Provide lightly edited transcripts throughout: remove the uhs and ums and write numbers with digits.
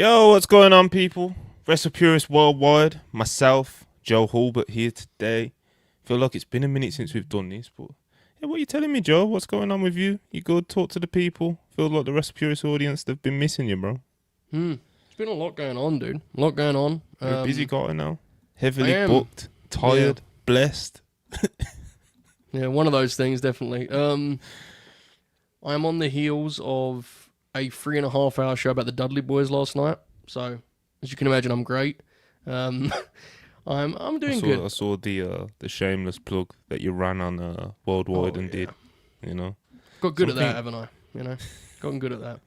Yo, what's going on, people? Wrestle Purist worldwide. Myself, Joe Hulbert, here today. Feel like it's been a minute since we've done this, but yeah, what are you telling me, Joe? What's going on with you? You good? Talk to the people. Feel like the Wrestle Purist audience, they've been missing you, bro. It's been a lot going on, dude. A lot going on. You're a busy guy now. Heavily booked, tired, blessed. Yeah, one of those things, definitely. I'm on the heels of a 3.5-hour show about the Dudley Boys last night. So, as you can imagine, I'm great. I'm doing good. I saw the shameless plug that you ran on worldwide did. You know, got good at that, haven't I? You know, gotten good at that.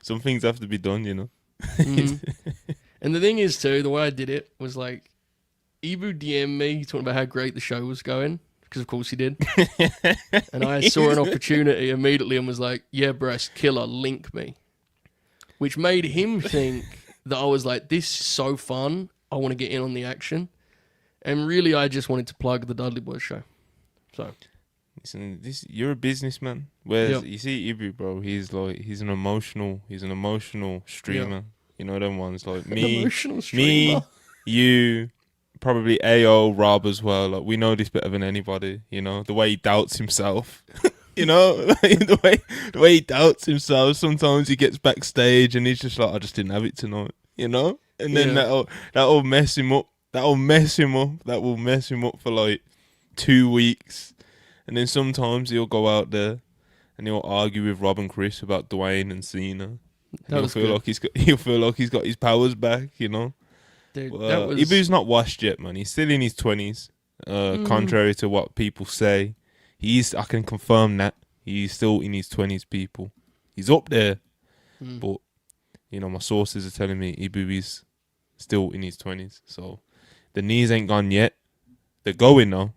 Some things have to be done, you know. And the thing is, too, the way I did it was like, Ibu DM'd me talking about how great the show was going, because of course he did. And I saw an opportunity immediately and was like, yeah, breast, killer, link me. Which made him think that I was like, this is so fun, I want to get in on the action. And really, I just wanted to plug the Dudley Boys show. So... Listen, you're a businessman. Whereas you see Ibu, bro, he's an emotional streamer. Yep. You know them ones like me, you, probably AO, Rob as well. Like we know this better than anybody. You know the way he doubts himself. You know the way he doubts himself. Sometimes he gets backstage and he's just like, I just didn't have it tonight. You know, and then that'll mess him up. That will mess him up for like 2 weeks. And then sometimes he'll go out there and he'll argue with Rob and Chris about Dwayne and Cena. He'll feel like he's got his powers back, you know. Dude, Ibu's not washed yet, man. He's still in his 20s. Contrary to what people say, I can confirm that he's still in his 20s. People, he's up there, but you know my sources are telling me Ibu is still in his 20s. So the knees ain't gone yet. They're going though.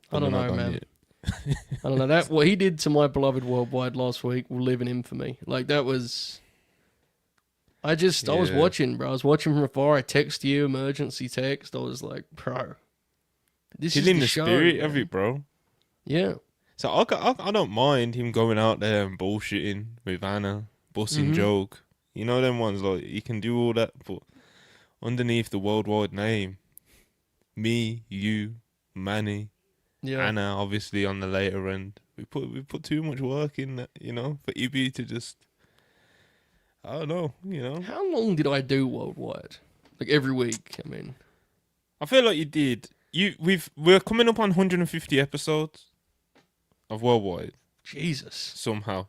I don't know, man. I don't know, that what he did to my beloved worldwide last week will live in infamy. Like that was, I was watching, bro. I was watching from afar. I text you, emergency text. I was like, bro, this is in the show, spirit man. of it, bro. Yeah. So I don't mind him going out there and bullshitting with Anna, busting joke. You know them ones like he can do all that, but underneath the worldwide name, me, you, Manny. Yeah. Anna, obviously, on the later end. We put too much work in that, you know, for Ibu to just, I don't know, you know. How long did I do worldwide? Like every week, I mean. I feel like you did. We're coming up on 150 episodes of worldwide. Jesus. Somehow.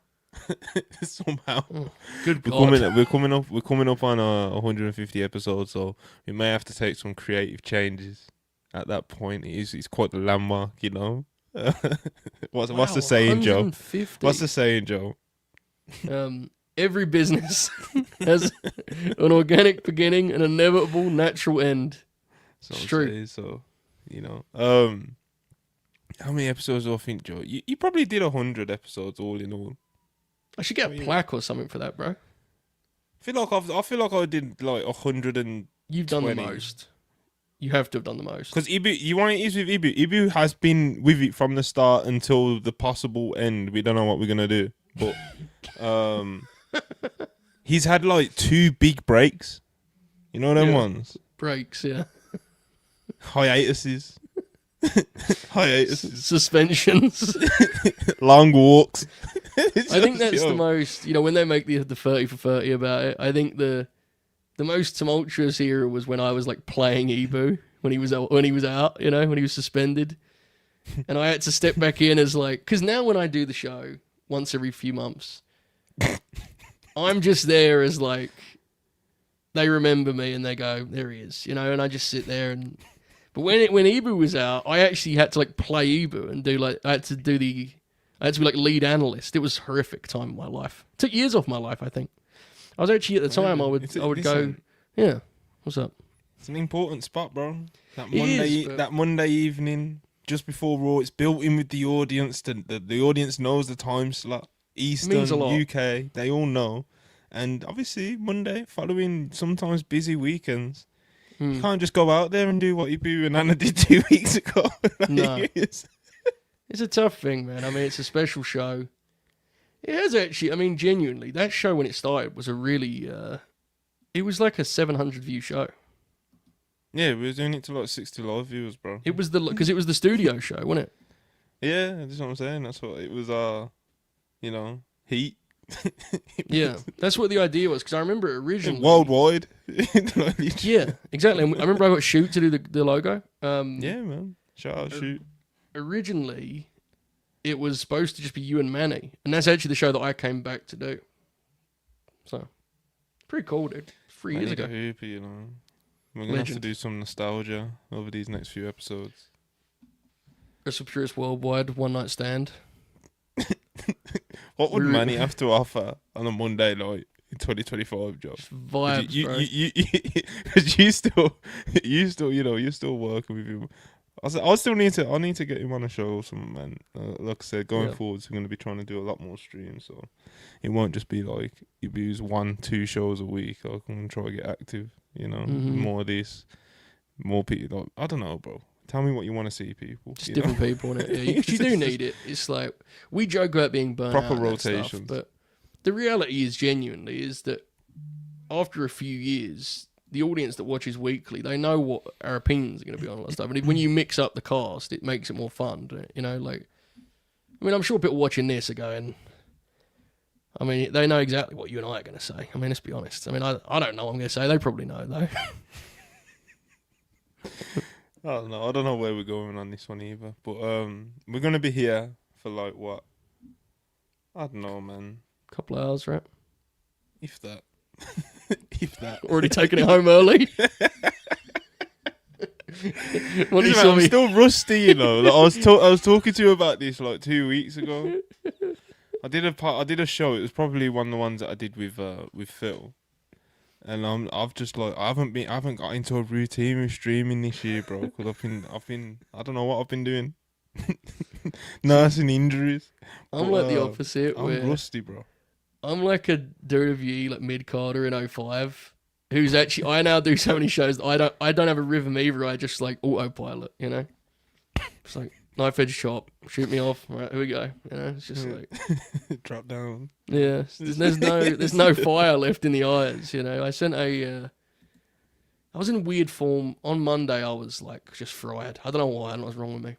Oh, good God. We're coming up on 150 episodes, so we may have to take some creative changes. At that point, it's quite the landmark, you know. What's the saying, Joe? What's the saying, Joe? Every business has an organic beginning and an inevitable natural end. It's true. So, you know. How many episodes do I think, Joe? You probably did 100 episodes all in all. I should get a plaque or something for that, bro. I feel like I did like 100. You've done the most. You have to have done the most. Because Ibu, you want it is with Ibu. Ibu has been with it from the start until the possible end. We don't know what we're gonna do, but he's had like 2 big breaks. You know them ones? Breaks, yeah. Hiatuses. Suspensions. Long walks. I think that's the most. You know, when they make the 30 for 30 about it, I think the most tumultuous era was when I was like playing Ibu when he was out, you know, when he was suspended, and I had to step back in as like, because now when I do the show once every few months, I'm just there as like, they remember me and they go, there he is, you know, and I just sit there and. But when Ibu was out, I actually had to like play Ibu and do like I had to be like lead analyst. It was a horrific time in my life. It took years off my life, I think. I was actually at the time I would go, yeah. What's up? It's an important spot, bro. That Monday evening just before Raw, it's built in with the audience. The audience knows the time slot. Eastern, UK, they all know. And obviously Monday, following sometimes busy weekends, you can't just go out there and do what Ibu and Anna did 2 weeks ago. No. It's a tough thing, man. I mean, it's a special show. It has actually, I mean, genuinely, that show when it started was a really It was like a 700 view show. Yeah, we were doing it to like 60 live viewers, bro. It was because it was the studio show, wasn't it? Yeah, that's what I'm saying. That's what it was. You know, heat. Yeah, that's what the idea was. Because I remember originally worldwide. Yeah, exactly. I remember I got Shoot to do the logo. Yeah, man. Shout out Shoot. Originally, it was supposed to just be you and Manny, and that's actually the show that I came back to do. So, pretty cool, dude. 3 years ago. Hooper, you know. We're gonna have to do some nostalgia over these next few episodes. Wrestle Purist Worldwide One Night Stand. What would Manny have to offer on a Monday night in 2025, Joe? Vibes, bro. You still, you know, you're still working with him. I still need to get him on a show or something, man. Like I said, going forwards, we're going to be trying to do a lot more streams, so it won't just be like you use 1-2 shows a week. Like, I'm going to try to get active, you know, more of this, more people. Like, I don't know, bro. Tell me what you want to see, people. Just different people in it. Yeah, you do need it. It's like we joke about being burnt proper out rotations, stuff, but the reality is that after a few years, the audience that watches weekly, they know what our opinions are going to be on all that stuff. And when you mix up the cast, it makes it more fun. You know, like, I mean, I'm sure people watching this are going, I mean, they know exactly what you and I are going to say. I mean, let's be honest. I mean, I don't know what I'm going to say. They probably know, though. I don't know. I don't know where we're going on this one either. But we're going to be here for like what? I don't know, man. Couple hours, right? If that. If that. Already taking it home early. I'm still rusty, you know. Like, I was talking to you about this like 2 weeks ago. I did a show. It was probably one of the ones that I did with Phil. And I've just like I haven't got into a routine with streaming this year, bro. Because I've been I don't know what I've been doing, nursing injuries. I'm like the opposite. I'm rusty, bro. I'm like a WWE like mid-carder in 05, who's actually I now do so many shows that I don't have a rhythm either. I just like autopilot, you know. It's like knife edge chop, shoot me off. All right, here we go. You know, it's just like drop down. Yeah, there's no fire left in the eyes. You know, I was in weird form on Monday. I was like just fried. I don't know why. I don't know what's wrong with me.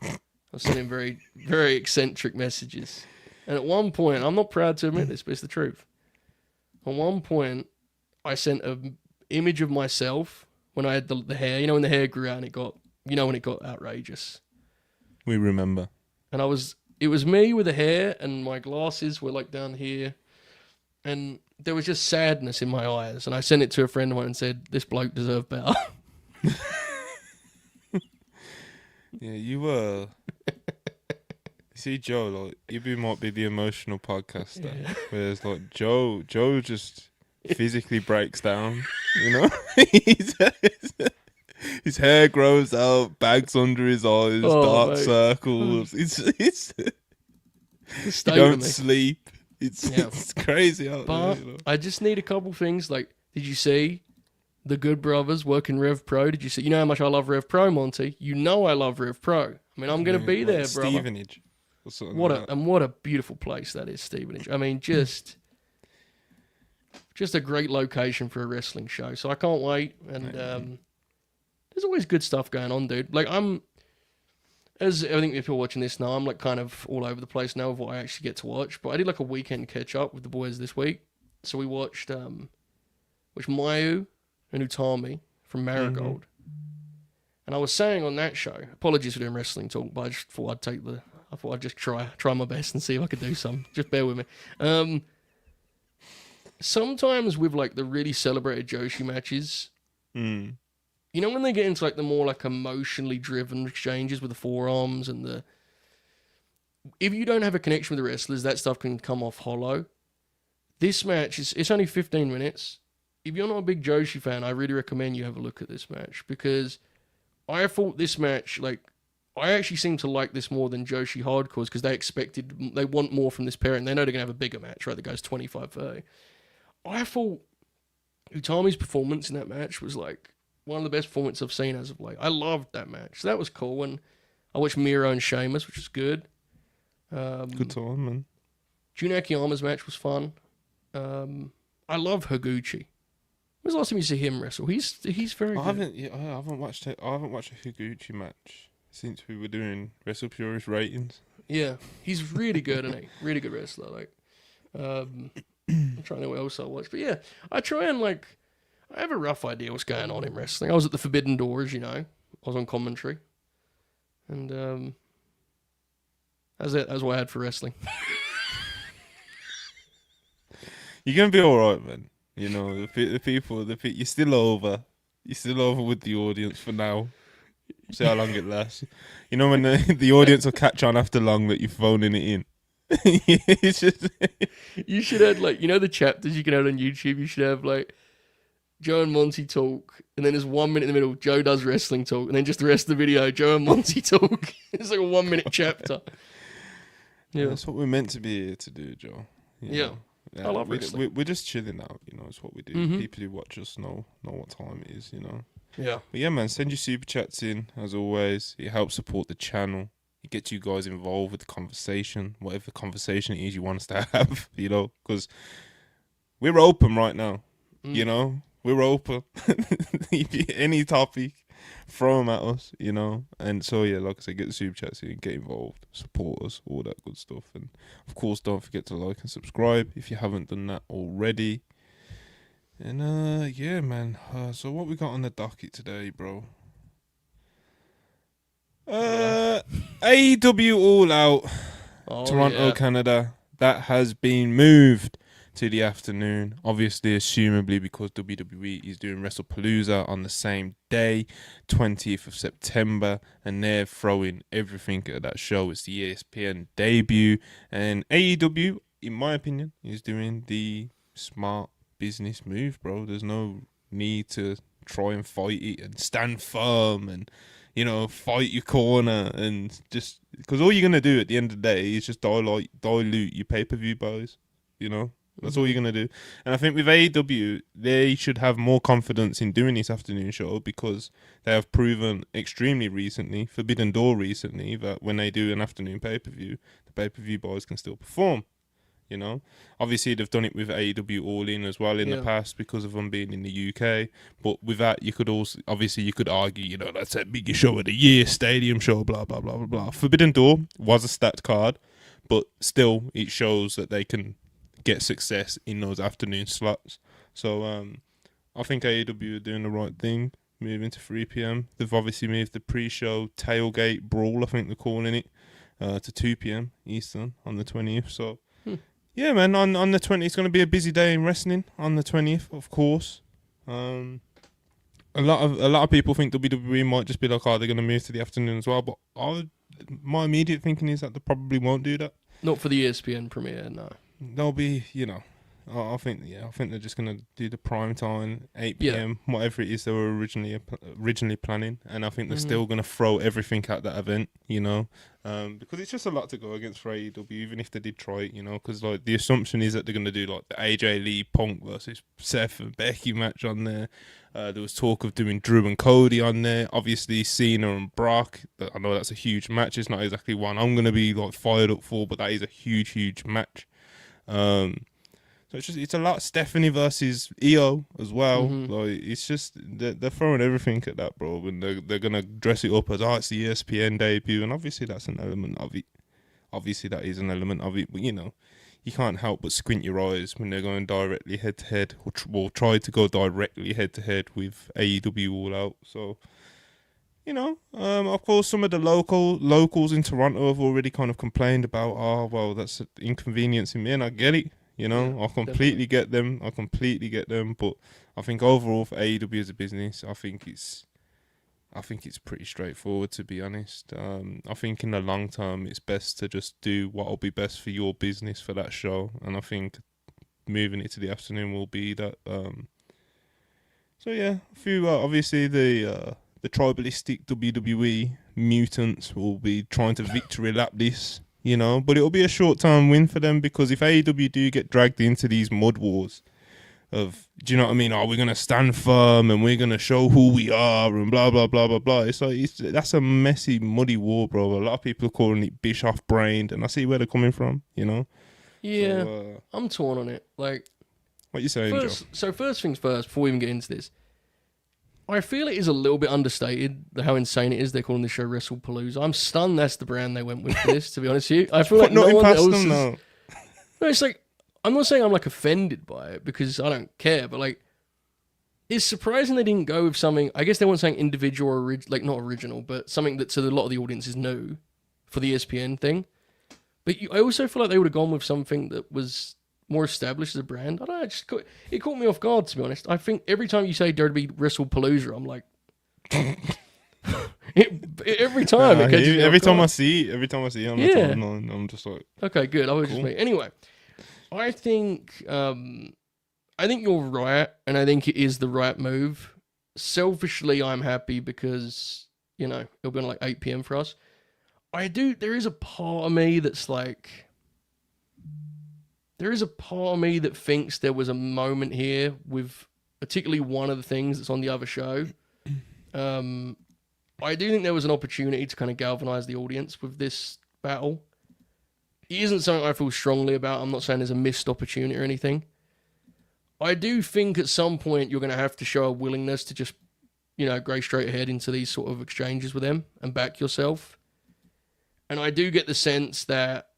I was sending very, very eccentric messages, and at one point, I'm not proud to admit this, but it's the truth. At one point, I sent an image of myself when I had the hair. You know, when the hair grew out and it got, you know, when it got outrageous. We remember. And it was me with the hair, and my glasses were like down here, and there was just sadness in my eyes. And I sent it to a friend of mine and said, "This bloke deserved better." Yeah, you were. See, Joe, like you might be the emotional podcaster, whereas like Joe just physically breaks down. You know, his hair grows out, bags under his eyes, dark circles. It's you don't sleep. It's crazy out there. You know? I just need a couple things. Like, did you see the Good Brothers working Rev Pro? Did you see? You know how much I love Rev Pro, Monty. You know I love Rev Pro. I mean, I'm gonna be there, bro. Stevenage. What a beautiful place that is, Stevenage. I mean, just a great location for a wrestling show. So I can't wait. And there's always good stuff going on, dude. Like as I think if you're watching this now, I'm like kind of all over the place now of what I actually get to watch. But I did like a weekend catch up with the boys this week. So we watched Mayu and Utami from Marigold. And I was saying on that show, apologies for doing wrestling talk, but I just thought I'd just try my best and see if I could do some. Just bear with me. Sometimes with like the really celebrated Joshi matches, you know when they get into like the more like emotionally driven exchanges with the forearms and if you don't have a connection with the wrestlers, that stuff can come off hollow. This match it's only 15 minutes. If you're not a big Joshi fan, I really recommend you have a look at this match because I thought this match, like, I actually seem to like this more than Joshi Hardcore's because they want more from this pair and they know they're going to have a bigger match, right? That goes 25-30. I thought Utami's performance in that match was like one of the best performances I've seen as of late. I loved that match. So that was cool. And I watched Miro and Sheamus, which was good. Good time, man. Jun Akiyama's match was fun. I love Higuchi. When's the last time you see him wrestle? He's very good. I haven't watched it. I haven't watched a Higuchi match since we were doing Wrestle Purist ratings. Yeah, he's really good, isn't he? Really good wrestler. Like, I'm trying to know what else I watch, but yeah, I try and I have a rough idea what's going on in wrestling. I was at the Forbidden Doors, you know. I was on commentary, and that's it. That's what I had for wrestling. You're gonna be all right, man. You know, the people, you're still over. You're still over with the audience for now. See how long it lasts. You know when the audience will catch on after long that you're phoning it in. It's just You should have the chapters you can have on YouTube. You should have Joe and Monty talk, and then there's 1 minute in the middle. Joe does wrestling talk, and then just the rest of the video, Joe and Monty talk. It's like a 1 minute chapter. Yeah, that's what we're meant to be here to do, Joe. Yeah. I love wrestling. We're just chilling out, you know. It's what we do. Mm-hmm. People who watch us know what time it is, you know. Yeah. But yeah, man, send your super chats in as always. It helps support the channel. It gets you guys involved with the conversation, whatever conversation it is you want us to have, you know, because we're open right now. You know, we're open. Any topic, throw them at us, you know. And so yeah, like I said, get the super chats in, get involved, support us, all that good stuff. And of course, don't forget to like and subscribe if you haven't done that already. And yeah, man. So what we got on the docket today, bro? AEW All Out, Toronto, Canada. That has been moved to the afternoon. Obviously, assumably because WWE is doing WrestlePalooza on the same day, 20th of September, and they're throwing everything at that show. It's the ESPN debut, and AEW, in my opinion, is doing the smart business move, bro. There's no need to try and fight it and stand firm and, you know, fight your corner, and just because all you're gonna do at the end of the day is just dilute your pay-per-view buys, you know. That's all you're going to do. And I think with AEW, they should have more confidence in doing this afternoon show because they have proven extremely recently, Forbidden Door recently, that when they do an afternoon pay-per-view, the pay-per-view boys can still perform, you know. Obviously, they've done it with AEW All In as well in the past because of them being in the UK. But with that, you could also, obviously, you could argue, you know, that's a biggest show of the year, stadium show, blah, blah, blah, blah, blah. Forbidden Door was a stat card, but still, it shows that they can get success in those afternoon slots. So I think AEW are doing the right thing, moving to 3 p.m. They've obviously moved the pre-show tailgate brawl, I think they're calling it, to 2 p.m. Eastern on the 20th. So yeah, man, on the 20th, it's going to be a busy day in wrestling on the 20th, of course. A lot of people think WWE might just be like, oh, they're going to move to the afternoon as well, but my immediate thinking is that they probably won't do that. Not for the ESPN premiere, no. They'll be, you know, I think they're just gonna do the prime time, 8 p.m. whatever it is they were originally planning, and I think they're still gonna throw everything at that event, you know, because it's just a lot to go against for AEW, even if they did try it, you know, because like the assumption is that they're gonna do like the AJ Lee Punk versus Seth and Becky match on there. There was talk of doing Drew and Cody on there. Obviously, Cena and Brock. I know that's a huge match. It's not exactly one I'm gonna be like fired up for, but that is a huge match. So it's a lot. Stephanie versus Io as well. Like it's just they're throwing everything at that, bro, and they're gonna dress it up as it's the ESPN debut, and obviously that's an element of it. Obviously that is an element of it, but you know, you can't help but squint your eyes when they're going directly head to head, or try to go directly head to head with AEW All Out. So, you know, of course, some of the locals in Toronto have already kind of complained about, oh, well, that's inconveniencing me, and I get it. You know, I completely get them. But I think overall for AEW as a business, I think it's pretty straightforward, to be honest. I think in the long term, it's best to just do what will be best for your business for that show, and I think moving it to the afternoon will be that. So yeah, a few obviously the tribalistic WWE mutants will be trying to victory lap this, you know, but it'll be a short-term win for them, because if AEW do get dragged into these mud wars of, do you know what I mean? Oh, we're going to stand firm and we're going to show who we are and blah, blah, blah, blah, blah. It's like, that's a messy, muddy war, bro. A lot of people are calling it Bischoff-brained, and I see where they're coming from, you know? Yeah, so, I'm torn on it. Like, What you saying, Joe? So first things first, before we even get into this, I feel it is a little bit understated how insane it is they're calling the show WrestlePalooza. I'm stunned that's the brand they went with for this, to be honest with you. I feel like no one else is... No, it's like, I'm not saying I'm like offended by it because I don't care, but like, it's surprising they didn't go with something, I guess they weren't saying individual or like not original, but something that to a lot of the audience is new for the ESPN thing. But I also feel like they would have gone with something that was more established as a brand. I don't know, it caught me off guard, to be honest. I think every time you say WWE WrestlePalooza, I'm like, every time. Every time I see it on the timeline, I'm just like, okay, good. I was just me. Anyway, I think you're right, and I think it is the right move. Selfishly, I'm happy because, you know, it'll be on like 8 p.m. for us. There is a part of me that's like, there is a part of me that thinks there was a moment here with particularly one of the things that's on the other show. I do think there was an opportunity to kind of galvanize the audience with this battle. It isn't something I feel strongly about. I'm not saying there's a missed opportunity or anything. I do think at some point you're going to have to show a willingness to just, you know, go straight ahead into these sort of exchanges with them and back yourself. And I do get the sense that,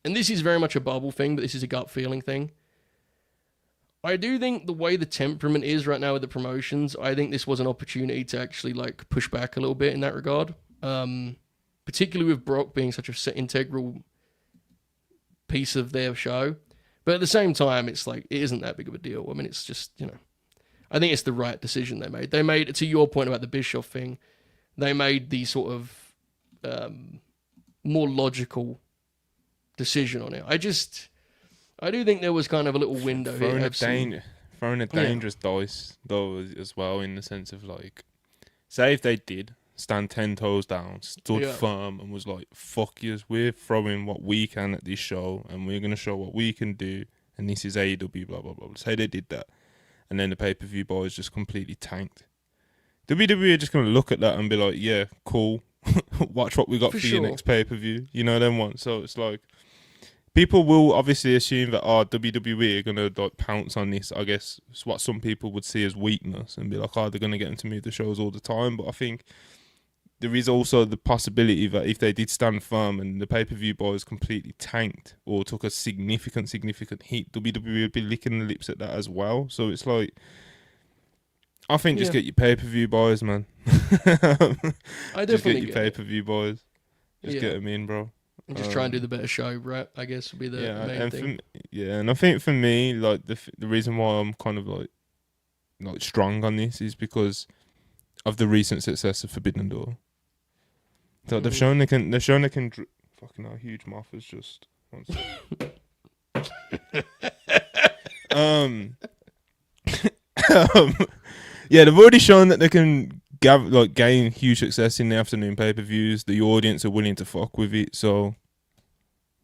and this is very much a bubble thing, but this is a gut feeling thing. I do think the way the temperament is right now with the promotions, I think this was an opportunity to actually like push back a little bit in that regard. Particularly with Brock being such a integral piece of their show. But at the same time, it's like, it isn't that big of a deal. I mean, it's just, you know, I think it's the right decision they made. They made, to your point about the Bischoff thing, they made the sort of more logical decision on it. I do think there was kind of a little window here. Throwing a dangerous dice, though, as well, in the sense of, like, say if they did stand 10 toes down, stood firm, and was like, fuck yous, we're throwing what we can at this show, and we're going to show what we can do, and this is AEW, blah, blah, blah. Say they did that, and then the pay-per-view boys just completely tanked. WWE are just going to look at that and be like, yeah, cool, watch what we got for your next pay-per-view, you know, then what? So it's like, people will obviously assume that WWE are going to like pounce on this. I guess it's what some people would see as weakness and be like, they're going to get them to move the shows all the time. But I think there is also the possibility that if they did stand firm and the pay-per-view boys completely tanked or took a significant hit, WWE would be licking the lips at that as well. So it's like, I think just get your pay-per-view boys, man. I definitely just get your pay-per-view boys. Just get them in, bro. And just try and do the better show, right? I guess would be the main thing. And I think for me, like the reason why I'm kind of like strong on this is because of the recent success of Forbidden Door. So they've shown they can. Fucking hell, huge moth is just. One yeah, they've already shown that they can gain huge success in the afternoon pay-per-views. The audience are willing to fuck with it, so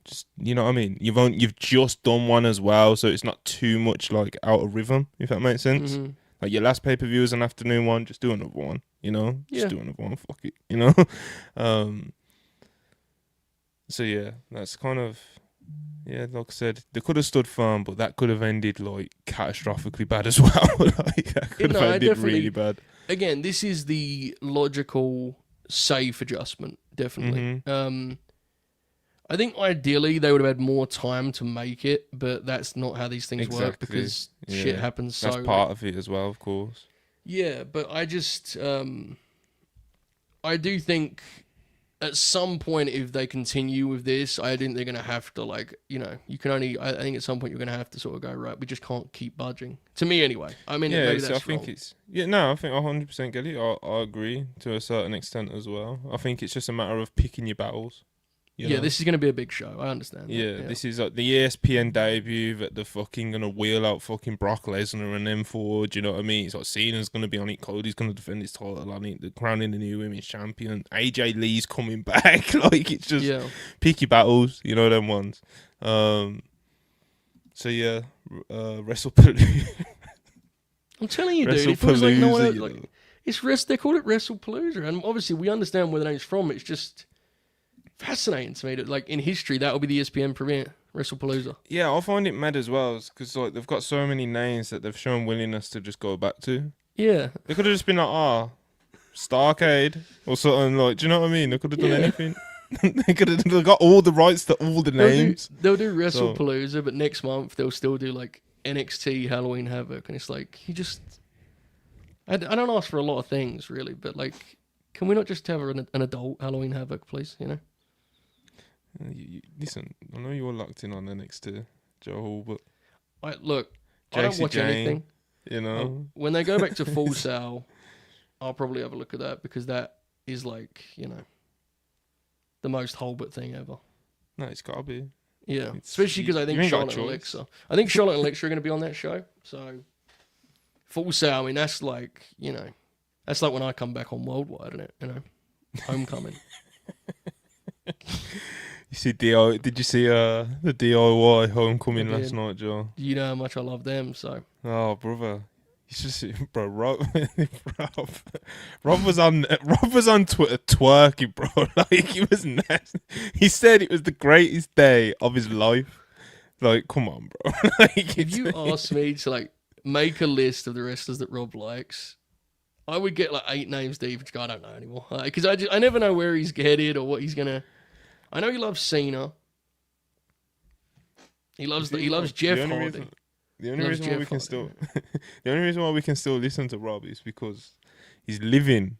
just, you know what I mean? You've just done one as well, so it's not too much like out of rhythm, if that makes sense. Mm-hmm. Like your last pay-per-view is an afternoon one, just do another one, you know? Just do another one, fuck it, you know? So yeah, that's kind of, like I said, they could have stood firm, but that could have ended like catastrophically bad as well. Like that could have ended really bad. Again, this is the logical, safe adjustment, definitely. Mm-hmm. I think ideally they would have had more time to make it, but that's not how these things work because shit happens so... That's part of it as well, of course. Yeah, but I just... I do think at some point, if they continue with this, I think they're going to have to, like, you know, you can only... I think at some point you're going to have to sort of go, right, we just can't keep budging. To me, anyway. I mean, maybe that's wrong. I think I 100% get it. I agree to a certain extent as well. I think it's just a matter of picking your battles. You know? This is going to be a big show. I understand. Yeah, this is like the ESPN debut that they're fucking going to wheel out fucking Brock Lesnar and them forward. You know what I mean? It's like Cena's going to be on it. Cody's going to defend his title on it. They're crowning the new women's champion. AJ Lee's coming back. Like, it's just pick your battles. You know them ones. So yeah, WrestlePalooza. I'm telling you, dude. It feels like no one. They call it WrestlePalooza, and obviously we understand where the name's from. It's just fascinating to me that, like, in history, that will be the ESPN premiere. WrestlePalooza. Yeah, I find it mad as well because like they've got so many names that they've shown willingness to just go back to. Yeah. They could have just been like, Starcade or something like. Do you know what I mean? They could have done anything. They could have got all the rights to all the names. They'll do WrestlePalooza, but next month they'll still do like NXT Halloween Havoc, and it's like you just. I don't ask for a lot of things really, but like, can we not just have an adult Halloween Havoc, please? You know. Listen, I know you're locked in on NXT, Joe Hall, but I don't watch anything. You know, when they go back to Full Sail, I'll probably have a look at that because that is like, you know, the most Holbert thing ever. No, it's gotta be. Yeah, especially because I think Charlotte and Alexa. I think Charlotte and Alexa are going to be on that show. So Full Sail, I mean, that's like, you know, that's like when I come back on Worldwide, isn't it? You know, Homecoming. You see Did you see the DIY Homecoming last night, Joe? You know how much I love them, so. Oh, brother. He's just, bro, Rob was on Twitter twerking, bro. Like, he was nasty. He said it was the greatest day of his life. Like, come on, bro. Like, if you asked me to, like, make a list of the wrestlers that Rob likes, I would get, like, 8 names deep, which I don't know anymore. Because I never know where he's headed or what he's going to... I know he loves Cena. He loves Jeff Hardy. The only reason why we can still listen to Rob is because he's living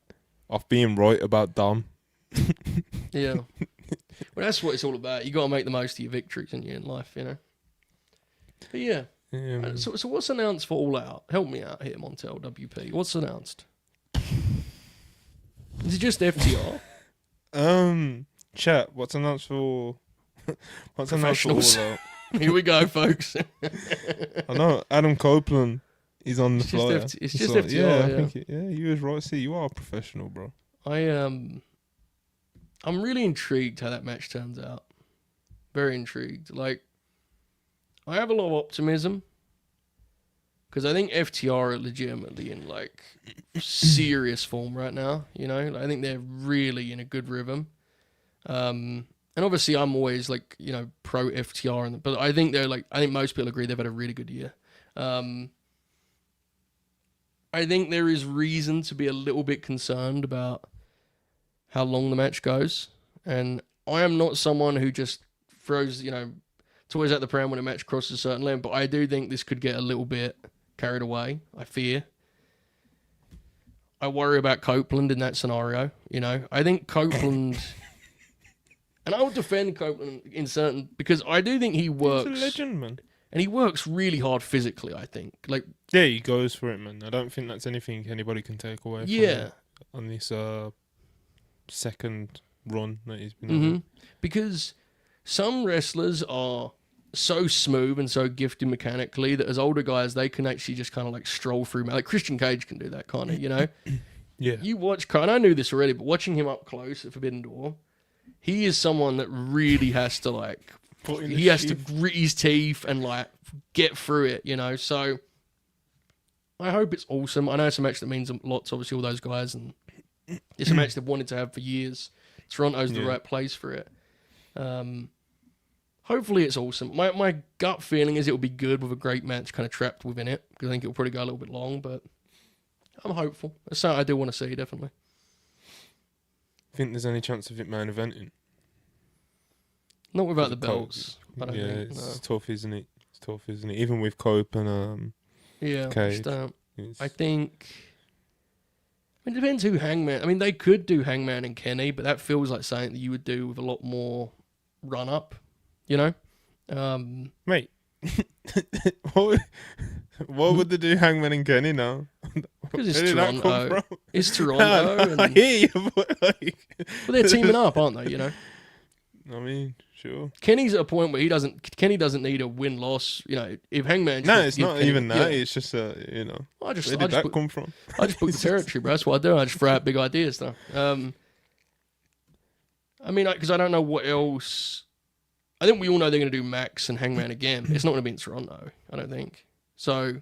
off being right about Dom. Yeah. Well, that's what it's all about. You got to make the most of your victories in life, you know. But yeah. So what's announced for All Out? Help me out here, Montel WP. What's announced? Is it just FTR? Chat. What's announced for All Out? Here we go, folks. I know Adam Copeland is on the flyer. It's just FTR. Yeah, I think you was right. See, you are a professional, bro. I'm really intrigued how that match turns out. Very intrigued. Like, I have a lot of optimism because I think FTR are legitimately in like serious form right now. You know, I think they're really in a good rhythm. And obviously, I'm always like, you know, pro FTR, but I think I think most people agree they've had a really good year. I think there is reason to be a little bit concerned about how long the match goes, and I am not someone who just throws, you know, toys at the pram when a match crosses a certain line, but I do think this could get a little bit carried away. I fear. I worry about Copeland in that scenario. You know, I think Copeland. And I will defend Copeland in certain because I do think he works. He's a legend, man. And he works really hard physically, I think. Like, yeah, he goes for it, man. I don't think that's anything anybody can take away from him on this second run that he's been on. Because some wrestlers are so smooth and so gifted mechanically that as older guys, they can actually just kind of like stroll through. Like Christian Cage can do that kind of, you know? Yeah. You watch, and I knew this already, but watching him up close at Forbidden Door, he is someone that really has to like, he has to grit his teeth and like get through it, you know? So I hope it's awesome. I know it's a match that means a lot to obviously all those guys, and it's a match they've wanted to have for years. Toronto's the right place for it. Hopefully it's awesome. My gut feeling is it will be good with a great match kind of trapped within it, because I think it'll probably go a little bit long, but I'm hopeful. That's something I do want to see, definitely. Think there's any chance of it main eventing? Not without the belts. I don't think. It's tough, isn't it? It's tough, isn't it? Even with Cope and Cage. I think. It depends who Hangman. I mean, they could do Hangman and Kenny, but that feels like something that you would do with a lot more run up. You know, mate. What would they do Hangman and Kenny now? Because it's Toronto. It's Toronto. I hear you, but like... Well, they're teaming up, aren't they? You know. I mean, sure. Kenny's at a point where Kenny doesn't need a win-loss. You know, if Hangman... No, it's not even that. It's just, you know... Where did that come from? I just book the territory, bro. That's what I do. I just throw out big ideas, though. I mean, because I don't know what else... I think we all know they're going to do Max and Hangman again. It's not going to be in Toronto, I don't think. So,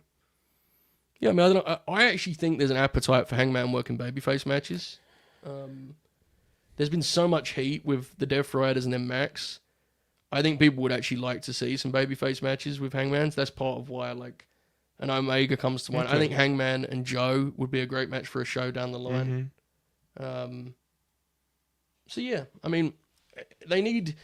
yeah, I mean, I don't know. I actually think there's an appetite for Hangman working babyface matches. There's been so much heat with the Death Riders and then Max. I think people would actually like to see some babyface matches with Hangman. So that's part of why, like, an Omega comes to mind. Okay. I think Hangman and Joe would be a great match for a show down the line. So yeah, I mean, they need.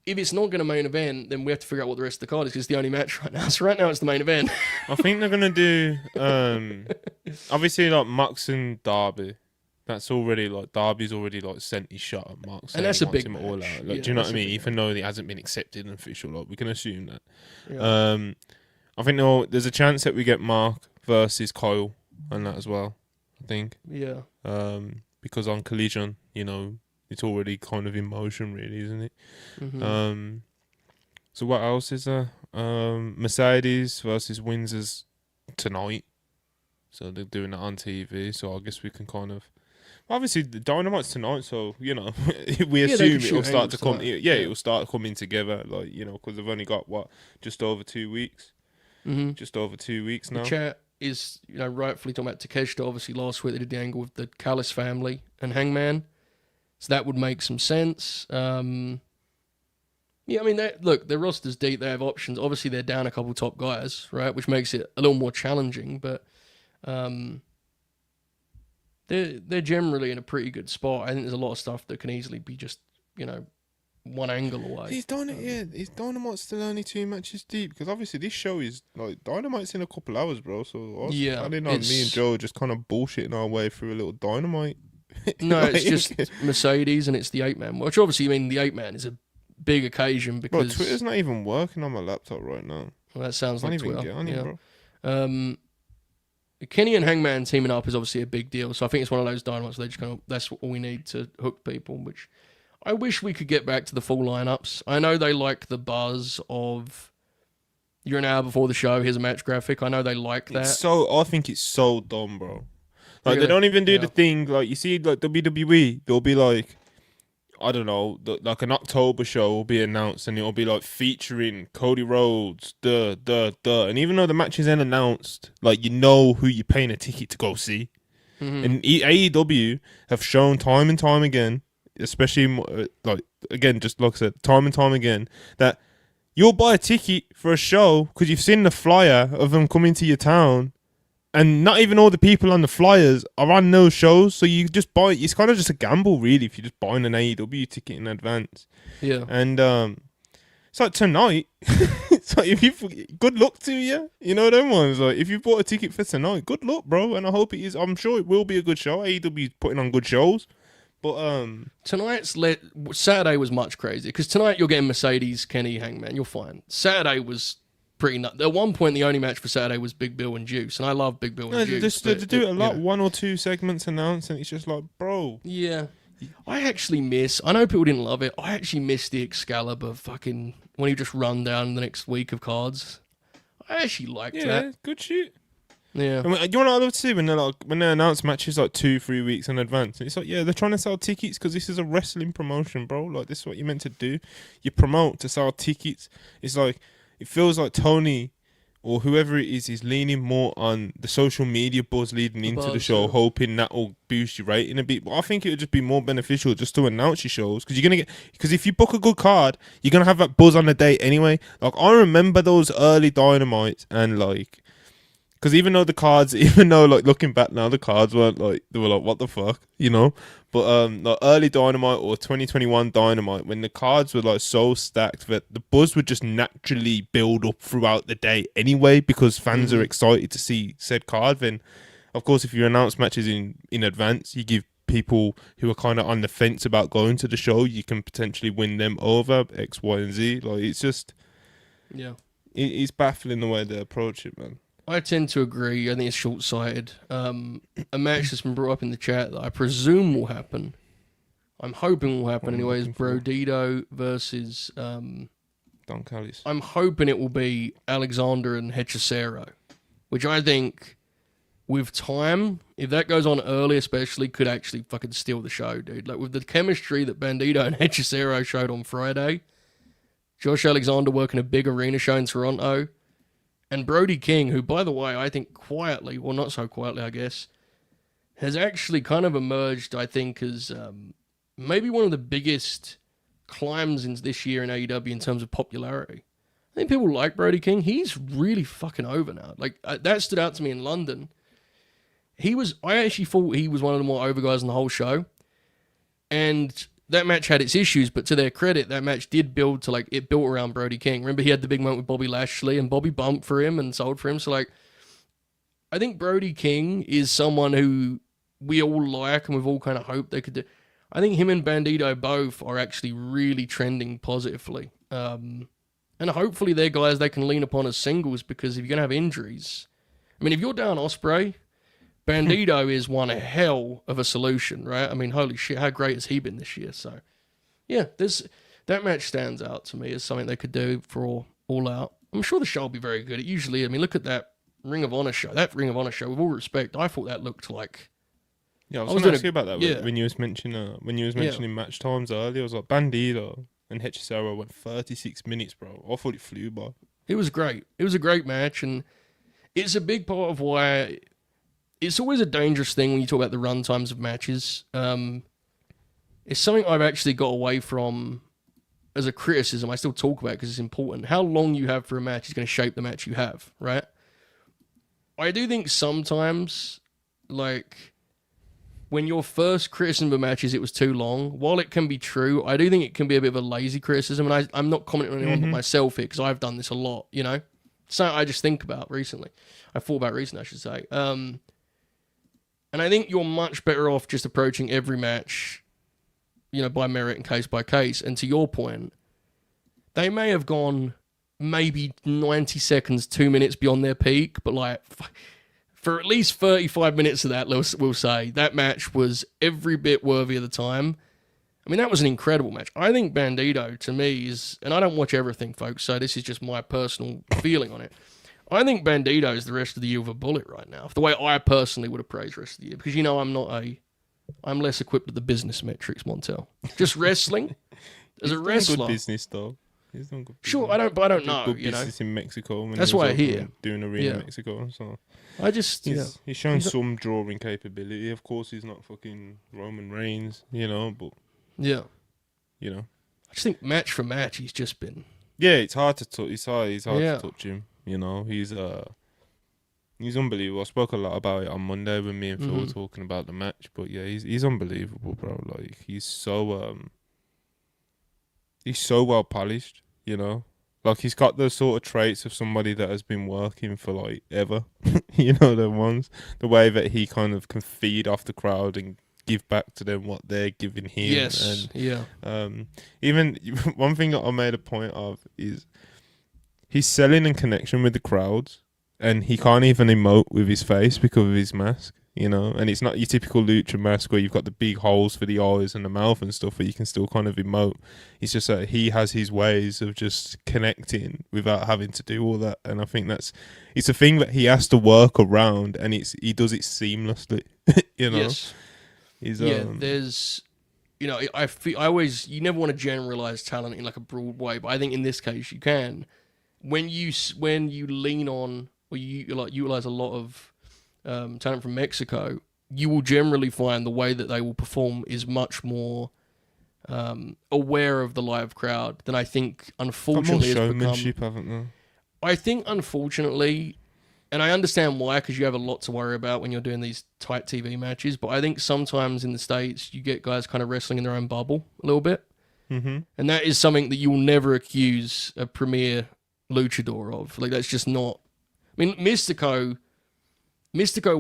If it's not going to main event, then we have to figure out what the rest of the card is because it's the only match right now. So right now it's the main event. I think they're gonna do obviously like Mox and Darby. That's already like Darby's already like sent his shot at Mox, and that's a big him match. all out. Like, Yeah, do you know what I that's a mean? big Even though he hasn't been accepted and official, like we can assume that. Yeah. I think there's a chance that we get Mark versus Kyle and that as well. I think. Yeah. Because on Collision, you know, it's already kind of in motion, really, isn't it? Mm-hmm. So what else is there? Mercedes versus Windsor's tonight. So they're doing that on TV. So I guess we can kind of. Obviously, the Dynamite's tonight, so you know we assume it'll start to come. Yeah, it'll start coming together, like you know, because they've only got just over 2 weeks. Mm-hmm. Just over 2 weeks now. The chat is, you know, rightfully talking about Takeshita. Obviously, last week they did the angle with the Callis family and Hangman, so that would make some sense. Yeah, I mean, look, their roster's deep. They have options. Obviously, they're down a couple top guys, right, which makes it a little more challenging. But they're generally in a pretty good spot. I think there's a lot of stuff that can easily be just, you know, one angle away. He's Dynamite's still only 2 matches deep because obviously this show is like Dynamite's in a couple hours, bro. So I was planning on me and Joe just kind of bullshitting our way through a little Dynamite. No, it's just Mercedes and it's the 8-man. Which obviously, I mean, the 8-man is a big occasion because bro, Twitter's not even working on my laptop right now. Well, that sounds like Twitter. Get on it, bro. Kenny and Hangman teaming up is obviously a big deal. So I think it's one of those Dynamites where they just kind of, that's what we need to hook people, which I wish we could get back to the full lineups. I know they like the buzz of you're an hour before the show, here's a match graphic. I know they like that. I think it's so dumb, bro. Like, really? They don't even do the thing, like, you see, like, WWE, they'll be like, I don't know, like an October show will be announced and it'll be like featuring Cody Rhodes, and even though the match isn't announced, like you know who you're paying a ticket to go see. Mm-hmm. And AEW have shown time and time again, especially like again, just like I said, time and time again, that you'll buy a ticket for a show because you've seen the flyer of them coming to your town. And not even all the people on the flyers are on those shows, so you just buy. It's kind of just a gamble, really, if you're just buying an AEW ticket in advance. Yeah. And it's like tonight. It's like if you good luck to you. You know them ones. Like if you bought a ticket for tonight, good luck, bro. And I hope it is. I'm sure it will be a good show. AEW's putting on good shows. But tonight's Saturday was much crazier because tonight you're getting Mercedes, Kenny, Hangman. You're fine. Saturday was pretty nuts. At one point, the only match for Saturday was Big Bill and Juice, and I love Big Bill and Juice. They do it a lot. 1 or 2 segments announced, and it's just like, bro. Yeah. I actually miss. I know people didn't love it. I actually miss the Excalibur fucking when you just run down the next week of cards. I actually liked that. Yeah, good shit. Yeah. I mean, you know what I love to see when they announce matches like 2-3 weeks in advance. And it's like, yeah, they're trying to sell tickets because this is a wrestling promotion, bro. Like this is what you're meant to do. You promote to sell tickets. It's like. It feels like Tony or whoever it is leaning more on the social media buzz leading into the show, hoping that will boost your rating a bit. But I think it would just be more beneficial just to announce your shows because if you book a good card, you're gonna have that buzz on the day anyway. Like I remember those early Dynamites and like. Because even though like looking back now, the cards weren't like, they were like, what the fuck, you know? But like early Dynamite or 2021 Dynamite, when the cards were like so stacked that the buzz would just naturally build up throughout the day anyway, because fans are excited to see said card. Then, of course, if you announce matches in advance, you give people who are kind of on the fence about going to the show, you can potentially win them over X, Y, and Z. Like it's just, yeah, it's baffling the way they approach it, man. I tend to agree. I think it's short-sighted. A match that's been brought up in the chat that I presume will happen. I'm hoping will happen anyway. Is Bandido versus Don Callis. I'm hoping it will be Alexander and Hechicero, which I think, with time, if that goes on early, especially, could actually fucking steal the show, dude. Like with the chemistry that Bandido and Hechicero showed on Friday, Josh Alexander working a big arena show in Toronto. And Brody King, who, by the way, I think quietly, well, not so quietly, I guess, has actually kind of emerged, I think, as maybe one of the biggest climbs into this year in AEW in terms of popularity. I think people like Brody King. He's really fucking over now. Like, that stood out to me in London. I actually thought he was one of the more over guys on the whole show. And that match had its issues, but to their credit, that match did build to, like, it built around Brody King. Remember, he had the big moment with Bobby Lashley, and Bobby bumped for him and sold for him. So, like, I think Brody King is someone who we all like and we've all kind of hoped they could do. I think him and Bandido both are actually really trending positively. And hopefully they're guys they can lean upon as singles, because if you're going to have injuries... I mean, if you're down Ospreay, Bandido is one hell of a solution, right? I mean, holy shit, how great has he been this year? So, yeah, that match stands out to me as something they could do for All Out. I'm sure the show will be very good. It usually, I mean, look at that Ring of Honor show. That Ring of Honor show, with all respect, I thought that looked like... Yeah, I was going to ask you about that when you was mentioning match times earlier. I was like, Bandido and Hechicero went 36 minutes, bro. I thought it flew by. It was great. It was a great match, and it's a big part of why it's always a dangerous thing when you talk about the run times of matches. It's something I've actually got away from as a criticism. I still talk about it because it's important. How long you have for a match is going to shape the match you have, right? I do think sometimes, like... when your first criticism of a match is it was too long, while it can be true, I do think it can be a bit of a lazy criticism, and I'm not commenting on anyone but myself here, because I've done this a lot, you know? So I just think about recently. I thought about recently, I should say. And I think you're much better off just approaching every match, you know, by merit and case by case. And to your point, they may have gone maybe 90 seconds, 2 minutes beyond their peak, but like... for at least 35 minutes of that, we'll say, that match was every bit worthy of the time. I mean, that was an incredible match. I think Bandido, to me, is... and I don't watch everything, folks, so this is just my personal feeling on it. I think Bandido is the rest of the year with a bullet right now, the way I personally would appraise the rest of the year. Because, you know, I'm less equipped with the business metrics, Montel. Just wrestling. As a wrestler... good business, though. He's done good business. Sure, I don't know, good you know. business in Mexico. When that's why I hear. Doing arena in Mexico, so... He's shown some drawing capability. Of course, he's not fucking Roman Reigns, you know, but... yeah. You know. I just think match for match, he's just been... yeah, it's hard to touch. It's hard to touch him, you know. He's unbelievable. I spoke a lot about it on Monday when me and Phil were talking about the match, but yeah, he's unbelievable, bro. Like, he's so well polished, you know. Like, he's got the sort of traits of somebody that has been working for, like, ever. You know, the way that he kind of can feed off the crowd and give back to them what they're giving him. Yes, even one thing that I made a point of is he's selling in connection with the crowds, and he can't even emote with his face because of his mask. You know, and it's not your typical lucha mask where you've got the big holes for the eyes and the mouth and stuff where you can still kind of emote. It's just that he has his ways of just connecting without having to do all that. And I think it's a thing that he has to work around, and he does it seamlessly, you know? Yes. There's, you know, I always, you never want to generalize talent in like a broad way, but I think in this case you can. When you lean on, or you like utilize a lot of talent from Mexico, you will generally find the way that they will perform is much more aware of the live crowd than I think, unfortunately, has showmanship, haven't they? I think, unfortunately, and I understand why, because you have a lot to worry about when you're doing these tight TV matches, but I think sometimes in the States, you get guys kind of wrestling in their own bubble a little bit. Mm-hmm. And that is something that you will never accuse a premier luchador of. Like, that's just not... I mean, Mystico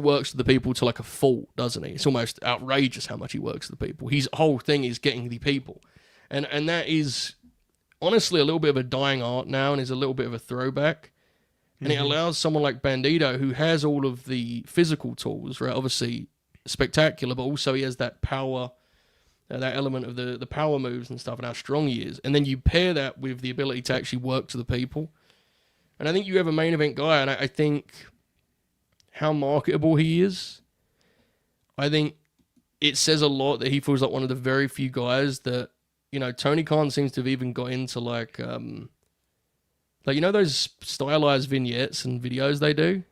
works with the people to like a fault, doesn't he? It's almost outrageous how much he works with the people. His whole thing is getting the people. And that is honestly a little bit of a dying art now, and is a little bit of a throwback. And it allows someone like Bandido, who has all of the physical tools, right? Obviously spectacular, but also he has that power, that element of the power moves and stuff, and how strong he is. And then you pair that with the ability to actually work to the people. And I think you have a main event guy, and I think how marketable he is, I think it says a lot that he feels like one of the very few guys that, you know, Tony Khan seems to have even got into like you know those stylized vignettes and videos they do?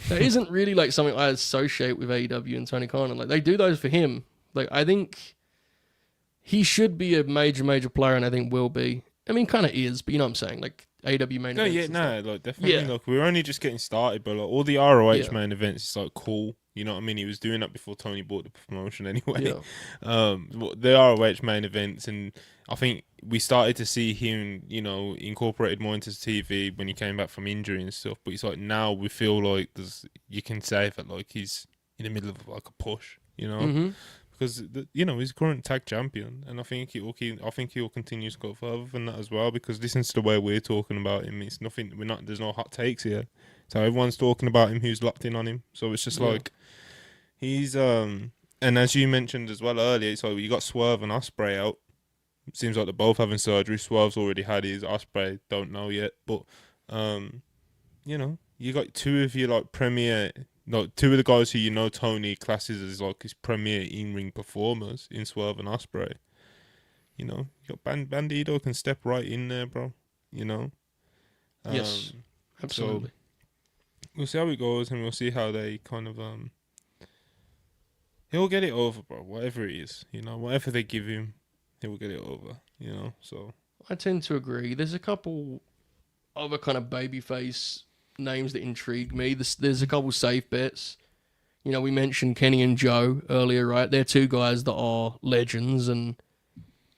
That isn't really like something I associate with AEW and Tony Khan. And like, they do those for him. Like, I think he should be a major player, and I think will be. I mean, kind of is, but you know what I'm saying? Like, AEW main events. Like definitely. Yeah. Like we're only just getting started, but like all the ROH Yeah. main events is like cool. You know what I mean? He was doing that before Tony bought the promotion anyway. Yeah. The ROH main events, and I think we started to see him, you know, incorporated more into TV when he came back from injury and stuff. But it's like now we feel like you can say that like he's in the middle of like a push, you know. Mm-hmm. Because you know he's current tag champion, and I think he'll continue to go further than that as well. Because listens to the way we're talking about him, it's nothing. There's no hot takes here, so everyone's talking about him who's locked in on him. So it's just like he's and as you mentioned as well earlier, so you got Swerve and Ospreay out. It seems like they're both having surgery. Swerve's already had his. Ospreay don't know yet, but you know you got two of your like premier. No, two of the guys who you know Tony classes as like his premier in-ring performers in Swerve and Ospreay. You know, you got Bandido can step right in there, bro. You know. Yes, absolutely. So we'll see how it goes, and we'll see how they kind of He'll get it over, bro. Whatever it is, you know, whatever they give him, he will get it over. You know, so I tend to agree. There's a couple other kind of babyface names that intrigue me. There's a couple safe bets. You know, we mentioned Kenny and Joe earlier, right? They're two guys that are legends, and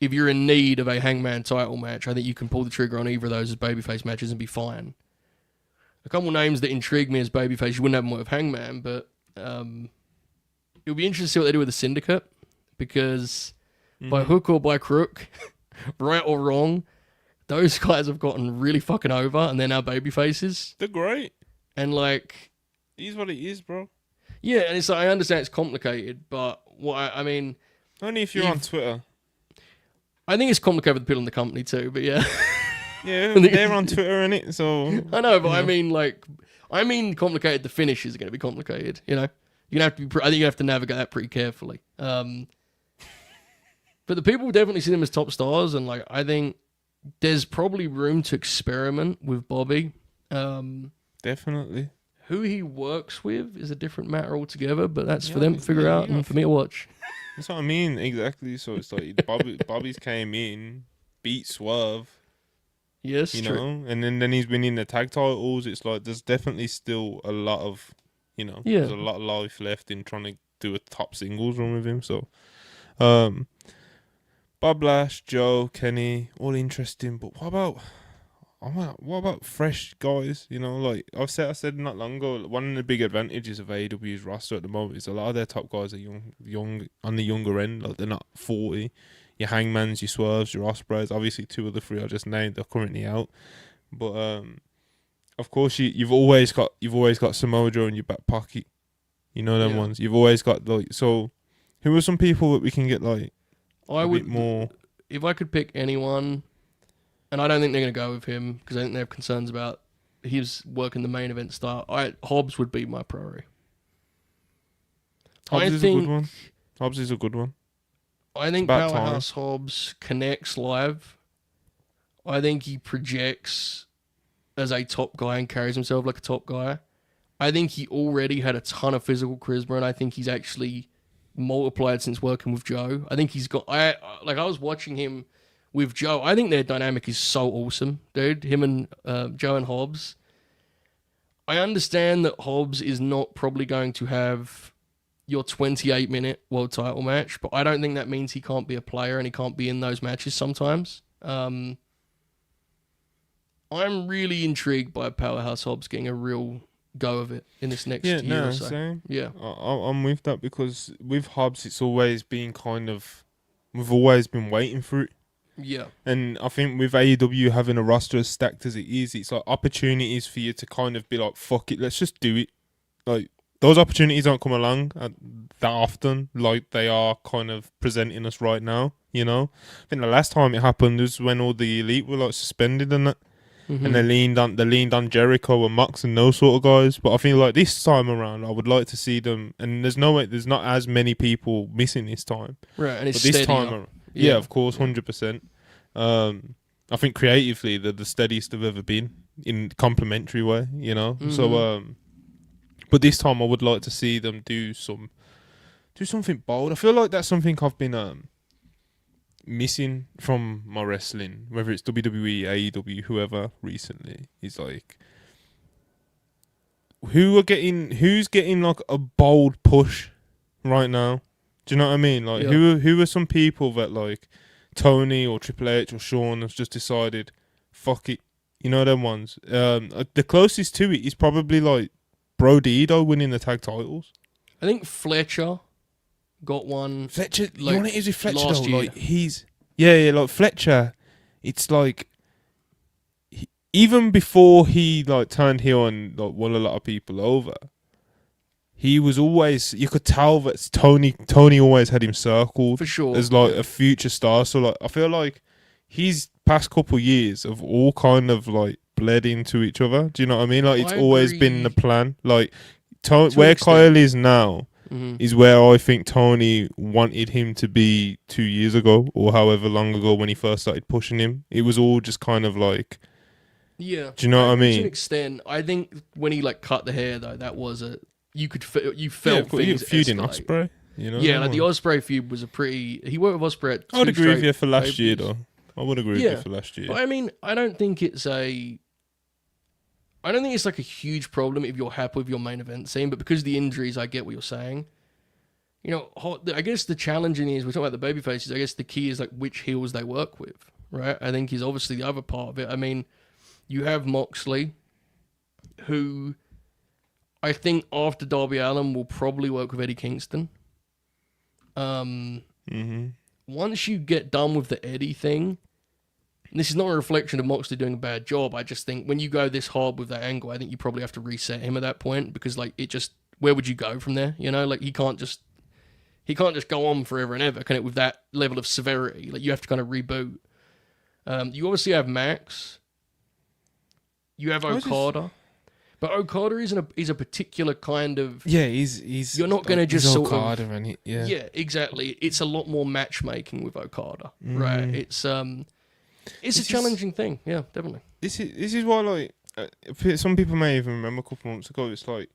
if you're in need of a Hangman title match, I think you can pull the trigger on either of those as babyface matches and be fine. A couple names that intrigue me as babyface, you wouldn't have them with Hangman, but it'll be interesting to see what they do with the Syndicate, because by hook or by crook, right or wrong, those guys have gotten really fucking over, and they're now babyfaces. they're great. And like, It is what it is, bro. yeah, and it's like, I understand it's complicated, but what I mean, Only if you're on Twitter. I think it's complicated with the people in the company too. But yeah, Yeah, they're on Twitter, innit? So I know, but I mean complicated. The finishes are going to be complicated. You know, you're gonna have to be. I think you have to navigate that pretty carefully. But the people definitely see them as top stars, and like, I think there's probably room to experiment with Bobby. definitely. Who he works with is a different matter altogether, but that's for them to figure out and for me to watch. That's what I mean, exactly. So it's like Bobby's came in, beat Swerve, Yes, you true. know, and then he's winning the tag titles. It's like there's definitely still a lot of, you know, Yeah. there's a lot of life left in trying to do a top singles run with him. So, Bob Lash, Joe, Kenny, all interesting. But what about fresh guys? You know, like I said not long ago, one of the big advantages of AEW's roster at the moment is a lot of their top guys are young on the younger end. Like they're not 40. Your Hangmans, your Swerves, your Ospreys. Obviously, two of the three I just named are currently out. But of course, you've always got Samoa Joe in your back pocket. You know them ones. You've always got like so. Who are some people that we can get like? I would bit more. If I could pick anyone, and I don't think they're going to go with him because I think they have concerns about his working the main event style. Hobbs would be my priority. Hobbs is a good one. Hobbs is a good one. I think Powerhouse Hobbs connects live. I think he projects as a top guy and carries himself like a top guy. I think he already had a ton of physical charisma, and I think he's actually multiplied since working with Joe. I think he's got. I was watching him with Joe. I think their dynamic is so awesome, dude. Him and Joe and Hobbs. I understand that Hobbs is not probably going to have your 28-minute world title match, but I don't think that means he can't be a player and he can't be in those matches sometimes. I'm really intrigued by Powerhouse Hobbs getting a real go of it in this next year or so. Same. Yeah, I'm with that because with Hobbs, it's always been we've always been waiting for it. yeah, And I think with AEW having a roster as stacked as it is, it's like opportunities for you to kind of be like, fuck it, let's just do it. Like, those opportunities don't come along that often, like they are kind of presenting us right now, you know? I think the last time it happened was when all the Elite were like suspended and that. Mm-hmm. And they leaned on Jericho and Mox and those sort of guys. But I feel like this time around, I would like to see them. And there's not as many people missing this time. Right, and it's but this steady time, up. yeah, of course, 100%. I think creatively, they're the steadiest they've ever been in complimentary way, you know. Mm-hmm. So, but this time, I would like to see them do something bold. I feel like that's something I've been missing from my wrestling, whether it's WWE, AEW, whoever recently, is like who's getting like a bold push right now. Do you know what I mean? Like who are some people that like Tony or Triple H or Shawn has just decided, fuck it, you know them ones. The closest to it is probably like Bandido winning the tag titles. I think Fletcher got one. Fletcher, like, you know what it is with Fletcher last though? year. Like he's like Fletcher. It's like even before he like turned heel and like won a lot of people over, he was always, you could tell that Tony always had him circled for sure as like a future star. So like I feel like his past couple years have all kind of like bled into each other. Do you know what I mean? Like it's always been the plan. Like where Kyle is now is where I think Tony wanted him to be 2 years ago or however long ago when he first started pushing him. It was all just kind of like, yeah. Do you know what I mean? To an extent, I think when he like cut the hair though, that was you felt things feuding escalate. Ospreay. You know? Yeah, like the Ospreay feud was he worked with Ospreay. I would agree with you for last year though. I would agree with you for last year. But I mean, I don't think it's like a huge problem if you're happy with your main event scene, but because of the injuries, I get what you're saying. You know, I guess the challenging is, we're talking about the baby faces, I guess the key is like which heels they work with, right? I think is obviously the other part of it. I mean, you have Moxley, who I think after Darby Allin will probably work with Eddie Kingston. Once you get done with the Eddie thing, and this is not a reflection of Moxley doing a bad job, I just think when you go this hard with that angle, I think you probably have to reset him at that point, because like where would you go from there? You know, like he can't just go on forever and ever, can it, with that level of severity? Like you have to kind of reboot. You obviously have Max. You have Okada. But Okada is a particular kind of... Yeah, he's... You're not going to just sort Okada of... and Yeah, exactly. It's a lot more matchmaking with Okada, right? It's a challenging thing. Yeah, definitely. This is why, like, some people may even remember a couple months ago, it's like,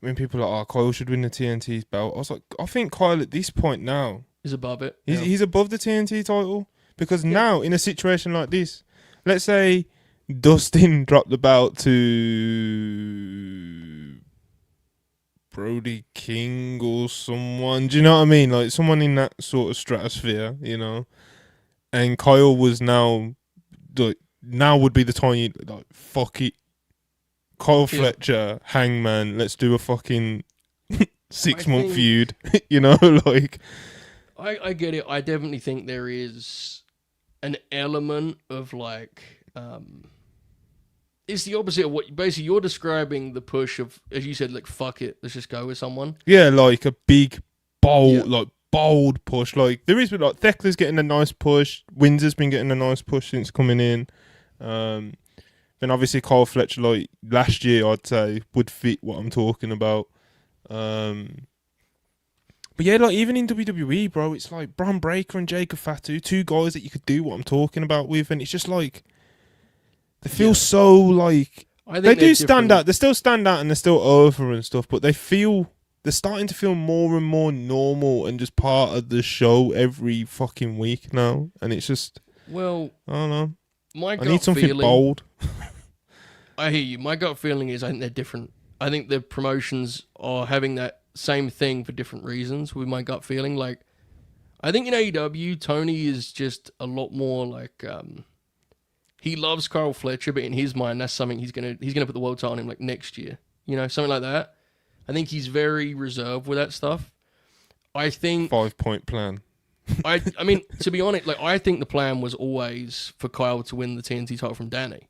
when people are like, Kyle should win the TNT belt. I was like, I think Kyle at this point now... He's above it. He's above the TNT title. Because now, in a situation like this, let's say... Dustin dropped the belt to Brody King or someone. Do you know what I mean? Like someone in that sort of stratosphere, you know. And Kyle was now would be the time you like fuck it. Kyle Fletcher, Hangman, let's do a fucking 6-month feud. You know, like I get it. I definitely think there is an element of like it's the opposite of what basically you're describing, the push of, as you said, like fuck it, let's just go with someone. Yeah, like a big bold push. Like there is, like Thekler's getting a nice push. Windsor's been getting a nice push since coming in. Then obviously Kyle Fletcher, like last year, I'd say would fit what I'm talking about. But yeah, like even in WWE, bro, it's like Bron Breakker and Jacob Fatu, two guys that you could do what I'm talking about with, and it's just like they feel so like they do stand out. They still stand out and they're still over and stuff, but they're starting to feel more and more normal and just part of the show every fucking week now, and it's just I don't know. I need something bold. I hear you. My gut feeling is I think they're different. I think the promotions are having that same thing for different reasons with my gut feeling. Like, I think in AEW, Tony is just a lot more like, he loves Kyle Fletcher, but in his mind, that's something he's gonna put the world title on him like next year. You know, something like that. I think he's very reserved with that stuff. I think 5-point plan. I mean, to be honest, like I think the plan was always for Kyle to win the TNT title from Danny.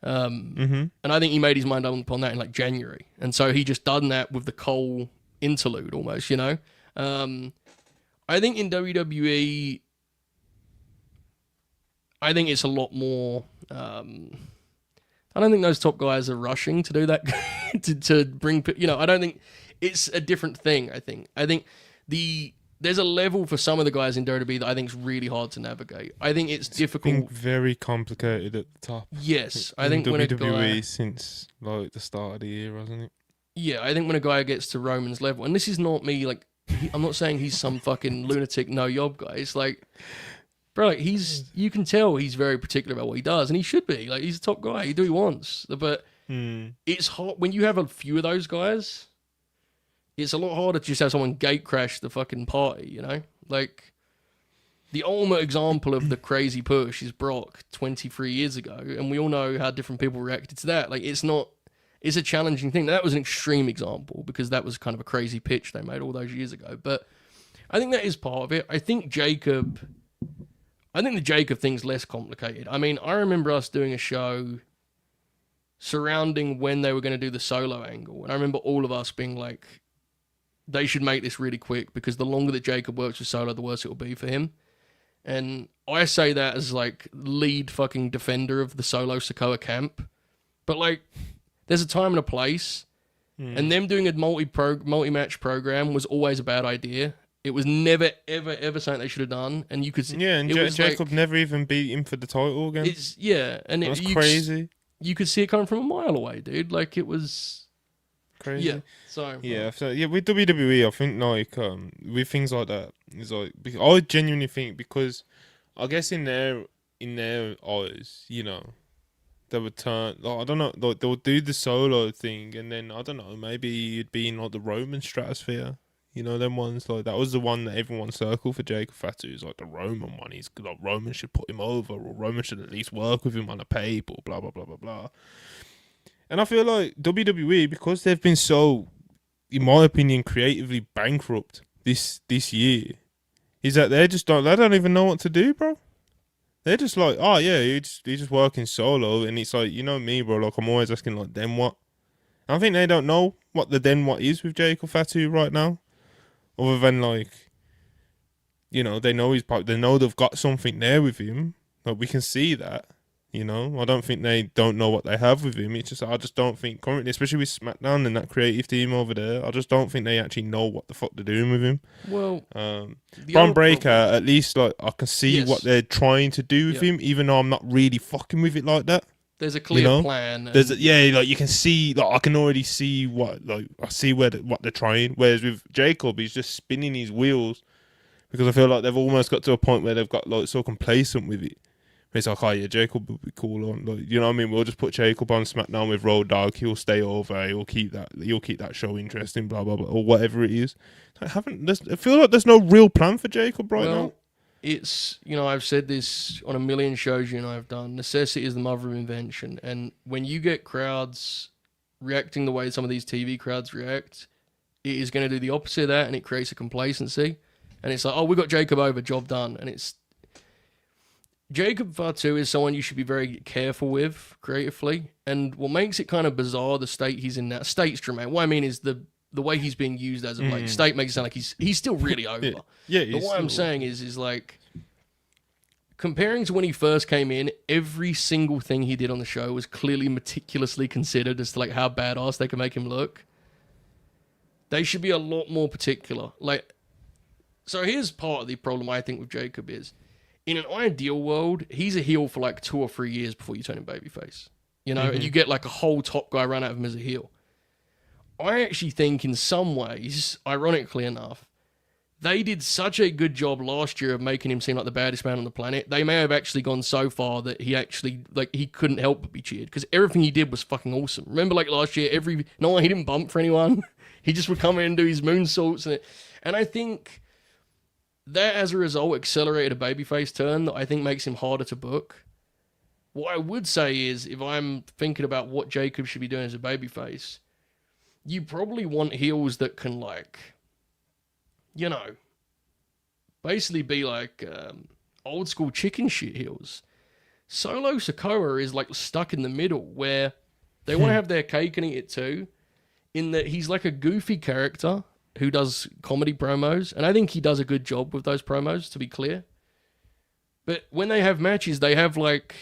And I think he made his mind up upon that in like January, and so he just done that with the Cole interlude almost, you know. I think in WWE, I think it's a lot more. I don't think those top guys are rushing to do that to bring. You know, I don't think it's a different thing. I think there's a level for some of the guys in WWE that I think is really hard to navigate. I think it's difficult. Been very complicated at the top. Yes, I think WWE when a guy, since like the start of the year, hasn't it? Yeah, I think when a guy gets to Roman's level, and this is not me like I'm not saying he's some fucking lunatic no yob guy. It's like, bro, like you can tell he's very particular about what he does, and he should be. Like, he's a top guy. He do what he wants. But it's hard when you have a few of those guys. It's a lot harder to just have someone gate crash the fucking party, you know? Like, the ultimate example of the crazy push is Brock 23 years ago, and we all know how different people reacted to that. Like, it's a challenging thing. That was an extreme example because that was kind of a crazy pitch they made all those years ago. But I think that is part of it. I think the Jacob thing's less complicated. I mean, I remember us doing a show surrounding when they were going to do the solo angle, and I remember all of us being like, they should make this really quick because the longer that Jacob works with Solo, the worse it will be for him. And I say that as like lead fucking defender of the Solo Sikoa camp. But like, there's a time and a place. And them doing a multi-match program was always a bad idea. It was never, ever, ever something they should have done. And you could see... Yeah, and Jacob never even beat him for the title again. And that's crazy. You could see it coming from a mile away, dude. Like, it was... Crazy. Yeah. So with WWE, I think like with things like that, it's like I genuinely think because I guess in their eyes, you know, they would turn. Like, I don't know, like they'll do the solo thing, and then I don't know, maybe you'd be in like the Roman stratosphere. You know, them ones like that was the one that everyone circled for Jacob Fatu. Is like the Roman one. He's like Roman should put him over, or Roman should at least work with him on a paper, blah blah blah blah blah. And I feel like WWE, because they've been so, in my opinion, creatively bankrupt this year, is that they don't even know what to do, bro. They're just like, oh yeah, he's just working solo, and it's like, you know me, bro. Like I'm always asking, like, then what? And I think they don't know what the then what is with Jacob Fatu right now, other than like, you know, they know they've got something there with him. Like we can see that. You know, I don't think they don't know what they have with him. It's just, I just don't think currently, especially with Smackdown and that creative team over there, I just don't think they actually know what the fuck they're doing with him. Well, Braun Breaker, at least like I can see what they're trying to do with him, even though I'm not really fucking with it like that. There's a clear plan. Like you can see, like I can already see what they're trying. Whereas with Jacob, he's just spinning his wheels because I feel like they've almost got to a point where they've got like so complacent with it. It's like, oh yeah, Jacob would be cool on, like, you know what I mean? We'll just put Jacob on SmackDown with Road Dogg. He'll stay over. He'll keep that show interesting. Blah blah blah, or whatever it is. I feel like there's no real plan for Jacob right now. It's, you know, I've said this on a million shows you and I've done. Necessity is the mother of invention, and when you get crowds reacting the way some of these TV crowds react, it is going to do the opposite of that, and it creates a complacency. And it's like, oh, we got Jacob over, job done, and it's. Jacob Fatu is someone you should be very careful with creatively, and what makes it kind of bizarre, the state he's in now. State's Jermaine. What I mean is the way he's being used as of late. State makes it sound like he's still really over. But what I'm saying is like comparing to when he first came in, every single thing he did on the show was clearly meticulously considered as to like how badass they can make him look. They should be a lot more particular. Like, so here's part of the problem I think with Jacob is. In an ideal world, he's a heel for like 2 or 3 years before you turn him babyface. You know, and you get like a whole top guy run out of him as a heel. I actually think in some ways, ironically enough, they did such a good job last year of making him seem like the baddest man on the planet. They may have actually gone so far that he actually, like, he couldn't help but be cheered because everything he did was fucking awesome. Remember, like last year, he didn't bump for anyone. He just would come in and do his moonsaults. And I think that, as a result, accelerated a babyface turn that I think makes him harder to book. What I would say is, if I'm thinking about what Jacob should be doing as a babyface, you probably want heels that can, like, you know, basically be like old school chicken shit heels. Solo Sikoa is like stuck in the middle where they want to have their cake and eat it too, in that he's like a goofy character who does comedy promos, and I think he does a good job with those promos, to be clear. But when they have matches, they have like,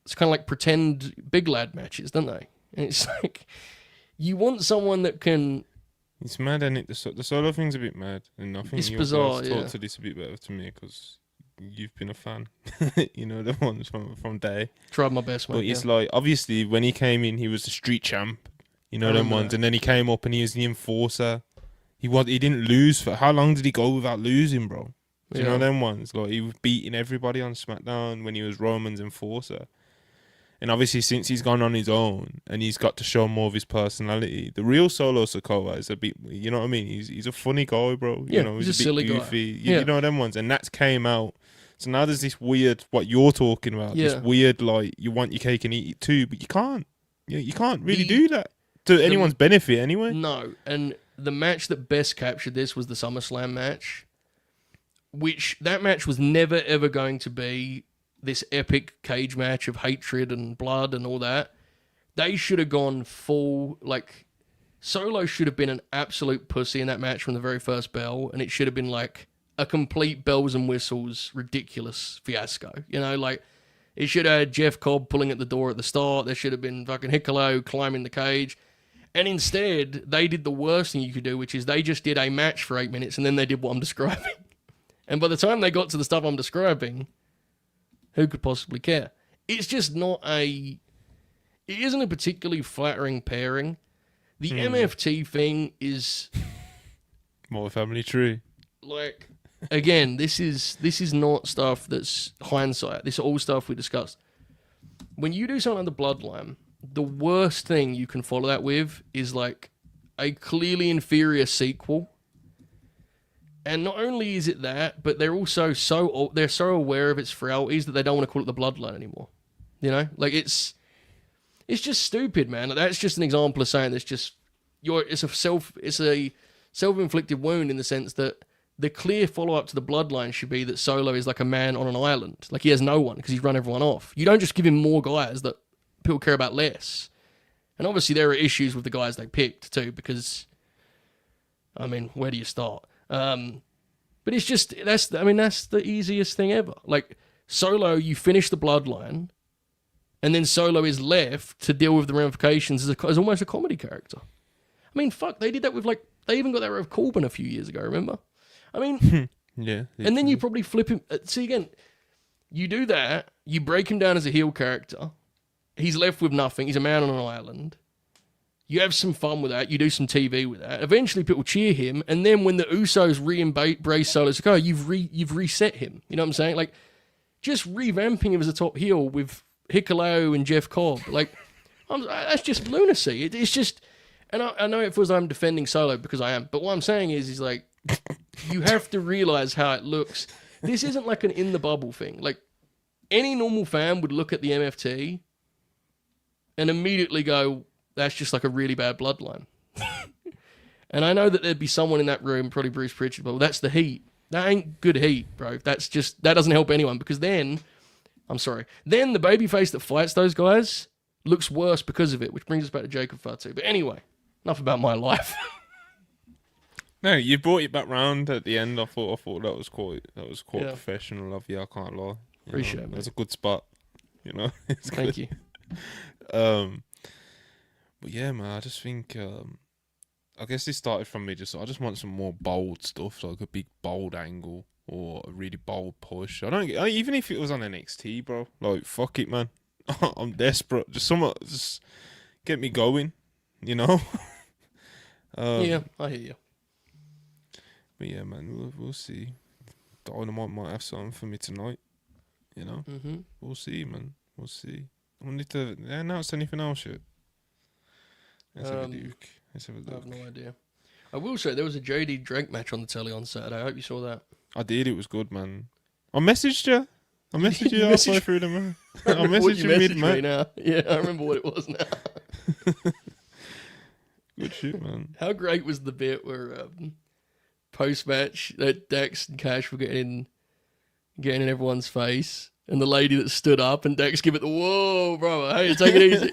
it's kind of like pretend big lad matches, don't they? And it's like, you want someone that can... It's mad, isn't it? The solo thing's a bit mad, and I think it's bizarre, talk to this a bit better to me, because you've been a fan. You know, the ones from day. Tried my best, mate. But it's like, obviously, when he came in, he was the street champ. You know them ones. And then he came up and he was the enforcer. He didn't lose for how long did he go without losing, bro? Do you know them ones? Like he was beating everybody on SmackDown when he was Roman's enforcer. And obviously, since he's gone on his own and he's got to show more of his personality, the real Solo Sikoa is a bit, you know what I mean? He's a funny guy, bro. Yeah, you know, he's a bit silly goofy. guy. You know them ones, and that's came out. So now there's this weird, what you're talking about, this weird, like, you want your cake and eat it too, but you can't. You can't really do that to anyone's benefit anyway. No, and the match that best captured this was the SummerSlam match, which that match was never, ever going to be this epic cage match of hatred and blood and all that. They should have gone full, like, Solo should have been an absolute pussy in that match from the very first bell, and it should have been, like, a complete bells and whistles, ridiculous fiasco. You know, like, it should have had Jeff Cobb pulling at the door at the start. There should have been fucking Hikuleo climbing the cage. And instead, they did the worst thing you could do, which is they just did a match for 8 minutes, and then they did what I'm describing. And by the time they got to the stuff I'm describing, who could possibly care? It's just not it isn't a particularly flattering pairing. The MFT thing is more family tree. Like, again, this is not stuff that's hindsight. This is all stuff we discussed. When you do something on the Bloodline, the worst thing you can follow that with is like a clearly inferior sequel. And not only is it that, but they're also so aware of its frailties that they don't want to call it the Bloodline anymore. You know, like it's just stupid, man. Like, that's just an example of saying it's a self-inflicted wound in the sense that the clear follow-up to the Bloodline should be that Solo is like a man on an island, like he has no one because he's run everyone off. You don't just give him more guys that people care about less. And obviously there are issues with the guys they picked too, because I mean, where do you start? But it's just that's the easiest thing ever. Like Solo, you finish the Bloodline, and then Solo is left to deal with the ramifications as almost a comedy character. I mean, fuck, they did that with they even got that with Corbin a few years ago. Remember? I mean, yeah. And then you probably flip him. See again, you do that, you break him down as a heel character. He's left with nothing. He's a man on an island. You have some fun with that. You do some TV with that. Eventually, people cheer him, and then when the Usos re-embrace Solo Sikoa, you've reset him. You know what I'm saying? Like, just revamping him as a top heel with Hikuleo and Jeff Cobb. Like, that's just lunacy. It's just, and I know it feels like I'm defending Solo because I am, but what I'm saying is like, you have to realize how it looks. This isn't like an in the bubble thing. Like, any normal fan would look at the MFT and immediately go, that's just like a really bad Bloodline. And I know that there'd be someone in that room, probably Bruce Pritchard, but that's the heat. That ain't good heat, bro. That doesn't help anyone, because then the babyface that fights those guys looks worse because of it, which brings us back to Jacob Fatu. But anyway, enough about my life. No, you brought it back round at the end. I thought that was quite professional of you. I can't lie. Appreciate it. It was a good spot. You know. Thank you. But yeah, man, I just think I guess this started from me. I just want some more bold stuff, like a big bold angle or a really bold push. Even if it was on NXT, bro. Like, fuck it, man. I'm desperate. Just get me going. You know. Yeah, I hear you. But yeah, man, we'll see. Dynamite might have something for me tonight. You know, We'll see, man. We'll see. I wonder if they announced anything else yet. Let's have a look. I have no idea. I will say there was a JD Drake match on the telly on Saturday. I hope you saw that. I did. It was good, man. I messaged you. You halfway through the match. I messaged you mid-match. Now. Yeah, I remember what it was now. Good shit, man. How great was the bit where post-match that Dax and Cash were getting in everyone's face, and the lady that stood up and Dax give it the whoa, bro. Hey, take it easy.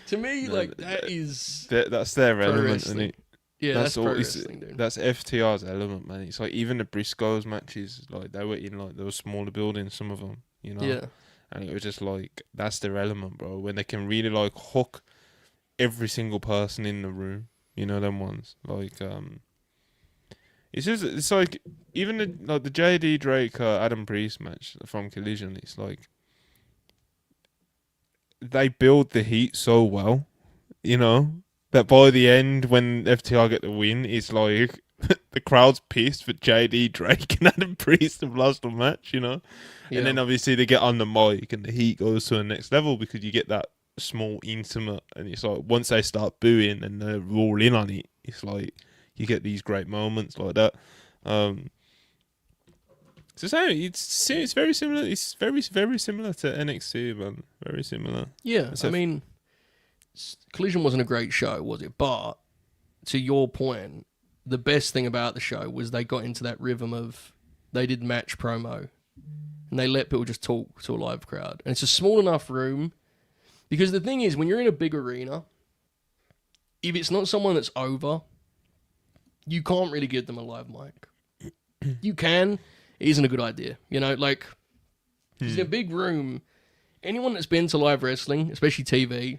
To me, that's their element, isn't it? Yeah, that's pro wrestling, dude. That's FTR's element, man. It's like even the Briscoes matches, like they were in like those smaller buildings, some of them, you know. Yeah. And it was just like that's their element, bro. When they can really like hook every single person in the room, you know, them ones. Like it's like even the JD Drake Adam Priest match from Collision. It's like they build the heat so well, you know. that by the end, when FTR get the win, it's like the crowd's pissed for JD Drake and Adam Priest have lost the match, you know? Yeah. And then obviously they get on the mic and the heat goes to the next level because you get that small, intimate, and it's like once they start booing and they're all in on it, it's like you get these great moments like that. It's very similar. It's very similar to NXT, man. Very similar. Yeah, I mean, Collision wasn't a great show, was it? But to your point, the best thing about the show was they got into that rhythm of they did match promo and they let people just talk to a live crowd. And it's a small enough room because the thing is, when you're in a big arena, if it's not someone that's over, you can't really give them a live mic. You can. It isn't a good idea. You know, like, in a big room, anyone that's been to live wrestling, especially TV,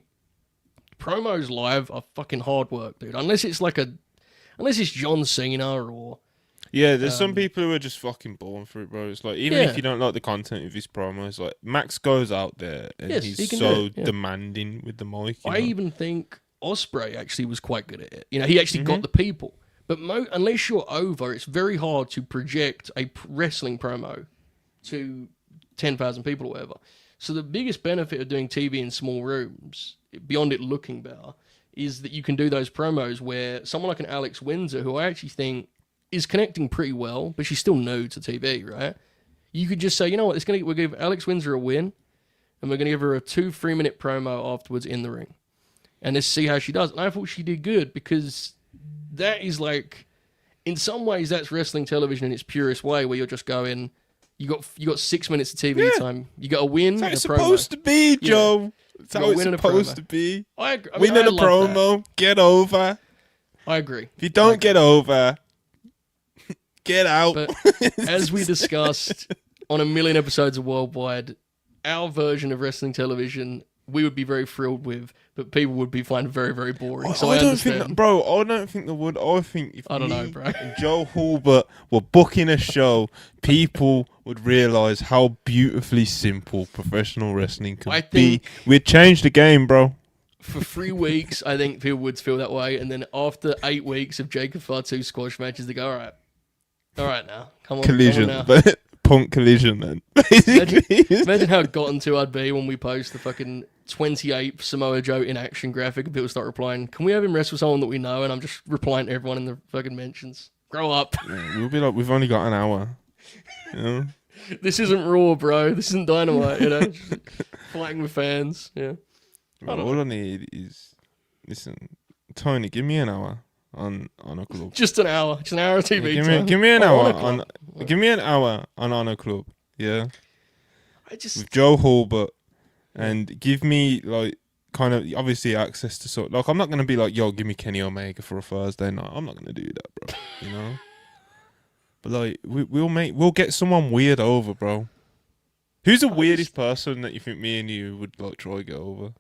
promos live are fucking hard work, dude. Unless it's John Cena or... Yeah, there's some people who are just fucking born for it, bro. It's like, even if you don't like the content of his promos, like, Max goes out there and he's so demanding with the mic. I even think Ospreay actually was quite good at it. You know, he actually got the people. But unless you're over, it's very hard to project a wrestling promo to 10,000 people or whatever. So the biggest benefit of doing TV in small rooms, beyond it looking better, is that you can do those promos where someone like an Alex Windsor, who I actually think is connecting pretty well, but she's still new to TV, right? You could just say, you know what, we'll give Alex Windsor a win, and we're going to give her a 2-3 minute promo afterwards in the ring. And let's see how she does. And I thought she did good because... that is like, in some ways, that's wrestling television in its purest way, where you're just going, you got 6 minutes of TV time, you got a win. That's how it's supposed to be, Joe. That's how it's supposed to be. Win in a promo, get over. I agree. If you don't get over, get out. But as we discussed on a million episodes of Worldwide, our version of wrestling television we would be very thrilled with, but people would be find very, very boring. So I don't think, bro. I don't think they would. I think if I don't know, bro. Joe Hulbert were booking a show, people would realise how beautifully simple professional wrestling can be. We'd change the game, bro. For 3 weeks, I think people would feel that way, and then after 8 weeks of Jacob Fatu squash matches, they go, all right now, come on, Collision, come on now. but Punk Collision, then. Imagine how gotten to I'd be when we post the fucking 28th Samoa Joe in action graphic and people start replying, can we have him wrestle someone that we know? And I'm just replying to everyone in the fucking mentions. Grow up. Yeah, we'll be like, we've only got an hour. You know? This isn't Raw, bro. This isn't Dynamite, you know? Just fighting with fans, yeah. All I need is, listen, Tony, give me an hour on Honor Club. Just an hour of TV time. Give me an hour on give me an hour on Honor Club. Yeah. With Joe Hulbert, and give me like kind of obviously access to sort like I'm not gonna be like, yo, give me Kenny Omega for a Thursday night. I'm not gonna do that, bro. You know. But like we'll get someone weird over, bro. Who's the weirdest person that you think me and you would like try to get over?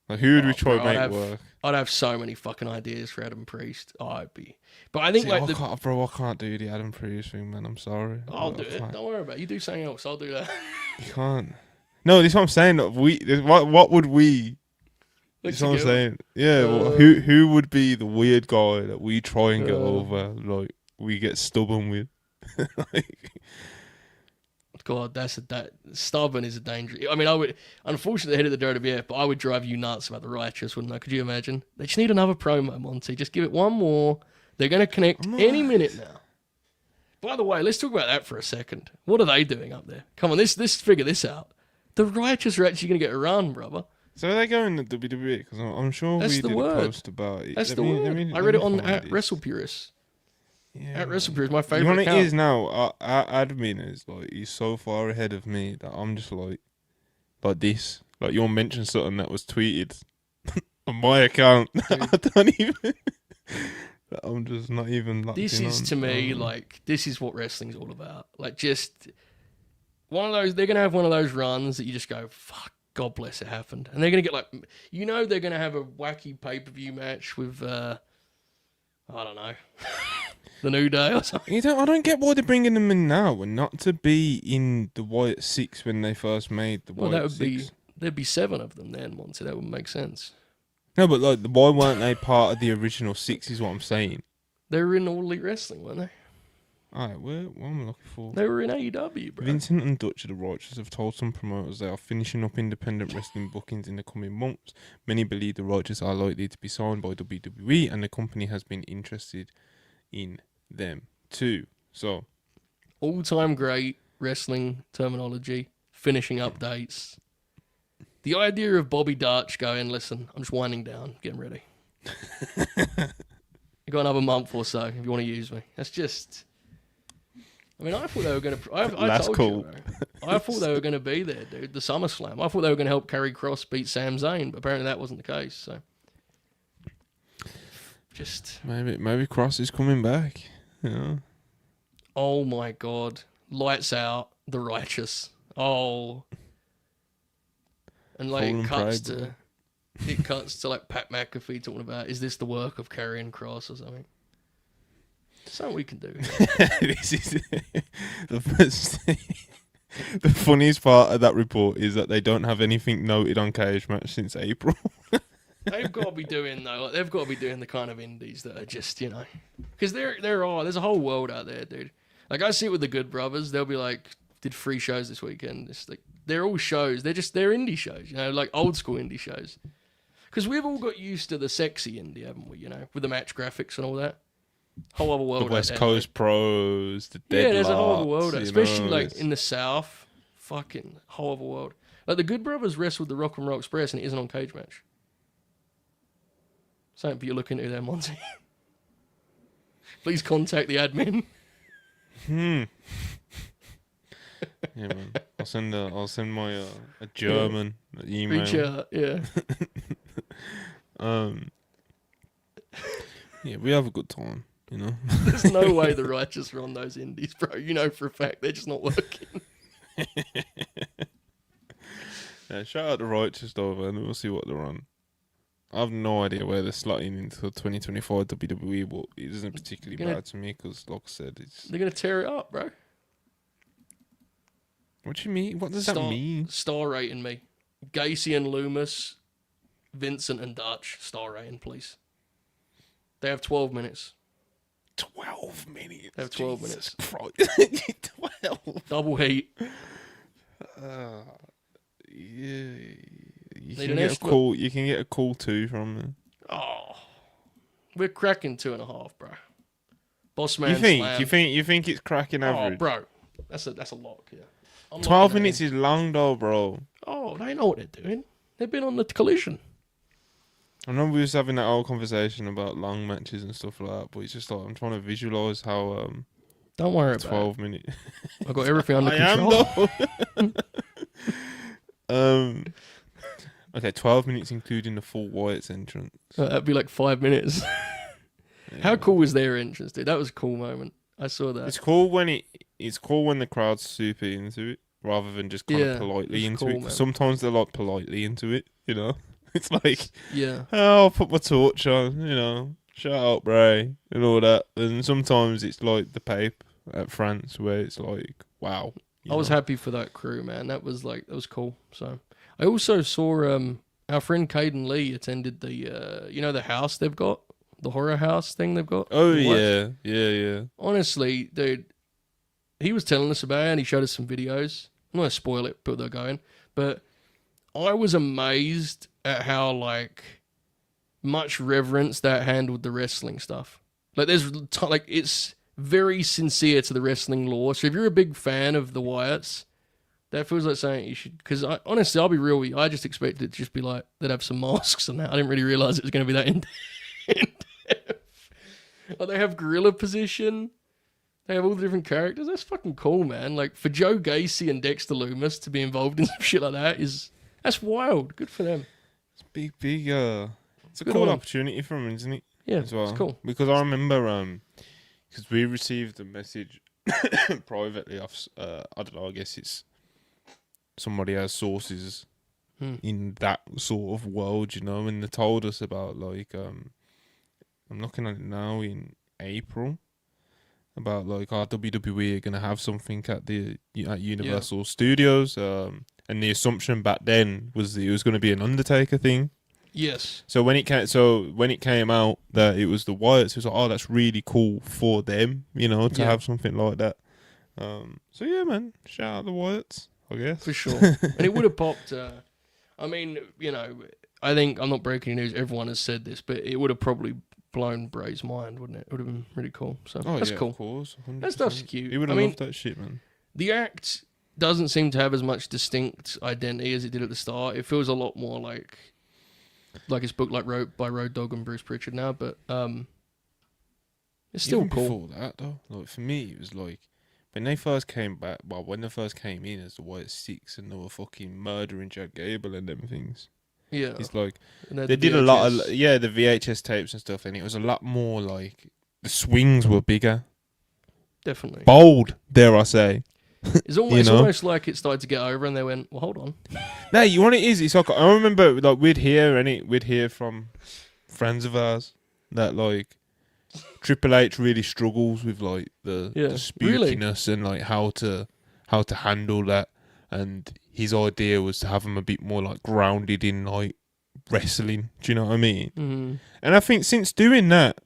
Like, who would we try to make work? I'd have so many fucking ideas for Adam Priest. I'd be... But I think like... I can't do the Adam Priest thing, man. I'm sorry. I'll do it. Don't worry about it. You do something else. I'll do that. You can't. No, this is what I'm saying. What would we... That's what I'm saying. Yeah, well, who would be the weird guy that we try and get over, like, we get stubborn with? Like... God, that stubborn is a danger. I mean, I would, unfortunately, head of the WWF, but I would drive you nuts about the Righteous, wouldn't I? Could you imagine? They just need another promo, Monty. Just give it one more. They're going to connect any minute now. By the way, let's talk about that for a second. What are they doing up there? Come on, let's figure this out. The Righteous are actually going to get a run, brother. So are they going to WWE? Because I'm sure we did a post about it. That's the word. I read it on at Wrestle Purist. Yeah. At Wrestle Purist, my favourite account. It is now, our admin is like, he's so far ahead of me that I'm just like this. Like, you'll mention something that was tweeted on my account. I don't even... I'm just not even locked This is, to me, like, this is what wrestling's all about. Like, just one of those... They're going to have one of those runs that you just go, fuck, God bless it happened. And they're going to get, like... You know they're going to have a wacky pay-per-view match with, I don't know... The New Day or something. I don't get why they're bringing them in now and not to be in the Wyatt Sicks when they first made the Wyatt Sicks. There'd be 7 of them then, Monty. That would make sense. No, but like, why weren't they part of the original 6 is what I'm saying. They were in All Elite Wrestling, weren't they? Alright, what am I looking for? They were in AEW, bro. Vincent and Dutch of the Righteous have told some promoters they are finishing up independent wrestling bookings in the coming months. Many believe the Righteous are likely to be signed by WWE, and the company has been interested in them too. So, all-time great wrestling terminology, finishing updates. The idea of Bobby Dutch going, listen, I'm just winding down, getting ready. You got another month or so if you want to use me. That's just... I mean, I thought they were going to... That's told cool. You, I thought they were going to be there, dude. The SummerSlam. I thought they were going to help Karrion Kross beat Sami Zayn, but apparently that wasn't the case, so... Just... Maybe Cross is coming back, you know? Oh my God. Lights Out, The Righteous. Oh... And like it cuts to like Pat McAfee talking about, is this the work of Karrion Kross or something? Something we can do. This is the funniest part of that report is that they don't have anything noted on Cage Match since April. They've got to be doing though. Like, they've got to be doing the kind of indies that are just, you know, because there's a whole world out there, dude. Like I see it with the Good Brothers. They'll be like, did 3 shows this weekend. It's like they're all shows. They're indie shows, you know, like old school indie shows. Because we've all got used to the sexy indie, haven't we? You know, with the match graphics and all that. Whole other world. The West Coast pros, the Deadlocks. Yeah, there's a whole other world, especially like in the South. Fucking whole other world. Like the Good Brothers wrestled the Rock and Roll Express, and it isn't on Cage Match. Something for you looking into there, Monty. Please contact the admin. Yeah, man. I'll send my a German email. Reach out, yeah. Yeah, we have a good time, you know. There's no way the Righteous are on those indies, bro. You know for a fact they're just not working. Yeah, shout out the Righteous though, man. We'll see what they're on. I have no idea where they're slotting into 2024 WWE, but it isn't particularly bad to me because, like I said, they're gonna tear it up, bro. What do you mean? What does that mean? Star rating me. Gacy and Loomis, Vincent and Dutch. Star rating, please. They have 12 minutes. 12 minutes? They have 12 minutes. 12? Double heat. Yeah. You can get a call 2 from them. Oh. We're cracking 2.5, bro. Boss man. You think it's cracking average? Oh, bro. That's a lock, yeah. 12 minutes is long though, bro. Oh, they know what they're doing. They've been on the collision. I remember we was having that whole conversation about long matches and stuff like that, but it's just like I'm trying to visualise how don't worry about 12 minutes. I've got everything under control. I am though. Okay, 12 minutes including the full Wyatts entrance. That'd be like 5 minutes. Yeah. How cool was their entrance, dude? That was a cool moment. I saw that. It's cool when the crowd's super into it, rather than just kind of politely into it. Cause sometimes they're like politely into it, you know. It's like, I'll put my torch on, you know, shout out, Bray, and all that. And sometimes it's like the Pape at France, where it's like, wow. I was happy for that crew, man. That was cool. So I also saw our friend Caden Lee attended the the house they've got. The horror house thing they've got. Oh, yeah. Honestly, dude, he was telling us about it and he showed us some videos. I'm not going to spoil it, but they're going. But I was amazed at how, like, much reverence that handled the wrestling stuff. Like, it's very sincere to the wrestling lore. So if you're a big fan of the Wyatts, that feels like something you should... Because, honestly, I'll be real with you. I just expected it to just be like, they'd have some masks and that. I didn't really realise it was going to be that in-depth. Like, they have gorilla position. They have all the different characters. That's fucking cool, man. Like, for Joe Gacy and Dexter Loomis to be involved in some shit like that that's wild. Good for them. It's big. It's a cool opportunity for them, isn't it? Yeah, as well. It's cool. Because I remember, because we received a message privately off, I don't know, I guess it's somebody has sources in that sort of world, you know, and they told us about, like, I'm looking at it now in April, about like our WWE are going to have something at Universal Studios, and the assumption back then was that it was going to be an Undertaker thing, Yes. So when it came out that it was the Wyatts, it was like, oh, that's really cool for them, to have something like that. So yeah, man, shout out the Wyatts, I guess. For sure. And it would have popped. I mean, I think I'm not breaking news. Everyone has said this, but it would have probably blown Bray's mind, wouldn't it? It would have been really cool. So that's cool. Of course, 100%. That stuff's cute. He would have loved that shit, man. The act doesn't seem to have as much distinct identity as it did at the start. It feels a lot more like it's booked by Road Dogg and Bruce Pritchard now, but it's still Even cool. Before that, though, like for me, it was like when they first came back. Well, when they first came in as the Wyatt Sicks and they were fucking murdering Jack Gable and them things. Yeah, it's like they did a lot of the VHS tapes and stuff, and it was a lot more like the swings were bigger, definitely bold. Dare I say? It's almost like it started to get over, and they went, "Well, hold on." No, you want it is. It's like I remember, like we'd hear from friends of ours that like Triple H really struggles with like the spookiness and like how to handle that, and his idea was to have him a bit more like grounded in like wrestling. Do you know what I mean? Mm-hmm. And I think since doing that,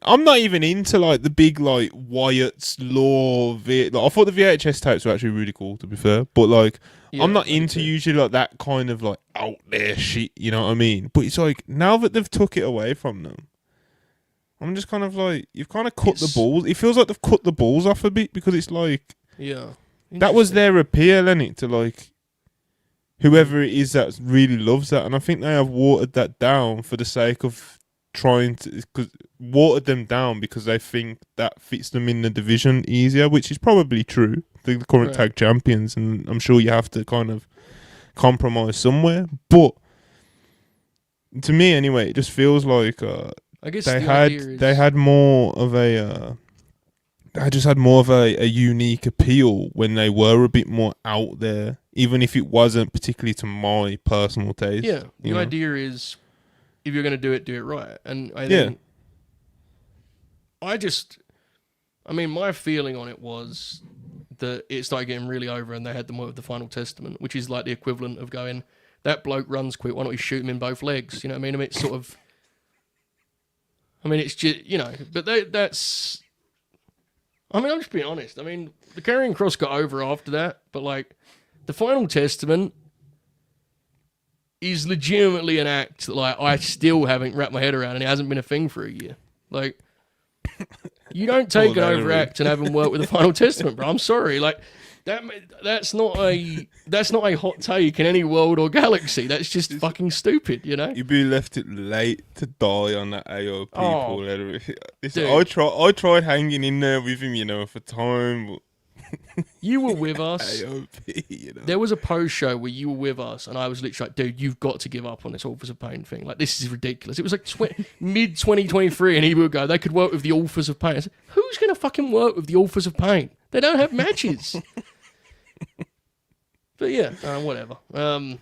I'm not even into like the big like Wyatt's lore. Like, I thought the VHS tapes were actually really cool, to be fair, but like I'm not into usually like that kind of like out there shit. You know what I mean? But it's like now that they've took it away from them, I'm just kind of like, you've kind of cut the balls. It feels like they've cut the balls off a bit, because it's like that was their appeal, innit, to like whoever it is that really loves that, and I think they have watered that down for the sake of trying to watered them down because they think that fits them in the division easier, which is probably true. The current tag champions, and I'm sure you have to kind of compromise somewhere. But to me, anyway, it just feels like I guess they had more of a unique appeal when they were a bit more out there, even if it wasn't particularly to my personal taste. Yeah, the idea is, if you're going to do it right. And I think my feeling on it was that it started getting really over, and they had them with the Final Testament, which is like the equivalent of going, that bloke runs quick, why don't we shoot him in both legs? You know what I mean? It's sort of, it's just, but that's, I'm just being honest. The Karrion Kross got over after that, but like the Final Testament is legitimately an act that like I still haven't wrapped my head around, and it hasn't been a thing for a year. Like, you don't take an over act and have him work with the Final Testament, bro. I'm sorry. Like that's not a hot take in any world or galaxy. That's just fucking stupid, You'd be left it late to die on that AO people. I tried hanging in there with him, for time. But you were with us. AOP, There was a post show where you were with us, and I was literally like, dude, you've got to give up on this Authors of Pain thing. Like, this is ridiculous. It was like mid 2023, and he would go, they could work with the Authors of Pain. I said, who's going to fucking work with the Authors of Pain? They don't have matches. But yeah, whatever. They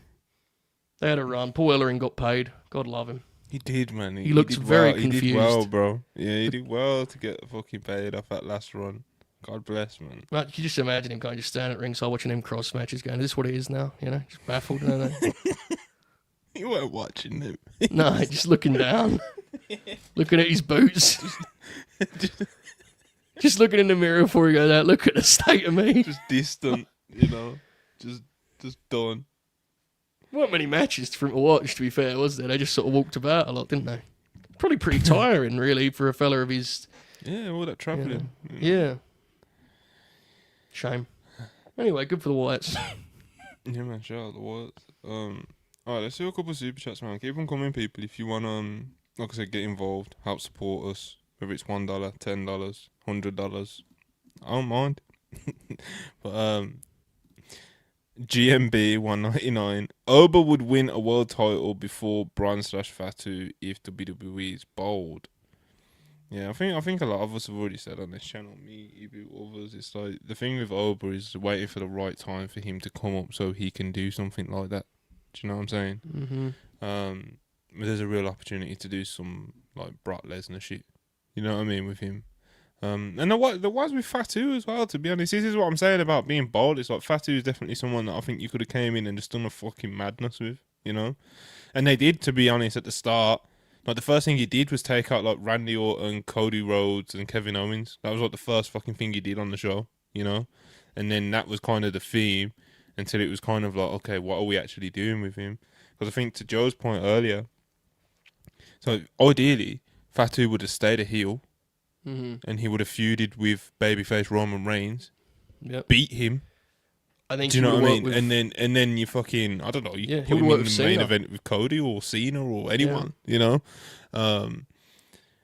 had a run. Paul Ellering got paid. God love him. He did, man. He looks very confused. He did well, bro. Yeah, he did well to get fucking paid off that last run. God bless, man. Right, you just imagine him kind of just standing at ringside watching him cross matches going, is this what it is now? Just baffled. You weren't watching him. No, just looking down. Looking at his boots. Just looking in the mirror before he goes out. Look at the state of me. Just distant, just done. There weren't many matches for him to watch, to be fair, was there? They just sort of walked about a lot, didn't they? Probably pretty tiring, really, for a fella of his... Yeah, all that travelling. Yeah. Shame. Anyway, good for the Wyatts. Yeah, man, shout out the Wyatts. Alright, let's do a couple of super chats, man. Keep them coming, people. If you want to, like I said, get involved, help support us, whether it's $1, $10, $100, I don't mind. But GMB 199. Oba would win a world title before Braun/Fatu if WWE is bold. Yeah, I think a lot of us have already said on this channel, me, Ibu, others, it's like the thing with Oba is waiting for the right time for him to come up so he can do something like that. Do you know what I'm saying? Mm-hmm. There's a real opportunity to do some like Brock Lesnar shit. You know what I mean with him. And there was with Fatu as well, to be honest. This is what I'm saying about being bold. It's like Fatu is definitely someone that I think you could have came in and just done a fucking madness with. you know. And they did, to be honest, at the start. Like, the first thing he did was take out, like, Randy Orton, Cody Rhodes, and Kevin Owens. That was, like, the first fucking thing he did on the show, you know? And then that was kind of the theme until it was kind of like, okay, what are we actually doing with him? Because I think, to Joe's point earlier, so ideally, Fatu would have stayed a heel, and he would have feuded with babyface Roman Reigns, beat him. I think. Do you know what I mean? And then you fucking, I don't know, you put him in the main event with Cody or Cena or anyone, you know? And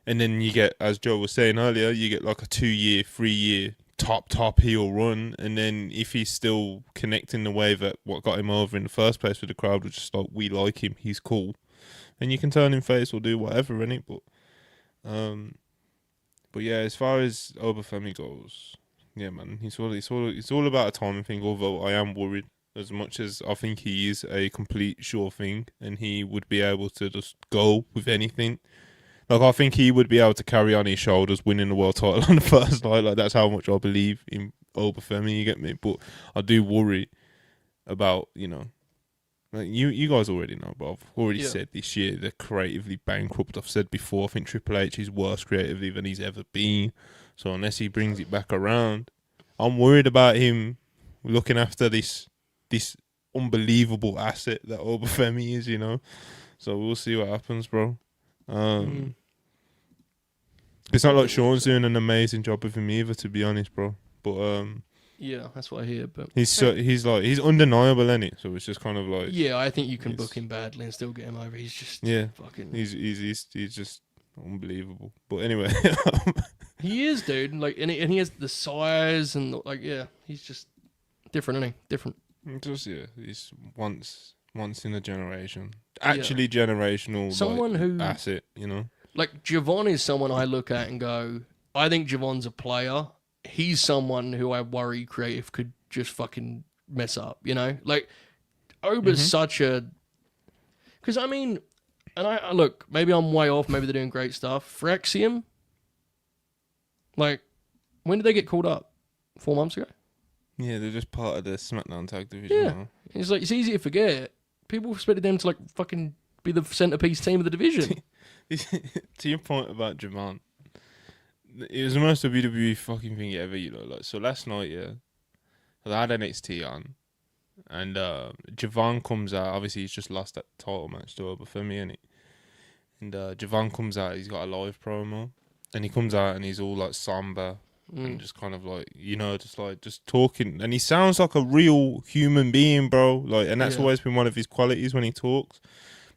then you get, as Joe was saying earlier, you get like a 2-year, 3-year top heel run. And then if he's still connecting the way that what got him over in the first place with the crowd was just like, we like him, he's cool. And you can turn him face or do whatever, innit? But yeah, as far as Oba Femi goes, yeah, man, it's all about a timing thing. Although I am worried, as much as I think he is a complete sure thing, and he would be able to just go with anything. Like, I think he would be able to carry on his shoulders, winning the world title on the first night. Like, that's how much I believe in Oba Femi. You get me? But I do worry about, you know, like you guys already know, but I've already said this year they're creatively bankrupt. I've said before, I think Triple H is worse creatively than he's ever been. So unless he brings it back around, I'm worried about him looking after this unbelievable asset that Oba Femi is, you know. So we'll see what happens, bro. It's not like Sean's doing an amazing job with him either, to be honest, bro. But yeah, that's what I hear. But he's undeniable, isn't it? So it's just kind of like, yeah, I think you can book him badly and still get him over. He's just fucking. He's just unbelievable. But anyway. He is, dude. Like, and he has the size and he's just different, isn't he? Different. Just he's once in a generation, actually generational. Someone who asset, you know. Like, Javon is someone I look at and go, I think Javon's a player. He's someone who I worry creative could just fucking mess up, you know. Like, Oba's such a, because I mean, and I look, maybe I'm way off. Maybe they're doing great stuff. Phyrexium. Like, when did they get called up? 4 months ago? Yeah, they're just part of the Smackdown tag division. Yeah. Now. It's like, it's easy to forget. People expected them to, like, fucking be the centerpiece team of the division. To your point about Javon, it was the most WWE fucking thing ever, you know. Like, so last night, I had NXT on, and Javon comes out. Obviously, he's just lost that title match to Oba Femi, innit? And Javon comes out. He's got a live promo. And he comes out and he's all like somber and just kind of like, you know, just talking. And he sounds like a real human being, bro. Like, and that's always been one of his qualities when he talks.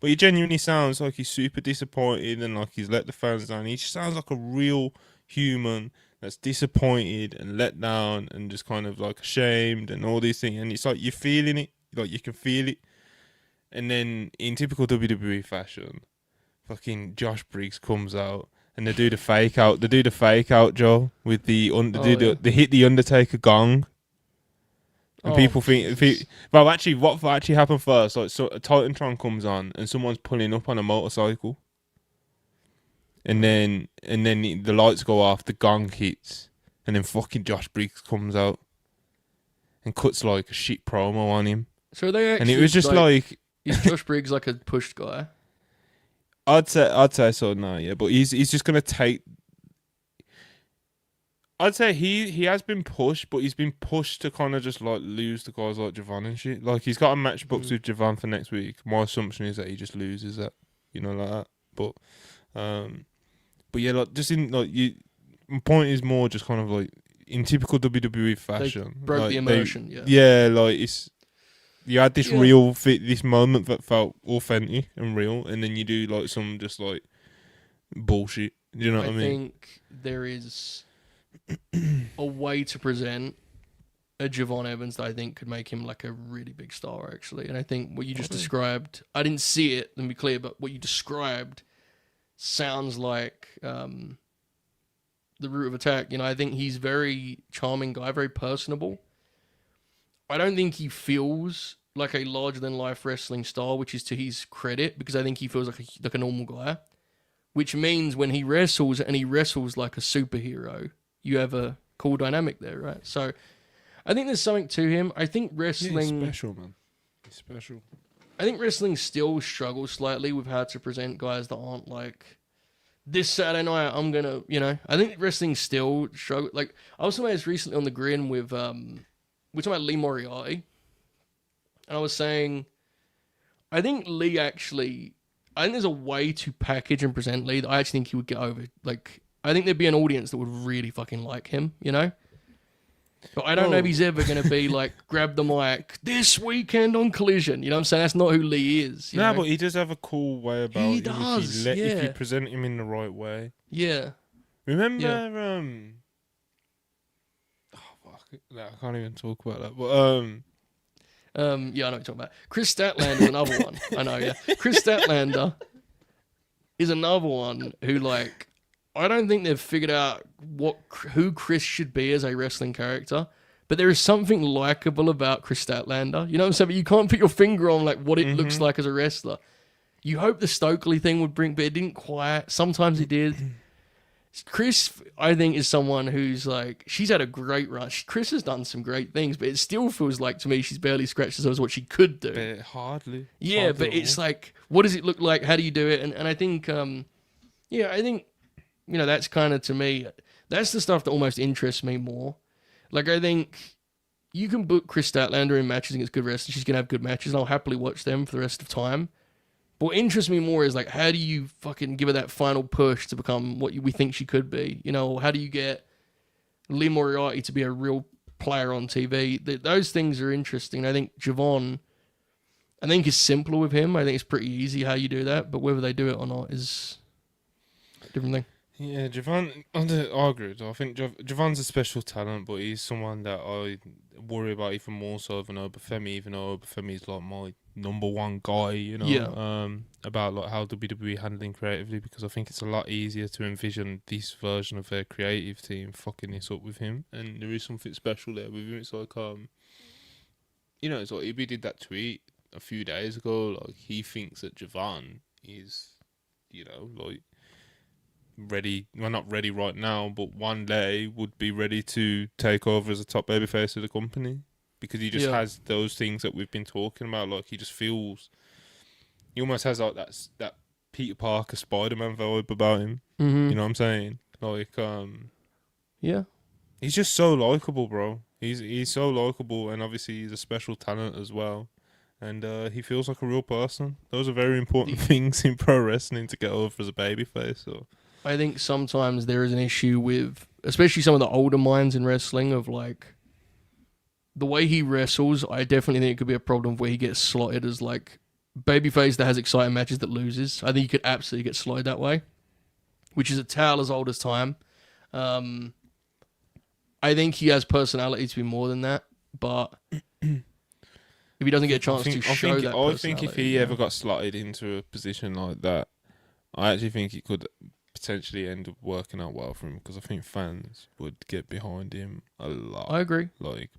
But he genuinely sounds like he's super disappointed and like he's let the fans down. He just sounds like a real human that's disappointed and let down and just kind of like ashamed and all these things. And it's like you're feeling it, like you can feel it. And then in typical WWE fashion, fucking Josh Briggs comes out. And they do the fake out. They do the fake out, Joe, with they hit the Undertaker gong. And people think, well, actually, what actually happened first? Like, so a Titantron comes on, and someone's pulling up on a motorcycle. And then the lights go off, the gong hits, and then fucking Josh Briggs comes out and cuts like a shit promo on him. So they actually, and it was just like is Josh Briggs like a pushed guy? I'd say so now, yeah. But he's just gonna take. I'd say he has been pushed, but he's been pushed to kind of just like lose to guys like Javon and shit. Like he's got a match booked with Javon for next week. My assumption is that he just loses that, you know, like that. But yeah, like just in like you. My point is more just kind of like in typical WWE fashion. They broke like, the emotion, like it's. You had this this moment that felt authentic and real, and then you do like some just like bullshit. Do you know what I mean? I think there is a way to present a Javon Evans that I think could make him like a really big star, actually. And I think what you just described, I didn't see it, let me be clear, but what you described sounds like the root of attack. You know, I think he's very charming guy, very personable. I don't think he feels like a larger-than-life wrestling star, which is to his credit, because I think he feels like a normal guy, which means when he wrestles, and he wrestles like a superhero, you have a cool dynamic there, right? So I think there's something to him. I think wrestling... he's special, man. He's special. I think wrestling still struggles slightly with how to present guys that aren't like this Saturday night. I'm gonna, I think wrestling still struggle. Like I was talking about this recently on the Grin with we're talking about Lee Moriarty, and I was saying, I think there's a way to package and present Lee that I actually think he would get over. Like I think there'd be an audience that would really fucking like him, But I don't know if he's ever going to be like, grab the mic this weekend on Collision. You know what I'm saying? That's not who Lee is. You know? But he does have a cool way about him. He does, If you present him in the right way. Yeah. Remember, oh, fuck. No, I can't even talk about that. But, I know what you're talking about. Chris Statlander is another one. I know, yeah. Chris Statlander is another one who, like, I don't think they've figured out who Chris should be as a wrestling character, but there is something likable about Chris Statlander. You know what I'm saying? But you can't put your finger on like what it looks like as a wrestler. You hope the Stokely thing would bring, but it didn't quite. Sometimes it did. Chris, I think, is someone who's like, she's had a great run. Chris has done some great things, but it still feels like to me she's barely scratched the surface of what she could do. Hardly. Yeah, but it's like, what does it look like? How do you do it? And I think, I think, that's kind of, to me, that's the stuff that almost interests me more. Like, I think you can book Chris Statlander in matches and it's good wrestling. She's going to have good matches, and I'll happily watch them for the rest of time. But what interests me more is, like, how do you fucking give her that final push to become what we think she could be? How do you get Lee Moriarty to be a real player on TV? Those things are interesting. I think Javon, is simpler with him. I think it's pretty easy how you do that. But whether they do it or not is a different thing. Yeah, Javon, I agree. I think Javon's a special talent, but he's someone that I worry about even more so than Oba Femi, even though Oba Femi is like my number one guy, Yeah. About like how WWE handling creatively, because I think it's a lot easier to envision this version of their creative team fucking this up with him, and there is something special there with him. It's like, it's like he did that tweet a few days ago, like he thinks that Javon is, like, ready, well, not ready right now, but one day would be ready to take over as a top babyface of the company, because he just has those things that we've been talking about. Like, he just feels, he almost has like that Peter Parker Spider-Man vibe about him. Mm-hmm. You know what I'm saying? Like, yeah, he's just so likable, bro. He's so likable, and obviously he's a special talent as well. And he feels like a real person. Those are very important things in pro wrestling to get over as a babyface. So I think sometimes there is an issue with, especially some of the older minds in wrestling, of like the way he wrestles. I definitely think it could be a problem where he gets slotted as like babyface that has exciting matches that loses. I think he could absolutely get slotted that way, which is a tale as old as time. I think he has personality to be more than that, but if he doesn't get a chance to show that personality, I think if he ever got slotted into a position like that, I actually think he could potentially end up working out well for him, because I think fans would get behind him a lot. I agree. Like,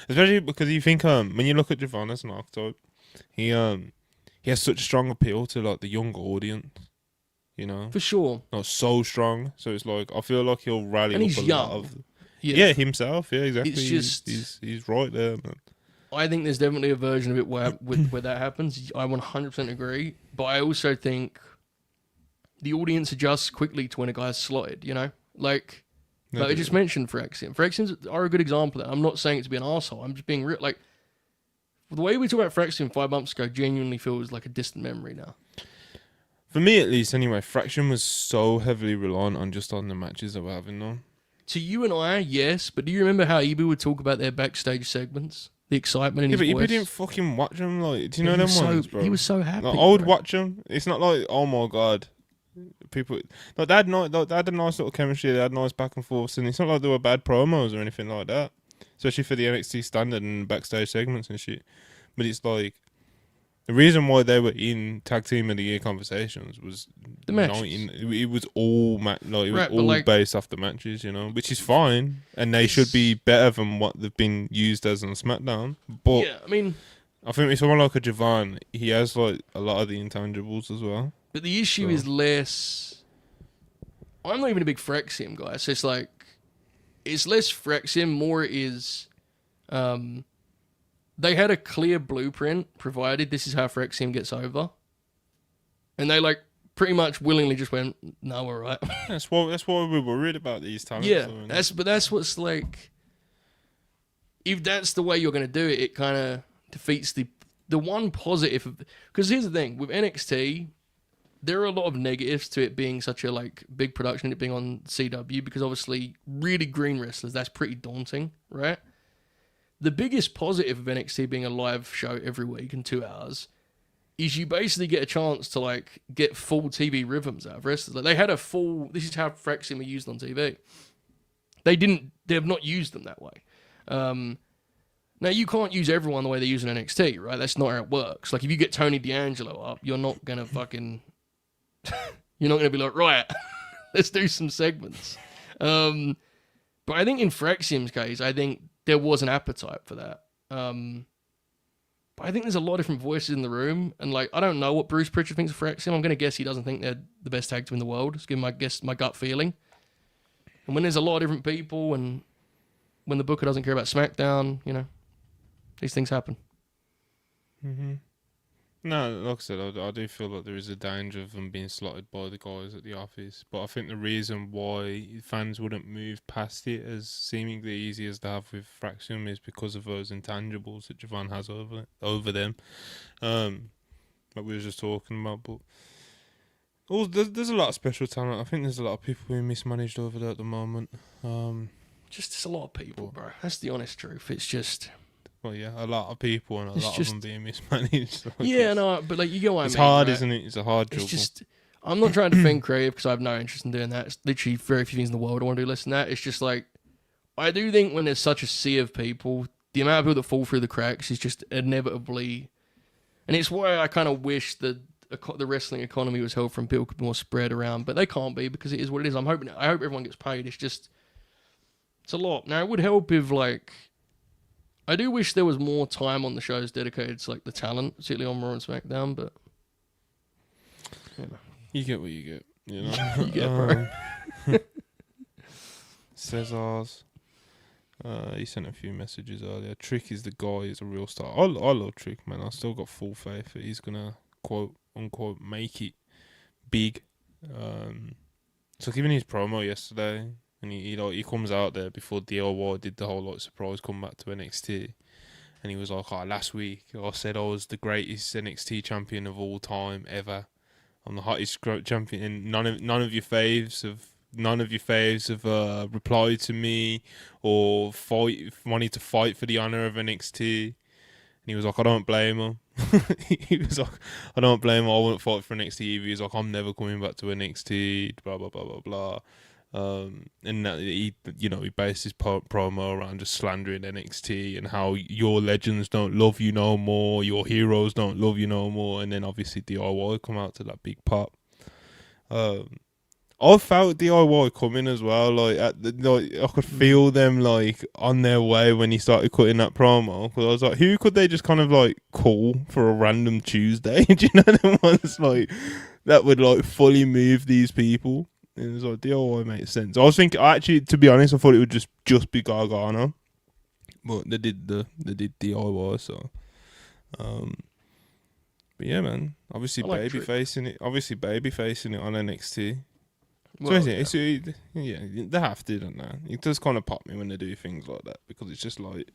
especially because you think when you look at Javon as an archetype, he has such a strong appeal to like the young audience, For sure. Not so strong. So it's like, I feel like he'll rally and up he's a young. lot of himself. Yeah, exactly. It's just he's right there, man. I think there's definitely a version of it where that happens. I 100% agree, but I also think the audience adjusts quickly to when a guy's slotted, Like I just mentioned Phyrexian. Phyrexians are a good example of that. I'm not saying it to be an arsehole. I'm just being real. Like, the way we talked about Phyrexian 5 months ago genuinely feels like a distant memory now. For me, at least, anyway, Fraction was so heavily reliant on the matches that we're having now. To you and I, yes, but do you remember how Ibu would talk about their backstage segments? The excitement in his voice? Yeah, but Ibu didn't fucking watch them. Like, do you know them ones, bro? He was so happy. Like, I would watch them. It's not like, oh my god. People, like, they had a nice little chemistry, they had nice back and forth, and it's not like they were bad promos or anything like that. Especially for the NXT standard and backstage segments and shit. But it's like, the reason why they were in Tag Team of the Year conversations was the matches. It was all based off the matches, which is fine, and they should be better than what they've been used as on SmackDown. But yeah, I mean, I think with someone like a Javon, he has like a lot of the intangibles as well. But the issue is less. I'm not even a big Phyrexian guy, so it's like, it's less Phyrexian, more it is they had a clear blueprint provided this is how Phyrexium gets over. And they like pretty much willingly just went, no, we're right. That's why we're worried about these talents. Yeah, that's what's like, if that's the way you're going to do it, it kind of defeats the one positive of, because here's the thing, with NXT, there are a lot of negatives to it being such a like big production and it being on CW, because obviously really green wrestlers, that's pretty daunting, right? The biggest positive of NXT being a live show every week in 2 hours is you basically get a chance to like get full TV rhythms out of wrestlers. Like they had a full, this is how Phyrexium are used on TV. They have not used them that way. Now you can't use everyone the way they use in NXT, right? That's not how it works. Like if you get Tony D'Angelo up, you're not going to fucking, you're not going to be like, right, let's do some segments. But I think in Phyrexium's case, I think there was an appetite for that. But I think there's a lot of different voices in the room, and like I don't know what Bruce Pritchard thinks of Phyrexium. I'm going to guess he doesn't think they're the best tag team in the world. Just give my gut feeling. And when there's a lot of different people, and when the Booker doesn't care about SmackDown, you know, these things happen. Mm-hmm. No, like I said, I do feel like there is a danger of them being slotted by the guys at the office. But I think the reason why fans wouldn't move past it as seemingly easy as they have with Phyrexium is because of those intangibles that Javon has over them. Like we were just talking about. But also, there's a lot of special talent. I think there's a lot of people being mismanaged over there at the moment. Just there's a lot of people, bro. That's the honest truth. It's just... Well, yeah, a lot of people and a lot of them being mismanaged. So yeah, no, but like you get what I mean. It's hard, right? Isn't it? It's a hard job. It's just, I'm not trying to defend creative because I have no interest in doing that. It's literally very few things in the world I want to do less than that. It's just like, I do think when there's such a sea of people, the amount of people that fall through the cracks is just inevitably, and it's why I kind of wish that the wrestling economy was held from people could be more spread around, but they can't be because it is what it is. I hope everyone gets paid. It's a lot. Now it would help if like. I do wish there was more time on the shows dedicated to like the talent, particularly on Raw and SmackDown, but you know. You get what you get, you know. You get, bro. Cesar's. He sent a few messages earlier. Trick is the guy. He's a real star. I love Trick, man. I still got full faith that he's gonna quote unquote make it big. So given his promo yesterday. And he comes out there before DIY did the whole like surprise comeback to NXT, and he was like, last week I said I was the greatest NXT champion of all time ever. I'm the hottest champion, and none of your faves have replied to me or wanted to fight for the honor of NXT. And he was like, I don't blame him. He was like, I don't blame him. I won't fight for NXT either. He was like, I'm never coming back to NXT. Blah blah blah blah blah. And that he based his promo around just slandering NXT and how your legends don't love you no more, your heroes don't love you no more, and then obviously DIY come out to that big pop. I felt DIY coming as well. Like I could feel them like on their way when he started cutting that promo. Because I was like, who could they just kind of like call for a random Tuesday? Do you know them ones like that would like fully move these people? And it was like DIY makes sense. I was thinking, actually, to be honest, I thought it would just be Gargano, but they did DIY. So, but yeah, man. Obviously, baby facing it on NXT. Well, so they have to, don't they? It does kind of pop me when they do things like that because it's just like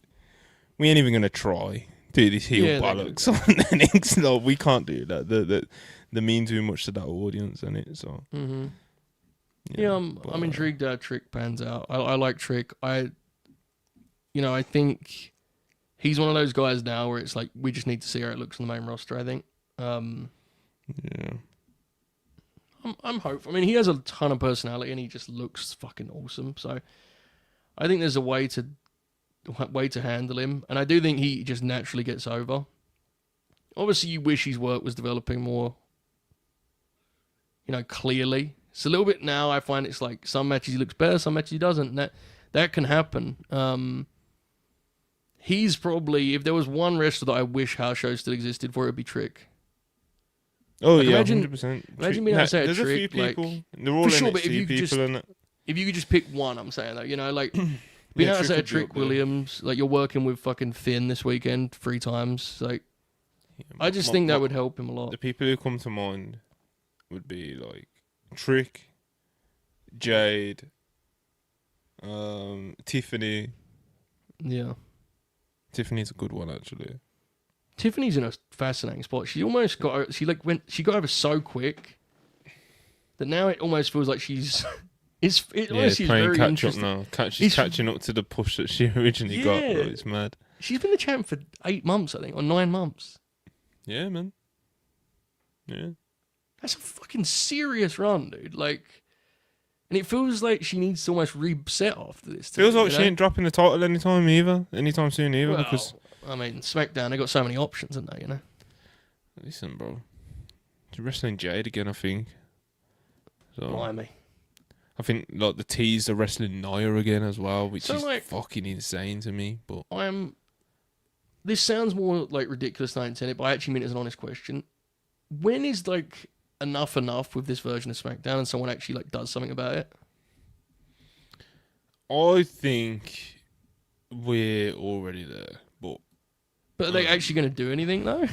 we ain't even gonna try do this heel bollocks on NXT. No, we can't do that. They mean too much to that audience, and it so. Mm-hmm. Yeah, I'm intrigued how Trick pans out. I like Trick. I think he's one of those guys now where it's like we just need to see how it looks on the main roster. I think. Yeah. I'm hopeful. I mean, he has a ton of personality and he just looks fucking awesome. So I think there's a way to handle him, and I do think he just naturally gets over. Obviously, you wish his work was developing more, clearly. It's a little bit now. I find it's like some matches he looks better, some matches he doesn't. And that can happen. He's probably, if there was one wrestler that I wish house shows still existed for, it would be Trick. Oh like, yeah, imagine, 100%. Imagine being able to say there's Trick. A few people. Like, they're all for sure, NXT but if you people, if you could just pick one, I'm saying that like Being able to say Trick Williams, like you're working with fucking Finn this weekend 3 times. Like, I just think that would help him a lot. The people who come to mind would be like Trick, Jade, Tiffany. Yeah. Tiffany's a good one, actually. Tiffany's in a fascinating spot. She almost got she got over so quick that now it almost feels like she's she's playing catch up now. She's catching up to the push that she originally got. Bro. It's mad. She's been the champ for 8 months, I think, or 9 months. Yeah, man. Yeah. That's a fucking serious run, dude. Like, and it feels like she needs to almost reset after this. Feels like she ain't dropping the title anytime soon either. Well, because I mean, SmackDown, they got so many options, haven't they? You know. Listen, bro. She's wrestling Jade again, I think. So, Blimey. I think like the tease are wrestling Nia again as well, which is like, fucking insane to me. But this sounds more like ridiculous than I intended, but I actually mean it as an honest question. When is like enough with this version of SmackDown, and someone actually like does something about it? I think we're already there, but are they actually going to do anything though?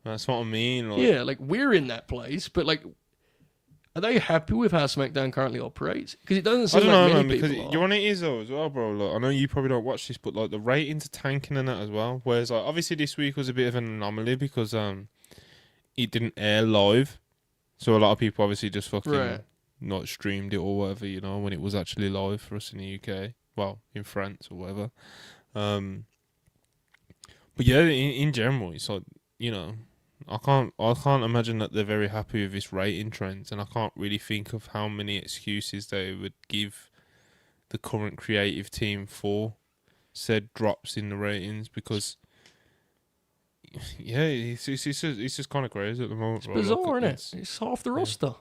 That's what I mean. Like, yeah, like we're in that place, but like, are they happy with how SmackDown currently operates? Because it doesn't seem like many people are. You know what it is though as well, bro. Like, I know you probably don't watch this, but like the ratings are tanking and that as well. Whereas like obviously this week was a bit of an anomaly because it didn't air live, so a lot of people obviously just fucking not streamed it or whatever, you know, when it was actually live for us in the UK, well, in France or whatever. But yeah, in general, it's like, you know, I can't imagine that they're very happy with this rating trends, and I can't really think of how many excuses they would give the current creative team for said drops in the ratings, because yeah, it's just kind of crazy at the moment. It's bizarre, isn't it? It's half the roster.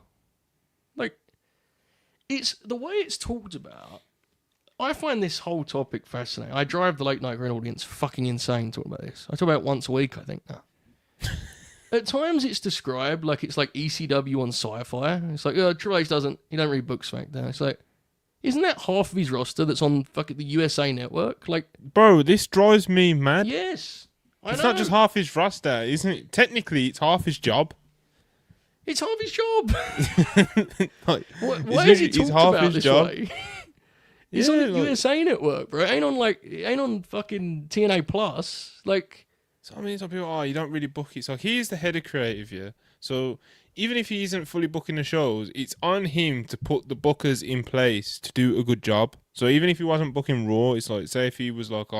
Like, it's the way it's talked about. I find this whole topic fascinating. I drive the late night green audience fucking insane talking about this. I talk about it once a week, I think now. At times it's described like it's like ECW on Sci-Fi. It's like, Triple H he don't read book SmackDown. It's like, isn't that half of his roster that's on fucking the USA Network? Like, bro, this drives me mad. Yes. It's not just half his roster, isn't it? Technically, it's half his job. It's half his job. Like, why is he talked about this way? It's on the USA Network, bro. It ain't on fucking TNA Plus. Like, so I mean, some people, you don't really book it. So he is the head of creative, yeah. So even if he isn't fully booking the shows, it's on him to put the bookers in place to do a good job. So even if he wasn't booking Raw, it's like, say if he was like,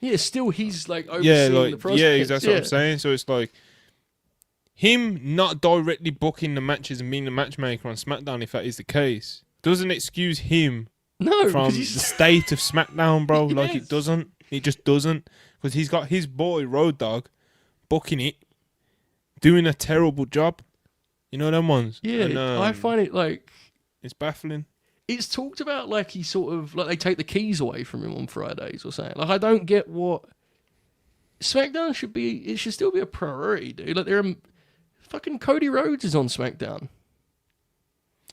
yeah, still he's like overseeing the prospects. Yeah, that's what I'm saying. So it's like him not directly booking the matches and being the matchmaker on SmackDown, if that is the case, doesn't excuse him from the state of SmackDown, bro. Yes. Like, it doesn't. It just doesn't. Because he's got his boy, Road Dogg, booking it, doing a terrible job. You know them ones? Yeah, and, I find it like... It's baffling. It's talked about like he sort of... Like they take the keys away from him on Fridays or something. Like, I don't get what... SmackDown should be... It should still be a priority, dude. Like, fucking Cody Rhodes is on SmackDown.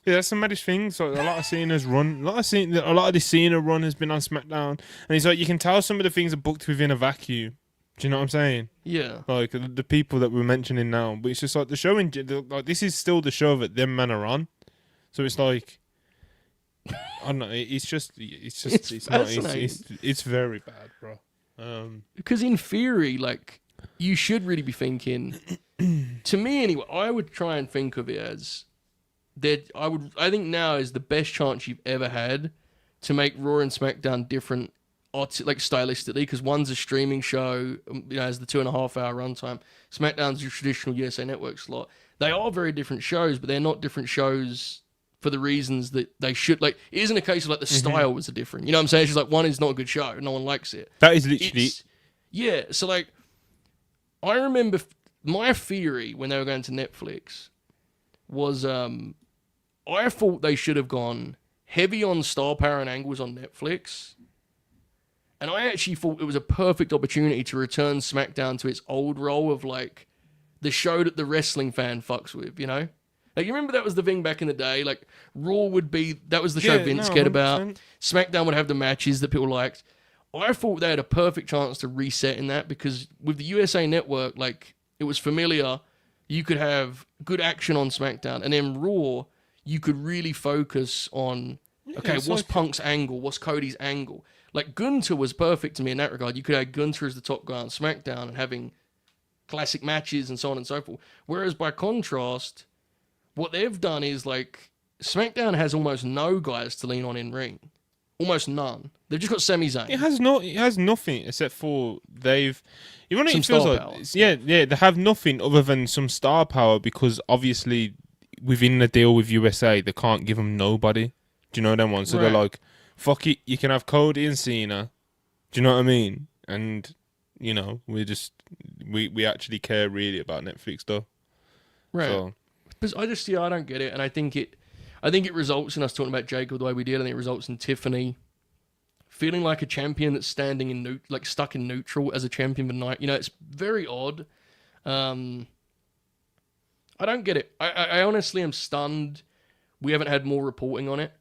Yeah, that's the maddest thing. So a lot of Cena's run, a lot of the Cena run has been on SmackDown, and it's like you can tell some of the things are booked within a vacuum. Do you know what I'm saying? Yeah. Like the people that we're mentioning now, but it's just like the show like this is still the show that them men are on. So it's like, I don't know. It's very bad, bro. Because in theory, like, you should really be thinking. To me, anyway, I would try and think of it as. I think now is the best chance you've ever had to make Raw and SmackDown different, like stylistically, because one's a streaming show, has the 2.5 hour runtime. SmackDown's your traditional USA Network slot. They are very different shows, but they're not different shows for the reasons that they should. Like, it isn't a case of like the style was different. You know what I'm saying? It's just like one is not a good show, no one likes it. That is literally yeah. So like, I remember my theory when they were going to Netflix was I thought they should have gone heavy on star power and angles on Netflix. And I actually thought it was a perfect opportunity to return SmackDown to its old role of like the show that the wrestling fan fucks with, you know? Like, you remember that was the thing back in the day? Like, Raw would be... That was the show Vince cared about. SmackDown would have the matches that people liked. I thought they had a perfect chance to reset in that because with the USA Network, like, it was familiar. You could have good action on SmackDown. And then Raw, you could really focus on, okay, what's Punk's angle? What's Cody's angle? Like, Gunther was perfect to me in that regard. You could have Gunther as the top guy on SmackDown and having classic matches and so on and so forth. Whereas, by contrast... what they've done is, like, SmackDown has almost no guys to lean on in ring. Almost none. They've just got Sami Zayn. It has nothing except for they've... You know what it feels like? Yeah, they have nothing other than some star power because obviously within the deal with USA, they can't give them nobody. Do you know what I mean? So they're like, fuck it, you can have Cody and Cena. Do you know what I mean? And, you know, we actually care really about Netflix, though. Right. So... Because I don't get it, and I think it results in us talking about Jacob the way we did. I think it results in Tiffany feeling like a champion that's standing in stuck in neutral as a champion for the night. You know, it's very odd. I don't get it. I honestly am stunned. We haven't had more reporting on it.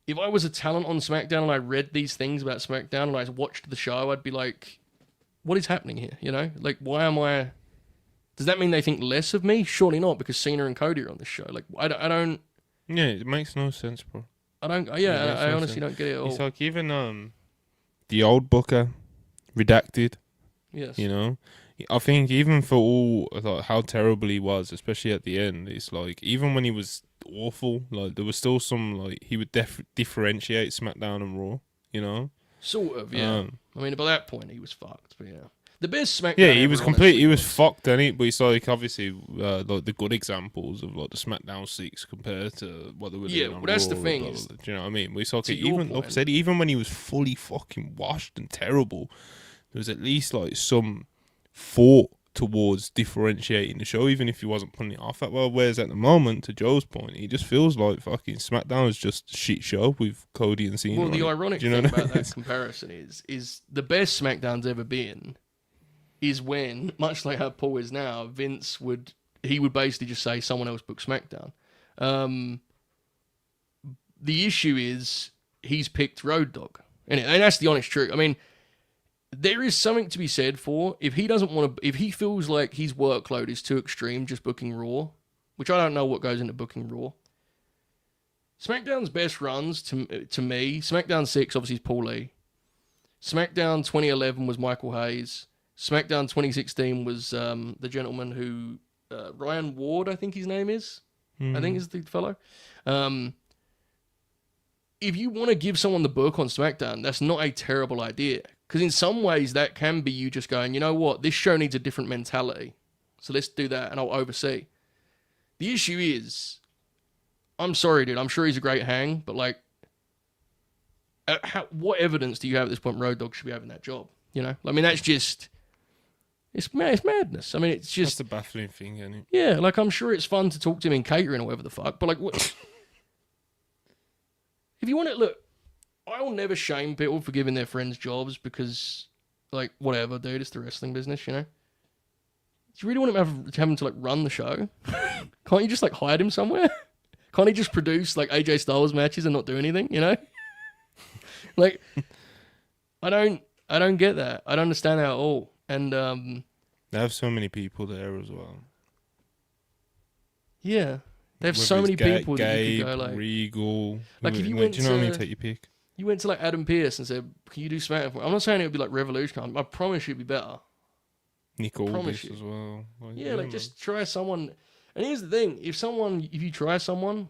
If I was a talent on SmackDown and I read these things about SmackDown and I watched the show, I'd be like, "What is happening here?" You know, like, why am I? Does that mean they think less of me? Surely not, because Cena and Cody are on this show. Like, I don't... Yeah, it makes no sense, bro. I don't... Yeah, I honestly don't get it at all. It's like even the old Booker, redacted. Yes. You know? I think even for all like how terrible he was, especially at the end, it's like, even when he was awful, like, there was still some, like, he would differentiate SmackDown and Raw, you know? Sort of, yeah. I mean, by that point, he was fucked, but yeah. The best SmackDown. Yeah, he was complete. He was fucked, didn't he? But it's like obviously like the good examples of like the SmackDown 6 compared to what they were doing. Yeah, well, that's Raw, the thing. Do you know what I mean? We saw even like I said, even when he was fully fucking washed and terrible, there was at least like some thought towards differentiating the show, even if he wasn't putting it off that well. Whereas at the moment, to Joe's point, he just feels like fucking SmackDown is just a shit show with Cody and Cena. Well, the ironic thing about that comparison is the best SmackDown's ever been. Is when, much like how Paul is now, Vince would basically just say someone else book SmackDown. The issue is he's picked Road Dogg, and that's the honest truth. I mean, there is something to be said for if he doesn't want to, if he feels like his workload is too extreme, just booking Raw, which I don't know what goes into booking Raw. SmackDown's best runs to me, SmackDown 6 obviously is Paul Lee. SmackDown 2011 was Michael Hayes. SmackDown 2016 was the gentleman who... Ryan Ward, I think his name is. I think is the fellow. If you want to give someone the book on SmackDown, that's not a terrible idea. Because in some ways, that can be you just going, you know what? This show needs a different mentality. So let's do that, and I'll oversee. The issue is... I'm sorry, dude. I'm sure he's a great hang, but like... what evidence do you have at this point Road Dogg should be having that job? You know? I mean, that's just... It's madness. I mean, it's just... That's a baffling thing, isn't it? Yeah, like, I'm sure it's fun to talk to him in catering or whatever the fuck, but, like, what... If you want to... Look, I'll never shame people for giving their friends jobs because, like, whatever, dude, it's the wrestling business, you know? Do you really want him having to, like, run the show? Can't you just, like, hide him somewhere? Can't he just produce, like, AJ Styles matches and not do anything, you know? Like, I don't get that. I don't understand that at all. And they have so many people there as well. Yeah, they have so many people that you could go like Regal. Like if you went to, do you know what I mean? Take your pick. You went to like Adam Pearce and said, "Can you do SmackDown?" I'm not saying it would be like Revolution. I promise you'd be better. Nick Aldis as well. Like, yeah, like just try someone. And here's the thing: if you try someone,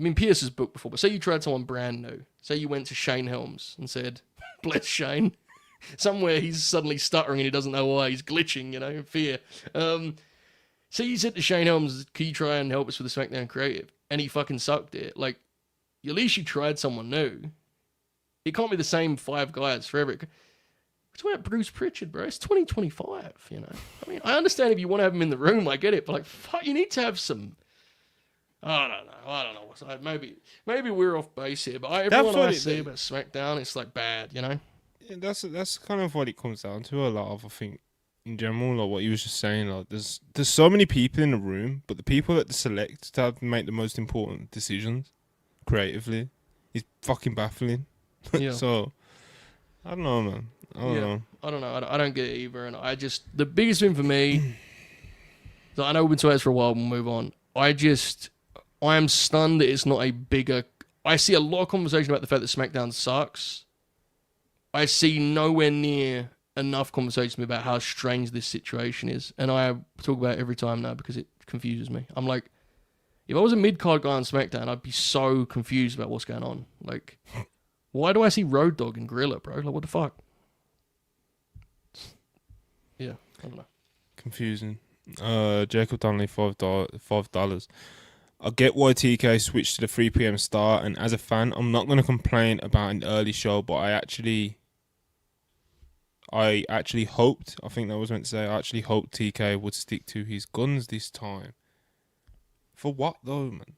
I mean, Pearce has booked before, but say you tried someone brand new. Say you went to Shane Helms and said, "Bless Shane." Somewhere he's suddenly stuttering and he doesn't know why. He's glitching, you know, in fear. So you said to Shane Helms, "Can you try and help us with the SmackDown creative?" And he fucking sucked it. Like, at least you tried someone new. It can't be the same 5 guys forever. It's about Bruce Pritchard, bro. It's 2025, you know. I mean, I understand if you want to have him in the room, I get it. But, like, fuck, you need to have some... I don't know. Maybe we're off base here. But everyone I see about SmackDown, it's, like, bad, you know. That's kind of what it comes down to a lot of, I think. in general, like what you was just saying, like there's so many people in the room, but the people that they select to make the most important decisions creatively is fucking baffling. Yeah. So I don't know, man. I don't know. I don't know. I don't get it either. And the biggest thing for me, so I know we've been talking about this for a while, we'll move on. I am stunned that it's not a bigger. I see a lot of conversation about the fact that SmackDown sucks. I see nowhere near enough conversation about how strange this situation is. And I talk about it every time now because it confuses me. I'm like, if I was a mid-card guy on SmackDown, I'd be so confused about what's going on. Like, why do I see Road Dogg and Gorilla, bro? Like, what the fuck? Yeah, I don't know. Confusing. Jacob Donnelly, $5. I get why TK switched to the 3 p.m. start, and as a fan, I'm not going to complain about an early show, but I actually hoped, I think that was meant to say, I actually hoped TK would stick to his guns this time. For what though, man?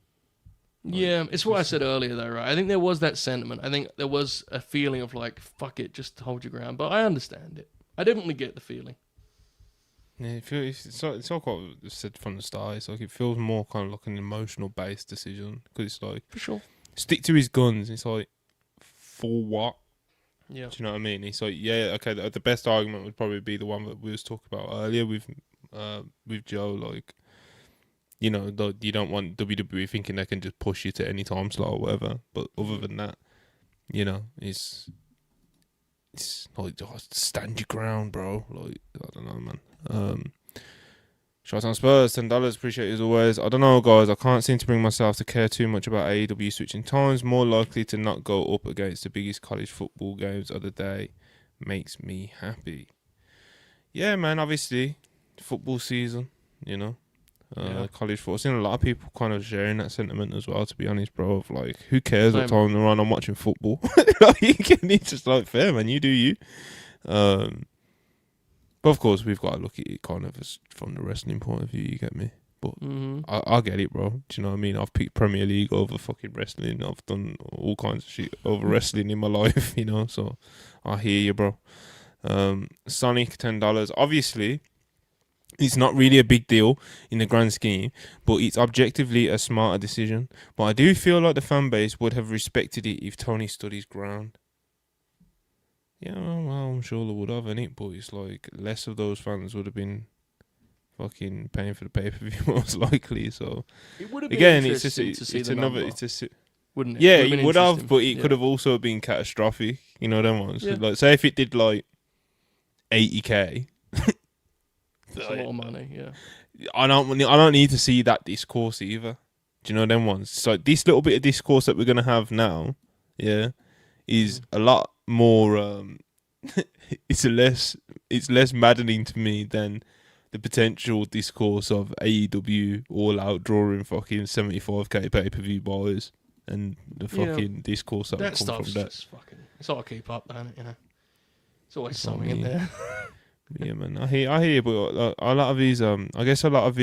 Yeah, it's what I said earlier though, right? I think there was that sentiment. I think there was a feeling of like, fuck it, just hold your ground. But I understand it. I definitely get the feeling. Yeah, it's all what I said from the start. It's like it feels more kind of like an emotional based decision because it's like for sure stick to his guns. It's like for what? Yeah. Do you know what I mean? It's like yeah, okay. The best argument would probably be the one that we was talking about earlier with Joe. Like you know, you don't want WWE thinking they can just push you to any time slot or whatever. But other than that, you know, it's like stand your ground, bro. Like I don't know, man. Shout out Spurs, $10. Appreciate it as always. I don't know, guys. I can't seem to bring myself to care too much about AEW switching times. More likely to not go up against the biggest college football games of the day makes me happy. Yeah, man. Obviously, football season. You know, college football. I've seen a lot of people kind of sharing that sentiment as well. To be honest, bro, of like, who cares what time they're on? I'm watching football. It's just like fair, man. You do you. But of course, we've got to look at it kind of as from the wrestling point of view. You get me? But I get it, bro. Do you know what I mean? I've picked Premier League over fucking wrestling. I've done all kinds of shit over wrestling in my life, you know. So I hear you, bro. Sonic, $10. Obviously, it's not really a big deal in the grand scheme, but it's objectively a smarter decision. But I do feel like the fan base would have respected it if Tony stood his ground. Yeah, well, I'm sure they would have, innit? But it's like less of those fans would have been fucking paying for the pay-per-view most likely. So it would have been again, interesting to see the another, number, wouldn't it? Yeah, it would have, but it could have also been catastrophic. You know them ones. Yeah. Like, say if it did like 80k. That's a lot of money. Yeah. I don't need to see that discourse either. Do you know them ones? So this little bit of discourse that we're gonna have now, yeah, is a lot more. It's less maddening to me than the potential discourse of AEW All Out drawing fucking 75k pay-per-view buys and the fucking discourse that come from that. Fucking, it's all to keep up, don't it? You know, it's always something in there. Yeah, man. I hear, but a lot of these, I guess a lot of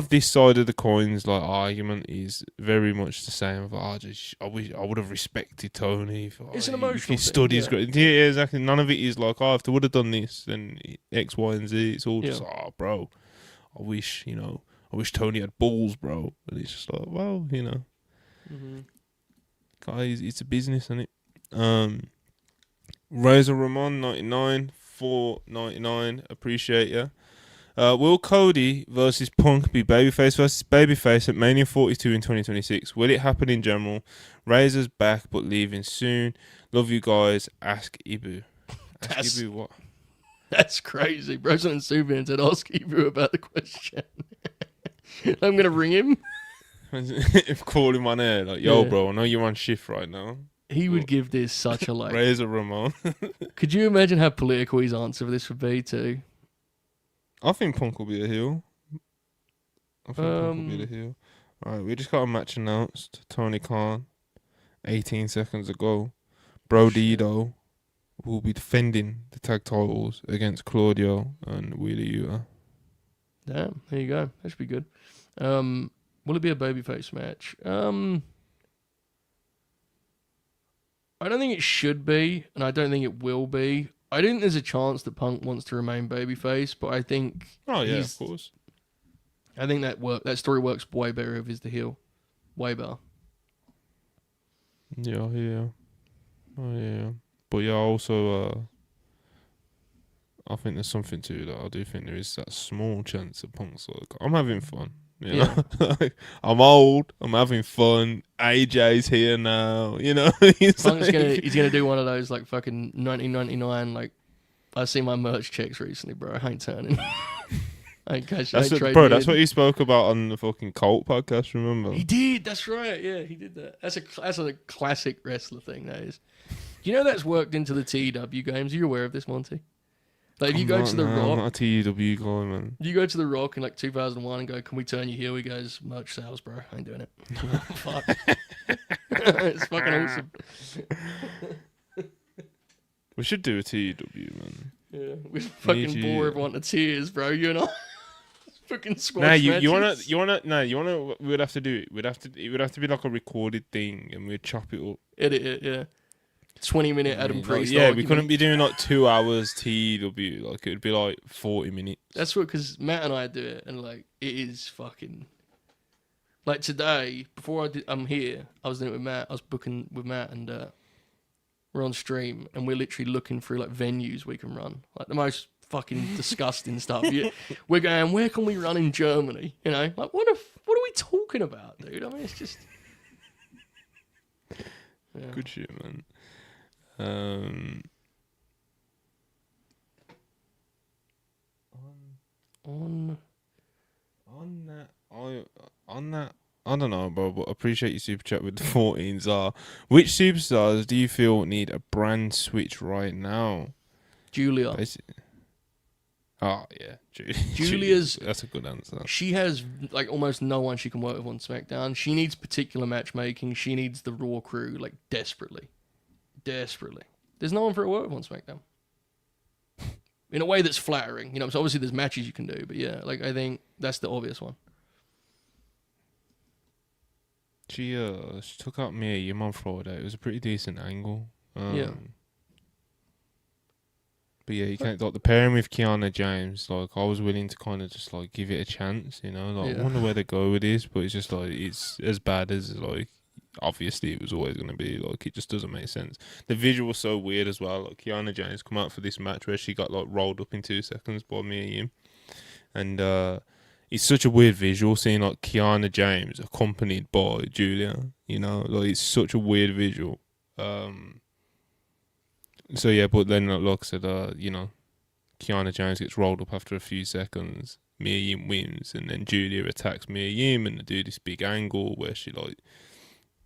this side of the coins, like argument, is very much the same. Of I would have respected Tony. It's an emotional if he thing, stood his ground. Yeah, exactly. None of it is like, if they would have done this, then X, Y, and Z. It's all just, bro. I wish Tony had balls, bro. And it's just like, well, you know, guys, it's a business, isn't it? Razor Ramon 99, $4.99. Appreciate ya. Will Cody versus Punk be babyface versus babyface at Mania 42 in 2026? Will it happen in general? Razor's back but leaving soon. Love you guys. Ask Ibu. Ibu what? That's crazy. President Subin said, ask Ibu about the question. I'm going to ring him. If call him on air, like, yo, bro, I know you're on shift right now. He would give this such a like. Razor Ramon. Could you imagine how political his answer for this would be too? I think Punk will be a heel. Alright, we just got a match announced. Tony Khan, 18 seconds ago. Bandido will be defending the tag titles against Claudio and Wheeler Yuta. Damn, there you go. That should be good. Will it be a babyface match? I don't think it should be, and I don't think it will be. I think there's a chance that Punk wants to remain babyface, but I think... Oh, yeah, of course. I think that story works way better if he's the heel. Way better. Yeah. Oh, yeah. But yeah, also, I think there's something to that. I do think there is that small chance of Punk's like, I'm having fun. You know? I'm old. I'm having fun. AJ's here now. You know? Punk's gonna do one of those like fucking 1999 like I see my merch checks recently, bro. I ain't turning. I ain't cash. That's what he spoke about on the fucking Cult podcast. Remember? He did. That's right. Yeah, he did that. That's a classic wrestler thing. That is. You know that's worked into the TEW games. Are you aware of this, Monty? Like if you go to the Rock, I'm not a TEW guy, man. You go to the Rock in like 2001 and go, "Can we turn you heel?" He goes, "Merch sales, bro. I ain't doing it." Fuck. It's fucking awesome. We should do a TEW, man. Yeah, we fucking bore everyone to tears, bro. You and I. Fucking squash Nah, you wanna. We would have to do it. It would have to be like a recorded thing, and we'd chop it up. Edit it, yeah. 20-minute Adam Priest. Yeah, we couldn't be doing like 2 hours TW. Like it'd be like 40 minutes. That's what, because Matt and I do it, and like it is fucking. Like today, before I'm here, I was doing it with Matt. I was booking with Matt, and we're on stream, and we're literally looking through like venues we can run, like the most fucking disgusting stuff. We're going, where can we run in Germany? You know, like what are we talking about, dude? I mean, it's just good shit, man. On that, I don't know, bro, but appreciate your super chat with the 14s. Which superstars do you feel need a brand switch right now? Julia. Oh yeah, Julia's. That's a good answer. She has like almost no one she can work with on SmackDown. She needs particular matchmaking. She needs the Raw crew like desperately. There's no one for her to work with on SmackDown. In a way that's flattering, you know. So obviously there's matches you can do, but yeah, like I think that's the obvious one. She took out Mia Yim on Friday. It was a pretty decent angle. Yeah. But yeah, you can't like the pairing with Kiana James. Like I was willing to kind of just like give it a chance, you know. Like I wonder where they go with this, but it's just like it's as bad as like obviously it was always going to be. Like it just doesn't make sense. The visual was so weird as well. Like Kiana James come out for this match where she got like rolled up in 2 seconds by Mia Yim, and it's such a weird visual seeing like Kiana James accompanied by Julia. You know, like it's such a weird visual. So yeah, but then like I said, you know, Kiana James gets rolled up after a few seconds. Mia Yim wins, and then Julia attacks Mia Yim, and they do this big angle where she like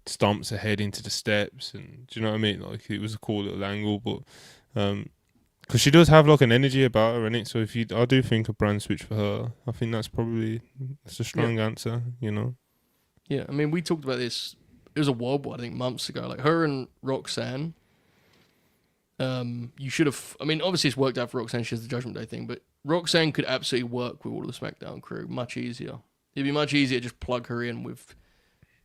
stomps her head into the steps, and do you know what I mean? Like it was a cool little angle, but because she does have like an energy about her, innit? So I do think a brand switch for her. I think that's a strong answer, you know. Yeah, I mean we talked about this. It was a wobble, I think, months ago. Like her and Roxanne. You should have. I mean, obviously it's worked out for Roxanne. She has the Judgment Day thing, but Roxanne could absolutely work with all of the SmackDown crew much easier. It'd be much easier to just plug her in with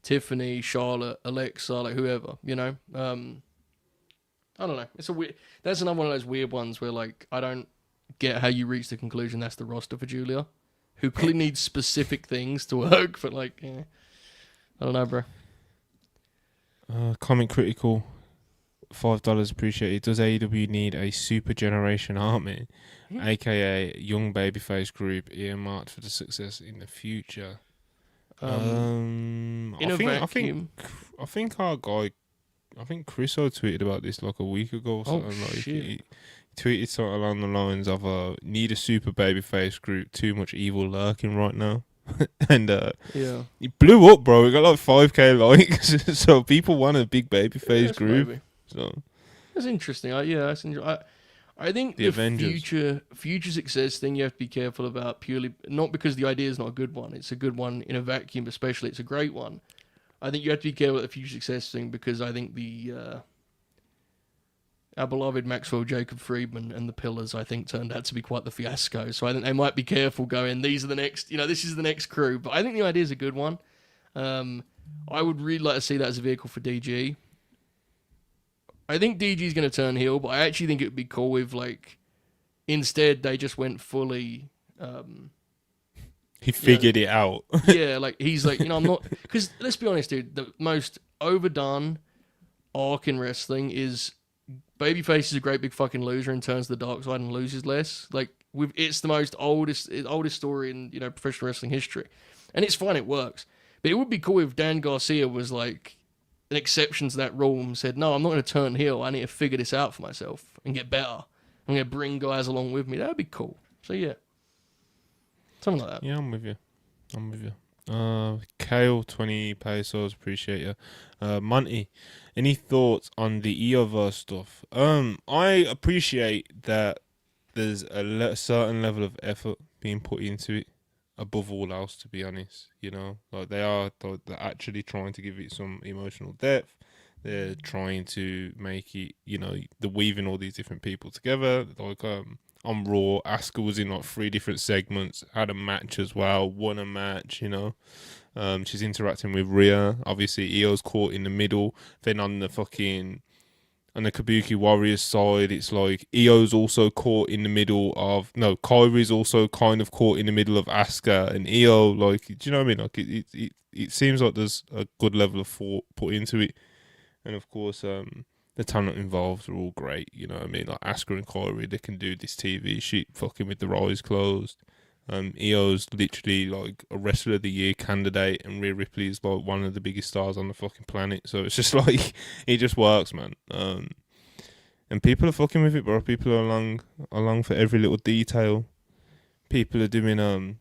Tiffany, Charlotte, Alexa, like whoever, you know. I don't know. It's a weird. That's another one of those weird ones where like I don't get how you reach the conclusion that's the roster for Julia, who clearly needs specific things to work. But like, yeah, I don't know, bro. Comment critical. $5 appreciated. Does AEW need a Super Generation army, aka young babyface group earmarked for the success in the future? I think our guy, I think Chriso tweeted about this like a week ago or something. He tweeted something along the lines of need a super babyface group, too much evil lurking right now. And he blew up, bro. We got like 5k likes. So people want a big babyface group. Maybe. So that's interesting. I think the future success thing you have to be careful about, purely not because the idea is not a good one. It's a good one in a vacuum, especially it's a great one. I think you have to be careful with the future success thing because I think our beloved Maxwell Jacob Friedman and the Pillars, I think, turned out to be quite the fiasco. So I think they might be careful going, these are the next, this is the next crew. But I think the idea is a good one. I would really like to see that as a vehicle for DG. I think DG's going to turn heel, but I actually think it would be cool if, like, instead they just went fully... he figured it out. Yeah, like, he's like, I'm not... Because, let's be honest, dude, the most overdone arc in wrestling is babyface is a great big fucking loser and turns to the dark side and loses less. Like, it's the most oldest story in, professional wrestling history. And it's fine, it works. But it would be cool if Dan Garcia was, like, an exception to that rule and said, no, I'm not going to turn heel. I need to figure this out for myself and get better. I'm going to bring guys along with me. That would be cool. So, yeah. Something like that. Yeah, I'm with you. Kale, 20 pesos. Appreciate you. Monty, any thoughts on the EOverse stuff? I appreciate that there's a certain level of effort being put into it. Above all else, to be honest, like they're actually trying to give it some emotional depth. They're trying to make it, they're weaving all these different people together. Like on Raw, Asuka was in like 3 different segments, had a match as well, won a match. She's interacting with Rhea. Obviously, Io's caught in the middle. Then on the Kabuki Warriors side, it's like Io's also caught in the middle of... No, Kairi's also kind of caught in the middle of Asuka and Io. Like, do you know what I mean? Like, it seems like there's a good level of thought put into it. And, of course, the talent involved are all great. You know what I mean? Like, Asuka and Kairi, they can do this TV shit fucking with their eyes closed. Io's literally like a Wrestler of the Year candidate, and Rhea Ripley is like one of the biggest stars on the fucking planet. So it's just like, it just works, man. And people are fucking with it, bro. People are along for every little detail. People are doing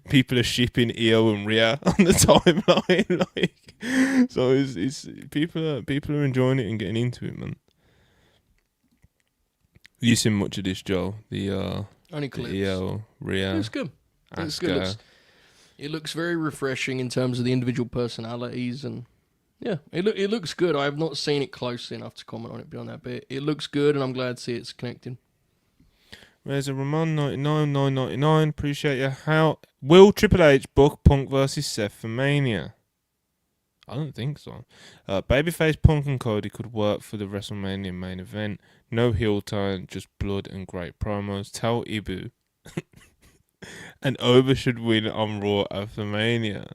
people are shipping Io and Rhea on the timeline, like. So it's people are enjoying it and getting into it, man. Have you seen much of this, Joe? Only clips. Io, Rhea. It's good. It's good. It looks very refreshing in terms of the individual personalities, and yeah, it looks good. I have not seen it closely enough to comment on it beyond that, but it looks good, and I'm glad to see it's connecting. There's a Ramon 99 999. Appreciate you. How will Triple H book Punk versus Seth for Mania? I don't think so. Babyface Punk and Cody could work for the WrestleMania main event. No heel turn, just blood and great promos. Tell Ibu. And Oba should win on Raw after Mania.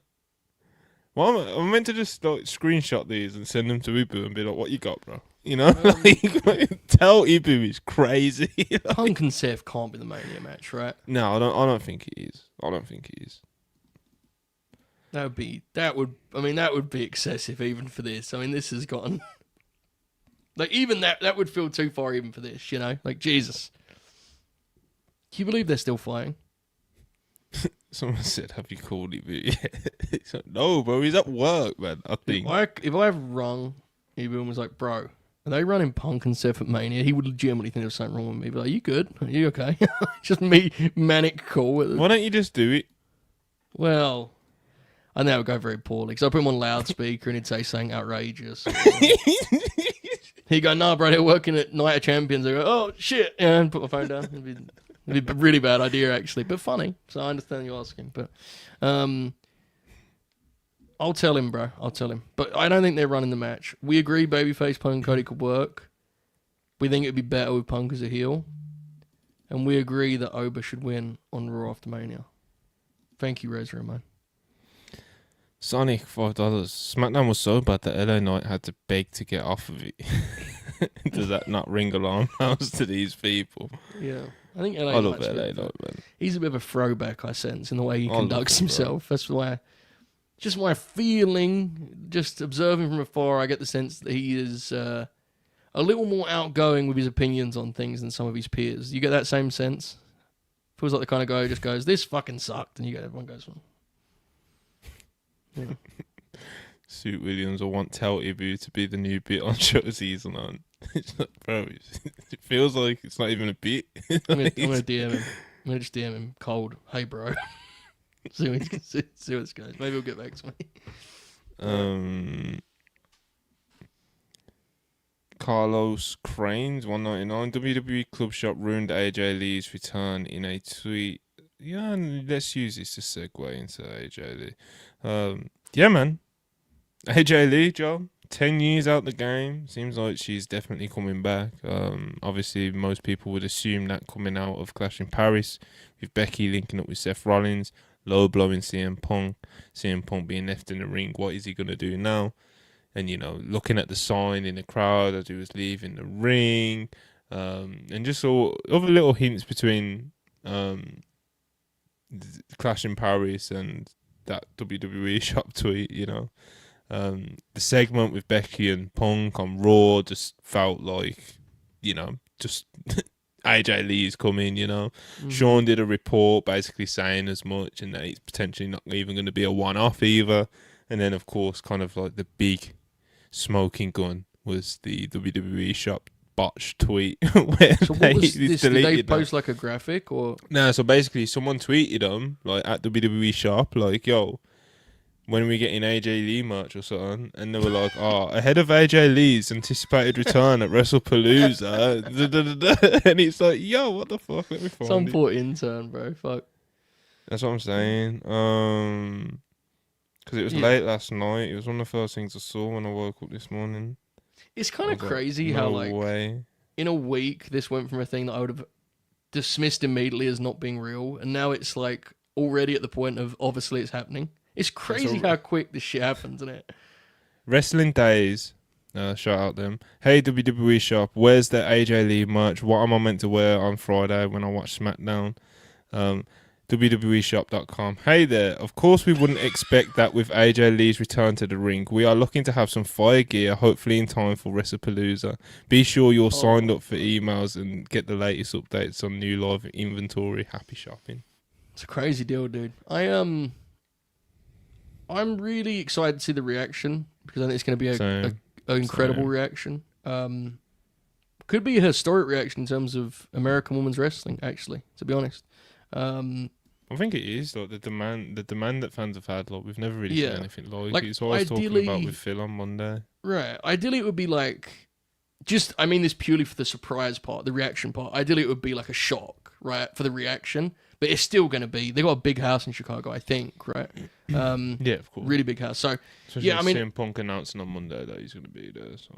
Well, I'm meant to just like screenshot these and send them to Ibu and be like, "What you got, bro?" Like, tell Ibu he's crazy. Punk and Seth can't be the Mania match, right? No, I don't think it is. That would be excessive even for this. I mean, this has gotten like, even that would feel too far even for this, Like, Jesus. Can you believe they're still fighting? Someone said, "Have you called Ibu yet?" Like, no, bro, he's at work, man. I think if I rung Ibu and was like, "Bro, are they running Punk and Seth at Mania?" He would legitimately think there was something wrong with me. But like, "You good? Are you okay?" Just me, manic cool with it. Why don't you just do it? Well, I know it would go very poorly, because I put him on loudspeaker and he'd say something outrageous. He'd go, "No, bro, they're working at Night of Champions." I go, "Oh, shit," and put my phone down. It'd be a really bad idea, actually, but funny. So I understand you asking. But I'll tell him, bro. I'll tell him. But I don't think they're running the match. We agree Babyface, Punk, and Cody could work. We think it'd be better with Punk as a heel. And we agree that Oba should win on Raw after Mania. Thank you, Rezra, man. Sonic, $5. SmackDown was so bad that LA Knight had to beg to get off of it. Does that not ring alarm bells to these people? Yeah. I think LA I love Knight's LA Knight, man. He's a bit of a throwback, I sense, in the way he conducts himself. That's why, just my feeling, just observing from afar, I get the sense that he is a little more outgoing with his opinions on things than some of his peers. You get that same sense? Feels like the kind of guy who just goes, "This fucking sucked," and everyone goes, "Well." Yeah. Suit Williams, I want Tell Ibu to be the new bit on show season on. It's like, bro, it feels like it's not even a bit. I'm gonna DM him. I'm gonna just DM him cold. "Hey, bro." see what this goes. Maybe he'll get back to me. Carlos Cranes, 199. WWE Club Shop ruined AJ Lee's return in a tweet. Yeah, let's use this to segue into AJ Lee. Yeah, man. AJ Lee, Joe, 10 years out the game, seems like she's definitely coming back. Obviously, most people would assume that coming out of Clash in Paris, with Becky linking up with Seth Rollins, low blowing CM Punk being left in the ring. What is he going to do now? And, looking at the sign in the crowd as he was leaving the ring, and just all other little hints between Clash in Paris and that WWE shop tweet, The segment with Becky and Punk on Raw just felt like, just AJ Lee's coming, Mm-hmm. Sean did a report basically saying as much, and that it's potentially not even going to be a one-off either. And then, of course, kind of like the big smoking gun was the WWE shop botch tweet where so what was this? Did they post like a graphic or? No, so basically someone tweeted them like at WWE shop like, yo, when are we getting AJ Lee merch or something? And they were like, ahead of AJ Lee's anticipated return at WrestlePalooza. And it's like, yo, what the fuck? Let me find some poor intern, bro. Fuck. That's what I'm saying. Because it was late last night. It was one of the first things I saw when I woke up this morning. It's kind of crazy how, like, in a week, this went from a thing that I would have dismissed immediately as not being real, and now it's, like, already at the point of, obviously, it's happening. It's crazy how quick this shit happens, isn't it? Wrestling Days, shout out them. Hey, WWE Shop, where's the AJ Lee merch? What am I meant to wear on Friday when I watch Smackdown? WWEshop.com. Hey there, of course we wouldn't expect that with AJ Lee's return to the ring. We are looking to have some fire gear, hopefully in time for WrestlePalooza. Be sure you're signed up for emails and get the latest updates on new live inventory. Happy shopping. It's a crazy deal, dude. I'm really excited to see the reaction because I think it's going to be an incredible reaction. Could be a historic reaction in terms of American women's wrestling, actually, to be honest. I think it is like the demand that fans have had. Like we've never really seen anything like it. It's what I was talking about with Phil on Monday. Right. Ideally, it would be like I mean this purely for the surprise part, the reaction part. Ideally, it would be like a shock, right, for the reaction. But it's still going to be. They got a big house in Chicago, I think, right? Yeah, of course. Really big house. So especially I mean, CM Punk announcing on Monday that he's going to be there. So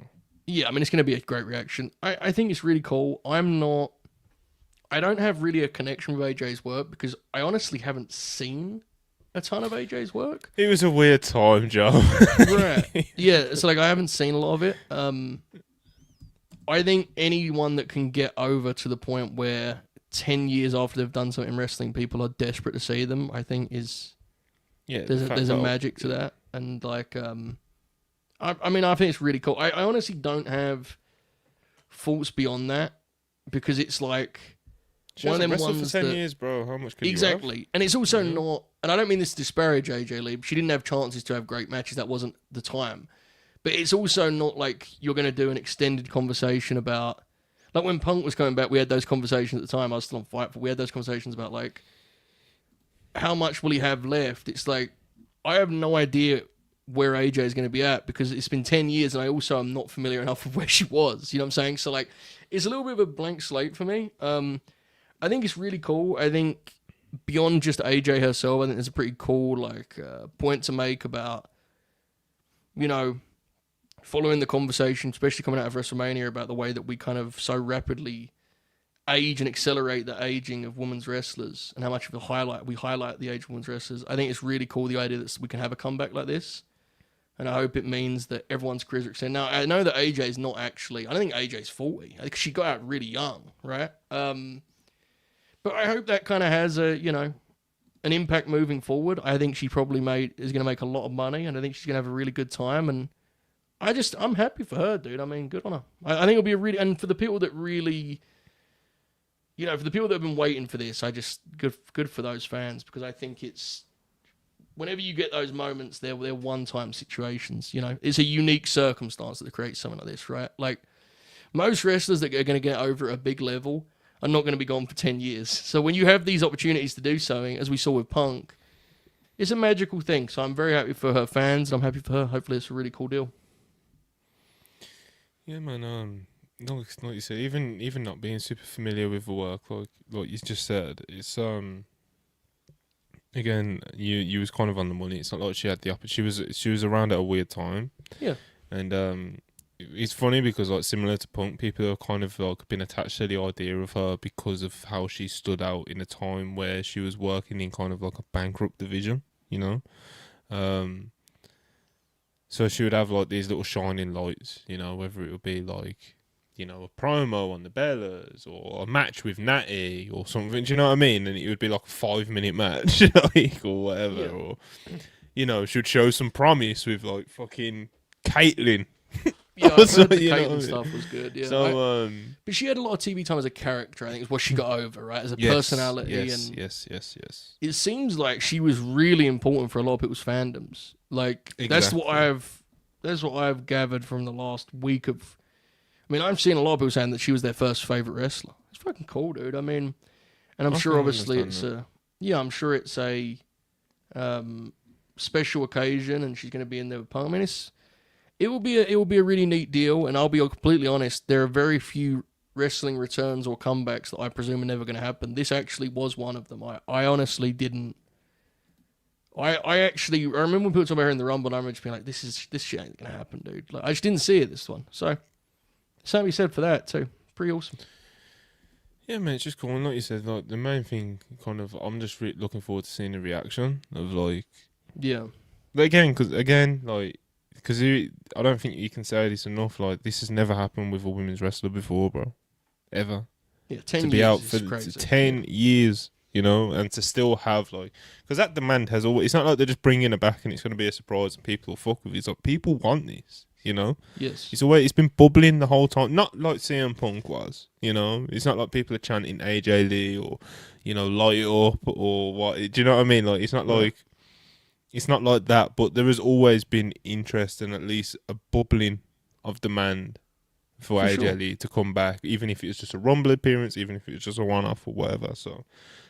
yeah, I mean it's going to be a great reaction. I think it's really cool. I don't have really a connection with AJ's work because I honestly haven't seen a ton of AJ's work. It was a weird time, Joe. Right. Yeah, so like I haven't seen a lot of it. I think anyone that can get over to the point where 10 years after they've done something in wrestling, people are desperate to see them, I think there's a magic to that. And like, I mean, I think it's really cool. I honestly don't have thoughts beyond that because it's like, one of them ones for 10 years, bro. How much could exactly. You have? And it's also not, and I don't mean this to disparage AJ Lee. She didn't have chances to have great matches. That wasn't the time. But it's also not like you're going to do an extended conversation about, like when Punk was coming back, we had those conversations at the time. I was still on Fight, but we had those conversations about like, how much will he have left? It's like, I have no idea where AJ is going to be at because it's been 10 years and I also am not familiar enough with where she was. You know what I'm saying? So like, it's a little bit of a blank slate for me. I think it's really cool. I think beyond just AJ herself, I think there's a pretty cool like point to make about, following the conversation, especially coming out of WrestleMania about the way that we kind of so rapidly age and accelerate the aging of women's wrestlers and how much of we highlight the age of women's wrestlers. I think it's really cool the idea that we can have a comeback like this. And I hope it means that everyone's careers are extended. Now, I know that AJ is not actually, I don't think AJ's 40. I think she got out really young, right? But I hope that kind of has an impact moving forward. I think she probably is going to make a lot of money, and I think she's going to have a really good time. And I'm happy for her, dude. I mean, good on her. I think it'll be and for the people that really, for the people that have been waiting for this, good for those fans because I think it's, whenever you get those moments, they're one-time situations. It's a unique circumstance that creates something like this, right? Like most wrestlers that are going to get over at a big level are not going to be gone for 10 years. So when you have these opportunities to do something, as we saw with Punk, it's a magical thing. So I'm very happy for her fans, and I'm happy for her. Hopefully it's a really cool deal. Yeah, man. Like you said, even not being super familiar with the work, like you just said, it's again, you was kind of on the money. It's not like she had the opportunity. She was around at a weird time. Yeah. And it's funny because, like, similar to Punk, people have kind of like been attached to the idea of her because of how she stood out in a time where she was working in kind of like a bankrupt division, you know. So she would have like these little shining lights, you know, whether it would be like, you know, a promo on the Bellas or a match with Natty or something. Do you know what I mean? And it would be like a 5-minute match, like, or whatever. Yeah. Or, you know, she would show some promise with like fucking Caitlyn. Yeah, I So, heard the you know Caitlyn what I mean? stuff was good. Yeah, So, but she had a lot of TV time as a character. I think is what she got over, right? As a yes, personality, yes, and yes. it seems like she was really important for a lot of people's fandoms. Like that's what I've gathered from the last week of. I mean, I've seen a lot of people saying that she was their first favorite wrestler. It's fucking cool, dude. I mean, and I'm sure obviously it's I'm sure it's a special occasion, and she's going to be in there with Punk. I mean, it will be a really neat deal, and I'll be completely honest. There are very few wrestling returns or comebacks that I presume are never going to happen. This actually was one of them. I honestly didn't. I remember when people talk about her in the Rumble, and I remember just being like, this shit ain't going to happen, dude. Like, I just didn't see it this one. So, something be said for that too. Pretty awesome. Yeah, man, it's just cool. And like you said, like the main thing, kind of, I'm just looking forward to seeing the reaction of like. Yeah. But again, because I don't think you can say this enough. Like, this has never happened with a women's wrestler before, bro. Ever. Yeah, 10 to years be out is for crazy. 10 years, you know, and to still have, like, because that demand has always, it's not like they're just bringing it back and it's going to be a surprise and people will fuck with it. It's like, people want this, you know? Yes. It's been bubbling the whole time, not like CM Punk was, you know? It's not like people are chanting AJ Lee or, you know, light up or what, do you know what I mean? Like, it's not like, it's not like that, but there has always been interest and at least a bubbling of demand for AJ Lee to come back, even if it was just a Rumble appearance, even if it was just a one-off or whatever. So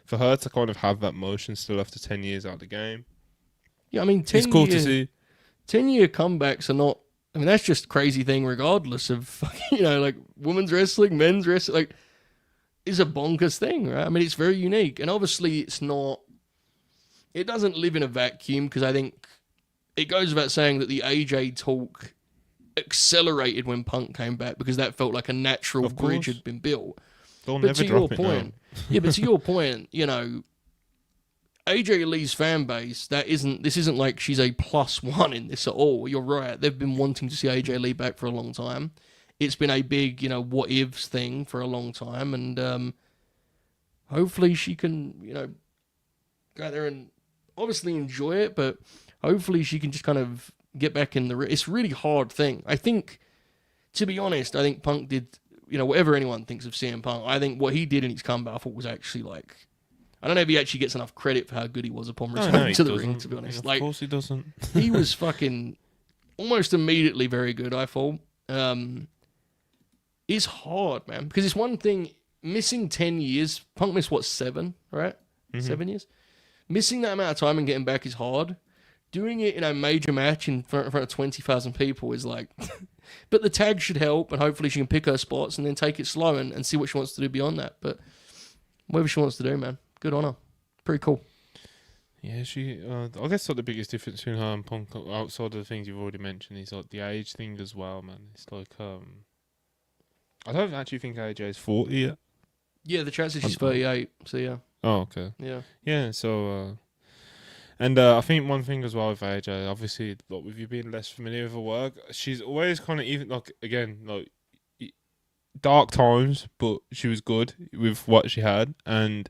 for her to kind of have that motion still after 10 years out of the game, yeah, I mean, it's cool to see. 10-year comebacks are not. I mean, that's just a crazy thing, regardless of, you know, like women's wrestling, men's wrestling, like, is a bonkers thing, right? I mean, it's very unique, and obviously, it's not. It doesn't live in a vacuum because I think it goes without saying that the AJ talk accelerated when Punk came back because that felt like a natural bridge had been built. But to your point, but to your point, you know, AJ Lee's fan base, this isn't like she's a +1 in this at all. You're right. They've been wanting to see AJ Lee back for a long time. It's been a big, you know, what ifs thing for a long time, and hopefully she can, you know, go out there and obviously enjoy it, but hopefully she can just kind of get back in it's a really hard thing. I think, to be honest, I think Punk did, you know, whatever anyone thinks of CM Punk, I think what he did in his comeback I thought was actually like, I don't know if he actually gets enough credit for how good he was upon returning to the ring, to be honest. Of course he doesn't. He was fucking almost immediately very good, I thought. It's hard, man, because it's one thing, missing 10 years, Punk missed, what, 7, right? 7 years? Missing that amount of time and getting back is hard. Doing it in a major match in front of 20,000 people is like... But the tag should help, and hopefully she can pick her spots and then take it slow and see what she wants to do beyond that. But whatever she wants to do, man. Good on her. Pretty cool. Yeah, I guess like the biggest difference between her and Punk, outside of the things you've already mentioned, is like the age thing as well, man. It's like... I don't actually think AJ is 40 yet. Yeah, the chances she's 38, so yeah. Oh, okay. Yeah. Yeah, so... And I think one thing as well with AJ, obviously, like, with you being less familiar with her work, she's always kind of, even, like, again, like, dark times, but she was good with what she had, and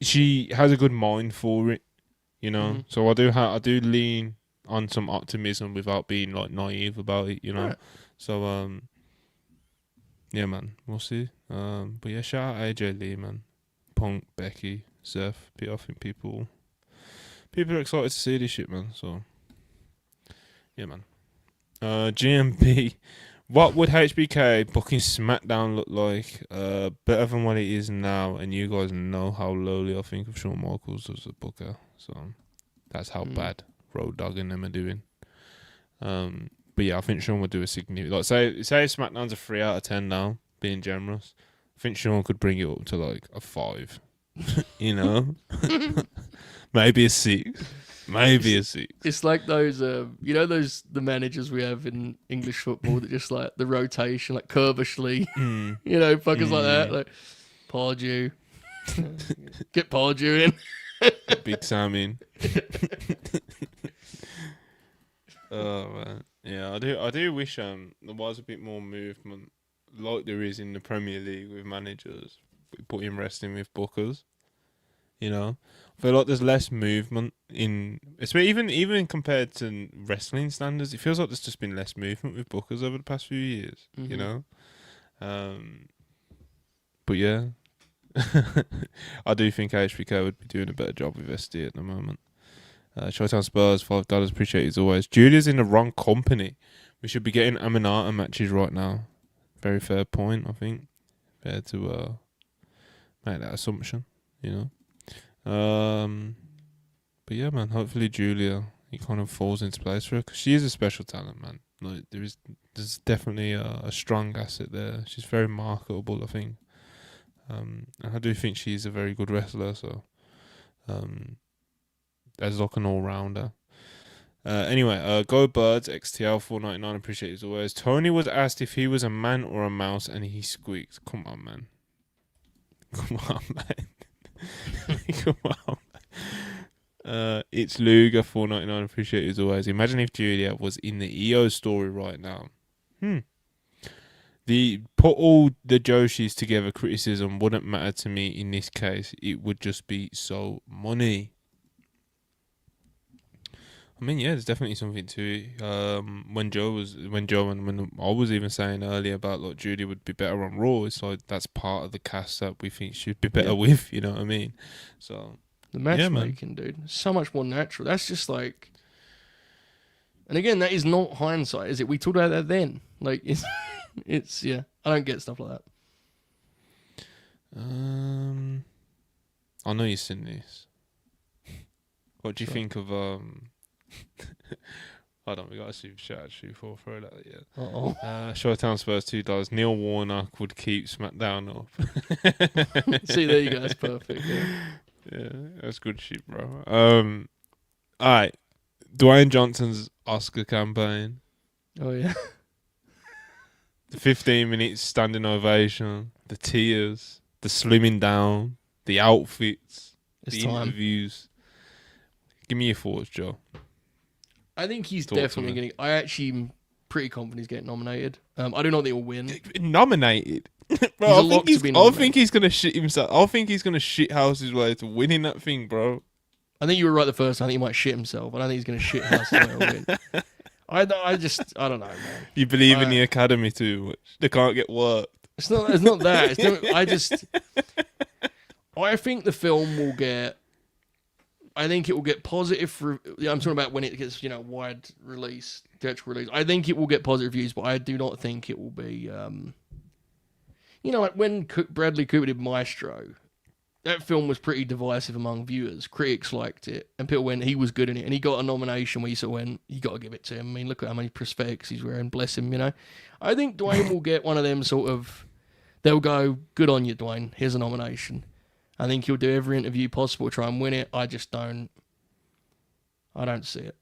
she has a good mind for it, you know? So I do lean on some optimism without being, like, naive about it, you know? Right. So, yeah, man, we'll see. But yeah, shout out AJ Lee, man. Punk, Becky, Seth, I think people are excited to see this shit, man. So, yeah, man. GMB, what would HBK booking SmackDown look like? Better than what it is now, and you guys know how lowly I think of Shawn Michaels as a booker. So, that's how bad Road Dogg and them are doing. But yeah, I think Shawn would do a significant... Like, say SmackDown's a 3 out of 10 now, being generous. I think Shawn could bring it up to, like, a 5. You know? Maybe a 6. Maybe a 6. It's like those, the managers we have in English football that just like the rotation, like Kerbishley, fuckers like that. Like, Pardew. Get Pardew in. Big Sam in. Oh, man. Yeah, I do wish there was a bit more movement like there is in the Premier League with managers putting wrestling with bookers. I feel like there's less movement even compared to wrestling standards. It feels like there's just been less movement with bookers over the past few years. But yeah, I do think HBK would be doing a better job with SD at the moment. Showtime Spurs, $5. Appreciate it as always. Julia's in the wrong company. We should be getting Aminata matches right now. Very fair point, I think. Fair to make that assumption, But yeah, man. Hopefully, Julia, it kind of falls into place for her because she is a special talent, man. Like there's definitely a strong asset there. She's very marketable, I think. And I do think she's a very good wrestler. So, as like an all rounder. Anyway, Go Birds XTL $4.99. Appreciate it as always. Tony was asked if he was a man or a mouse, and he squeaked. Come on, man. Come on, man. Come on. It's Luger $4.99. Appreciate it as always. Imagine if Julia was in the EO story right now. Put all the Joshis together criticism wouldn't matter to me in this case. It would just be so money. I mean, yeah, there's definitely something to it. When I was even saying earlier about like Judy would be better on Raw, it's like that's part of the cast that we think she'd be better with. You know what I mean? So the matchmaking, dude, so much more natural. That's just like, and again, that is not hindsight, is it? We talked about that then. Like it's I don't get stuff like that. I know you've seen this. What do you think of Hold on, we got a super chat actually for that. Yeah. Showtime Spurs $2. Neil Warnock would keep SmackDown up. See, there you go. That's perfect. Yeah, that's good shit, bro. All right, Dwayne Johnson's Oscar campaign. Oh yeah. The 15 minutes standing ovation, the tears, the slimming down, the outfits, interviews. Give me your thoughts, Joe. I think he's definitely getting. I actually am pretty confident he's getting nominated. I do not think he'll win. Nominated, bro. I think he's gonna shit himself. I think he's gonna shit house his way to winning that thing, bro. I think you were right the first time. I think he might shit himself. I don't think he's gonna shit house his way to win. I don't know, man. You believe in the academy too much. They can't get worked. It's not that. I think the film will get. I think it will get positive. I'm talking about when it gets, wide release, theatrical release. I think it will get positive reviews, but I do not think it will be. Like when Bradley Cooper did Maestro, that film was pretty divisive among viewers. Critics liked it, and people went, he was good in it, and he got a nomination where you sort of went, you got to give it to him. I mean, look at how many prosthetics he's wearing. Bless him, I think Dwayne will get one of them sort of. They'll go, good on you, Dwayne. Here's a nomination. I think he'll do every interview possible to try and win it. I just don't. I don't see it.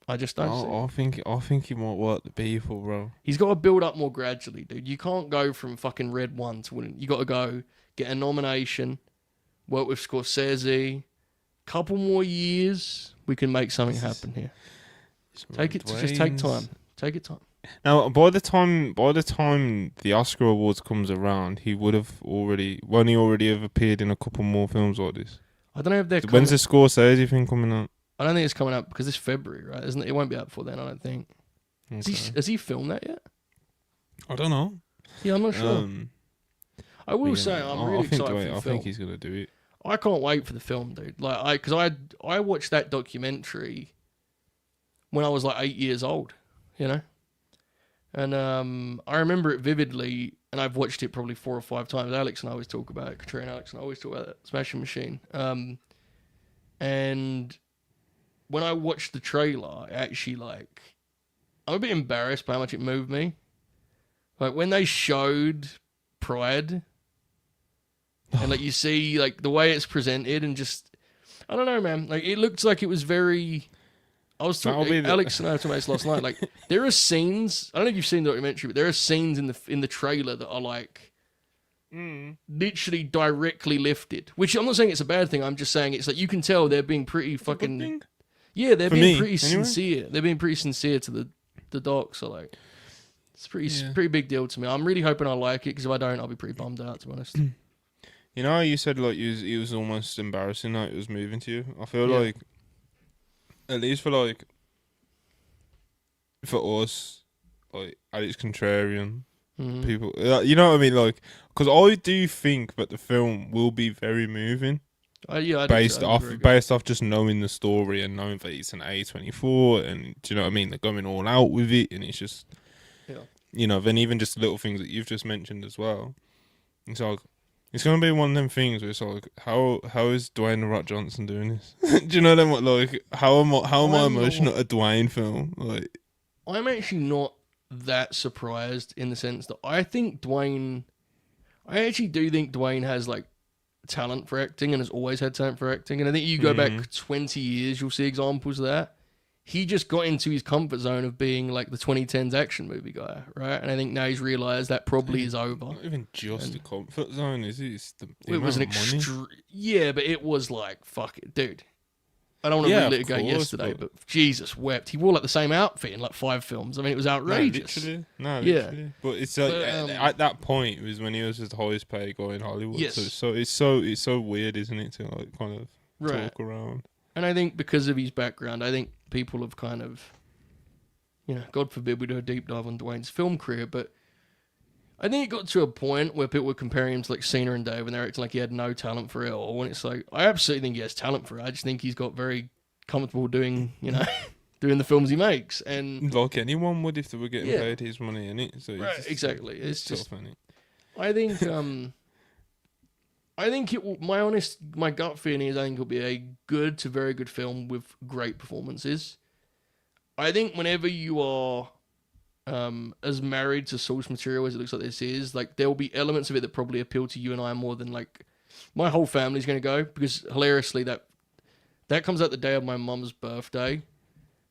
I just don't see it. I think he might work the people, bro. He's got to build up more gradually, dude. You can't go from fucking Red 1 to winning. You got to go get a nomination, work with Scorsese. Couple more years, we can make something happen here. Just take time. Take it time. Now, by the time the Oscar Awards comes around, he would have already have appeared in a couple more films like this. I don't know if they're. When's the Scorsese thing coming out? I don't think it's coming out because it's February, right? Isn't it? It won't be out before then. I don't think. Okay. Has he filmed that yet? I don't know. Yeah, I'm not sure. I will say I'm really excited for the film. I think he's gonna do it. I can't wait for the film, dude. Because I watched that documentary when I was like 8 years old, And I remember it vividly, and I've watched it probably 4 or 5 times. Alex and I always talk about it. Katrina and Alex and I always talk about that Smashing Machine. And when I watched the trailer, actually, I'm a bit embarrassed by how much it moved me. Like, when they showed Pride, and, you see, the way it's presented, and just... I don't know, man. Like, it looked like it was very. I was talking. Alex and I were talking about this last night. Like, there are scenes. I don't know if you've seen the documentary, but there are scenes in the trailer that are like literally directly lifted. Which I'm not saying it's a bad thing. I'm just saying it's like you can tell they're being pretty fucking. Yeah, they're being pretty sincere. They're being pretty sincere to the doc. So like, it's pretty big deal to me. I'm really hoping I like it because if I don't, I'll be pretty bummed out, to be honest. You know, you said like it was almost embarrassing that it was moving to you. I feel like, at least for us, like Alex Contrarian people, you know what I mean? Like, because I do think that the film will be very moving. Based off just knowing the story and knowing that it's an A24, and do you know what I mean? They're going all out with it, and it's just, you know, then even just little things that you've just mentioned as well. It's like. It's gonna be one of them things where it's like, how is Dwayne the Rock Johnson doing this? Do you know them? Like, how am I emotional at a Dwayne film? Like, I'm actually not that surprised in the sense that I actually do think Dwayne has like talent for acting and has always had talent for acting. And I think you go back 20 years, you'll see examples of that. He just got into his comfort zone of being like the 2010s action movie guy, right? And I think now he's realised that probably is over. Not even just the comfort zone, is it? It's it was an extreme... Yeah, but it was like, fuck it, dude. I don't want to relitigate yesterday, but Jesus wept. He wore like the same outfit in like 5 films. I mean, it was outrageous. No, literally. But it's like, at that point, it was when he was the highest paid guy in Hollywood. Yes. So it's so weird, isn't it, to like kind of talk around. And I think because of his background, I think people have kind of, you know, God forbid we do a deep dive on Dwayne's film career, but I think it got to a point where people were comparing him to like Cena and Dave, and they're acting like he had no talent for it all. And it's like, I absolutely think he has talent for it. I just think he's got very comfortable doing, you know, doing the films he makes. And like anyone would if they were getting paid his money, innit? So right, exactly. It's just funny. I think I think it will. My gut feeling is I think it'll be a good to very good film with great performances. I think whenever you are as married to source material as it looks like this is, like there will be elements of it that probably appeal to you and I more than like my whole family's going to go, because hilariously that comes out the day of my mum's birthday,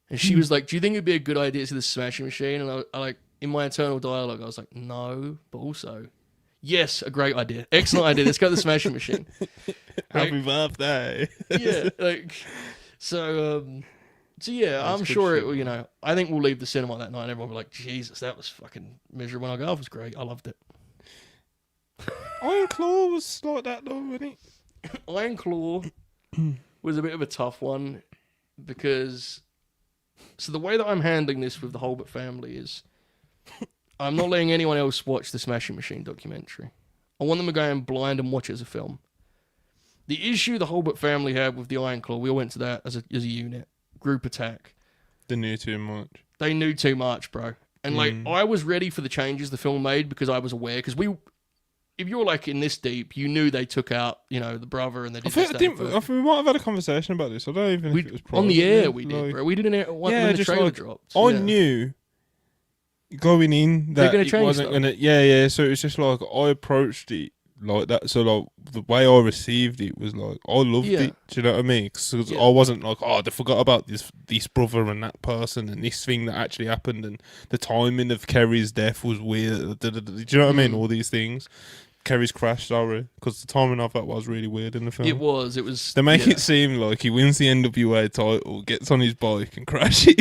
and she was like, "Do you think it'd be a good idea to see the Smashing Machine?" And I like in my internal dialogue, I was like, "No," but also. Yes, a great idea. Excellent idea. Let's go to the Smashing Machine. Happy birthday. Yeah, like so yeah, that's I'm sure it will, you know, I think we'll leave the cinema that night and everyone will be like, Jesus, that was fucking miserable. When I go, it was great. I loved it. Iron Claw was like that though, wasn't it? Iron Claw was a bit of a tough one because so the way that I'm handling this with the Holbert family is I'm not letting anyone else watch the Smashing Machine documentary. I want them to go in blind and watch it as a film. The issue the Holbert family had with the Iron Claw, we all went to that as a unit. Group attack. They knew too much. They knew too much, bro. And like, I was ready for the changes the film made because I was aware. Because if you're like in this deep, you knew they took out, you know, the brother and they did I think we might have had a conversation about this. I don't even know if it was on the air. We did, bro. We did an air when the trailer dropped. I knew going in that it wasn't going to. Yeah. So it was just like I approached it like that. So like the way I received it was like I loved it. Do you know what I mean? Because I wasn't like, oh, they forgot about this brother and that person and this thing that actually happened and the timing of Kerry's death was weird. Do you know what I mean? All these things. Kerry's crash, sorry, because the timing of that was really weird in the film. It was. They make it seem like he wins the NWA title, gets on his bike and crashes.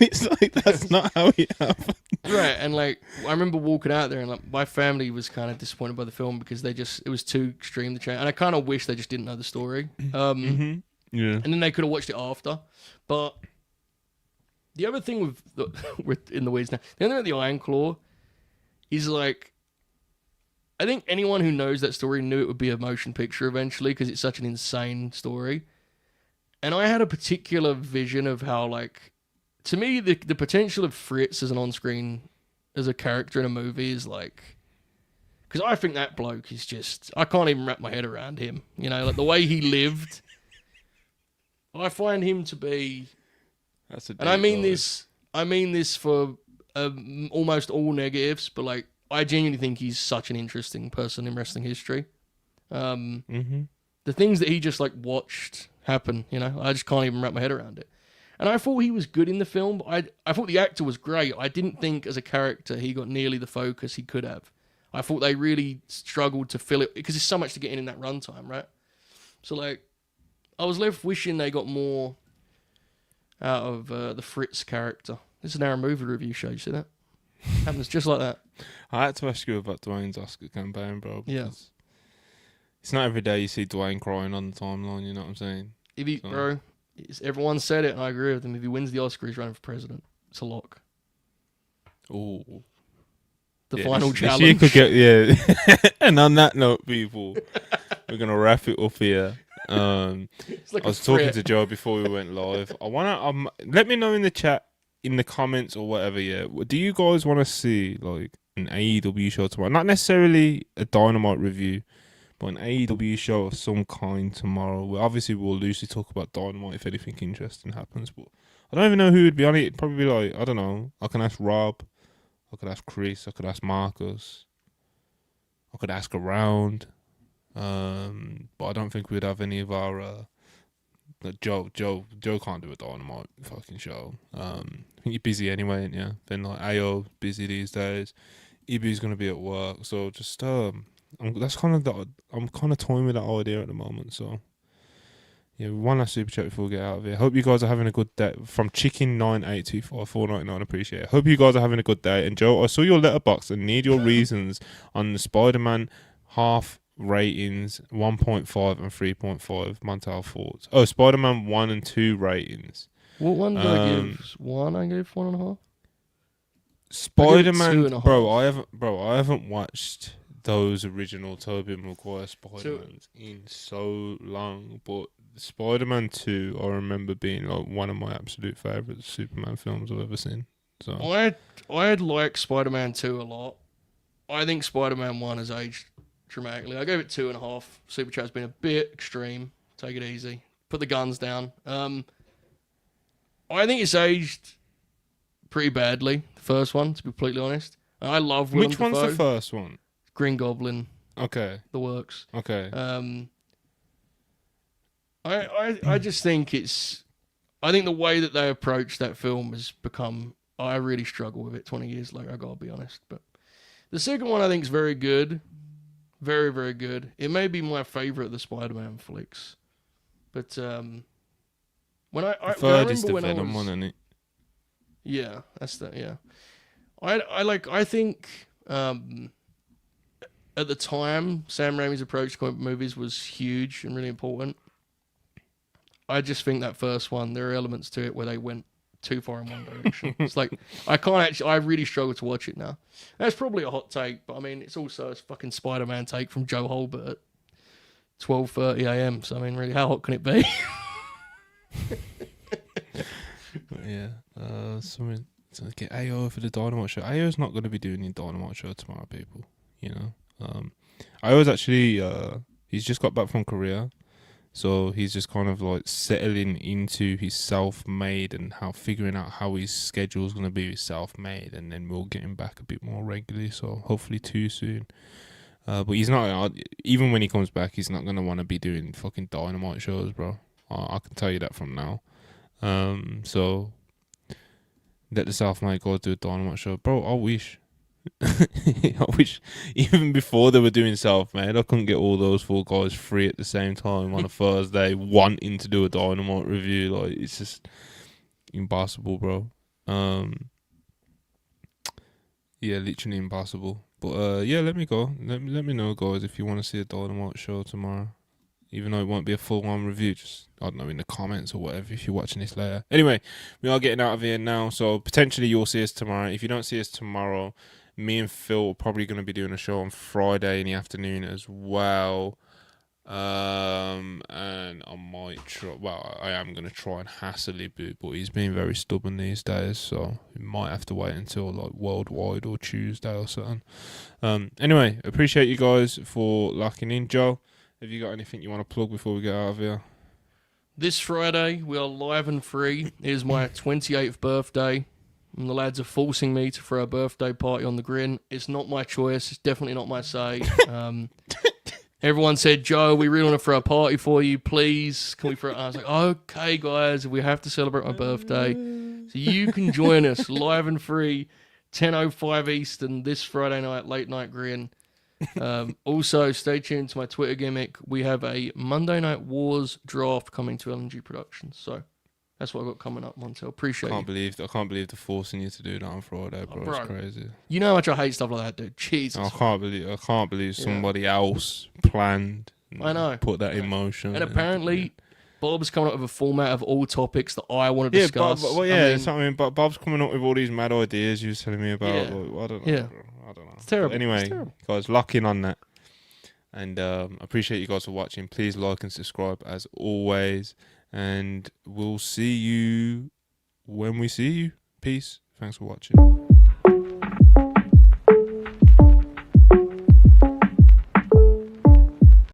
It's like that's not how it happened. Right, and like I remember walking out there, and like my family was kind of disappointed by the film because it was too extreme to change, and I kind of wish they just didn't know the story. Yeah, and then they could have watched it after. But the other thing we're in the weeds now. The other thing with the Iron Claw is like. I think anyone who knows that story knew it would be a motion picture eventually because it's such an insane story. And I had a particular vision of how, like, to me, the potential of Fritz as an on-screen, as a character in a movie is like... Because I think that bloke is just... I can't even wrap my head around him. You know, like the way he lived. I find him to be... And I mean this for almost all negatives, but like, I genuinely think he's such an interesting person in wrestling history. The things that he just like watched, happen. You know, I just can't even wrap my head around it. And I thought he was good in the film. But I thought the actor was great. I didn't think as a character he got nearly the focus he could have. I thought they really struggled to fill it because there's so much to get in that runtime, right? So like, I was left wishing they got more out of the Fritz character. This is now a movie review show. You see that? Happens just like that. I had to ask you about Dwayne's Oscar campaign, bro. Yeah. It's not every day you see Dwayne crying on the timeline, you know what I'm saying? Bro, everyone said it, and I agree with them. If he wins the Oscar, he's running for president. It's a lock. Ooh. The final challenge. This could get, and on that note, people, we're going to wrap it up here. I was talking to Joe before we went live. I want to, let me know in the chat, in the comments or whatever, yeah. Do you guys want to see, like, an AEW show tomorrow? Not necessarily a Dynamite review, but an AEW show of some kind tomorrow. Obviously, we'll loosely talk about Dynamite if anything interesting happens, but I don't even know who would be on it. It'd probably be like, I don't know. I can ask Rob. I could ask Chris. I could ask Marcus. I could ask around. But I don't think we'd have any of our... Joe can't do a Dynamite fucking show. I think you're busy anyway, ain't you? Then like AO busy these days. Ibu's gonna be at work, so just I'm kind of toying with that idea at the moment. So yeah, one last super chat before we get out of here. Hope you guys are having a good day. From Chicken982449, appreciate it. Hope you guys are having a good day. And Joe, I saw your letterbox and need your reasons on the Spider-Man half ratings 1.5 and 3.5 mental thoughts. Oh, Spider-Man 1 and 2 ratings. What one did I give? One? I gave 1.5. Spider-Man, I haven't watched those original Tobey Maguire Spider-Mans in so long, but Spider-Man 2 I remember being like one of my absolute favourite Superman films I've ever seen. So I like Spider-Man 2 a lot. I think Spider-Man 1 has aged dramatically. I gave it 2.5. Super Chat's been a bit extreme. Take it easy. Put the guns down. I think it's aged pretty badly, the first one, to be completely honest. I love Willem Dafoe. Which one's the first one? Green Goblin. Okay. The works. Okay. I just think I think the way that they approach that film has become... I really struggle with it 20 years later, I gotta be honest. But the second one I think is very good. Very, very good. It may be my favourite of the Spider-Man flicks. But when I third is the Venom one, isn't it? Yeah, that's that. Yeah, I think at the time Sam Raimi's approach to comic movies was huge and really important. I just think that first one, there are elements to it where they went too far in one direction. It's like I really struggle to watch it now. That's probably a hot take, but I mean it's also a fucking Spider-Man take from Joe Holbert at 12:30 a.m. So I mean, really, how hot can it be? Yeah, something to get AO for the Dynamite show. AO's not going to be doing the Dynamite show tomorrow, people. You know, AO's actually he's just got back from Korea, so he's just kind of like settling into his self-made and figuring out how his schedule's going to be with self-made, and then we'll get him back a bit more regularly. So hopefully too soon. But he's not. Even when he comes back, he's not going to want to be doing fucking Dynamite shows, bro. I can tell you that from now. So let the self-made guys do a Dynamite show, bro. I wish. I wish even before they were doing self-made, I couldn't get all those four guys free at the same time on a Thursday wanting to do a Dynamite review. Like, it's just impossible, bro. Yeah, literally impossible. But yeah, let me go. Let me know, guys, if you want to see a Dynamite show tomorrow. Even though it won't be a full-on review, just, I don't know, in the comments or whatever if you're watching this later. Anyway, we are getting out of here now, so potentially you'll see us tomorrow. If you don't see us tomorrow, me and Phil are probably going to be doing a show on Friday in the afternoon as well. And I might try, well, I am going to try and hassle Ibu, but he's being very stubborn these days, so we might have to wait until like worldwide or Tuesday or something. Anyway, appreciate you guys for locking in. Joe, have you got anything you want to plug before we get out of here? This Friday, we are live and free. It is my 28th birthday, and the lads are forcing me to throw a birthday party on the Grin. It's not my choice. It's definitely not my say. everyone said, Joe, we really want to throw a party for you. Please, can we throw it? I was like, okay, guys, we have to celebrate my birthday. So you can join us live and free, 10:05 Eastern, this Friday night, Late Night Grin. Also, stay tuned to my Twitter gimmick. We have a Monday Night Wars draft coming to LNG Productions. So that's what I've got coming up, Montel. Appreciate it. I can't believe they're forcing you to do that on Friday, bro. It's crazy. You know how much I hate stuff like that, dude. Jesus. I can't believe somebody else planned. I know. Put that in motion. And apparently, Bob's coming up with a format of all topics that I want to discuss. But Bob's coming up with all these mad ideas you were telling me about. Yeah. Like, I don't know. Yeah. Bro. I don't know. It's terrible. But anyway, guys, lock in on that. And appreciate you guys for watching. Please like and subscribe as always. And we'll see you when we see you. Peace. Thanks for watching.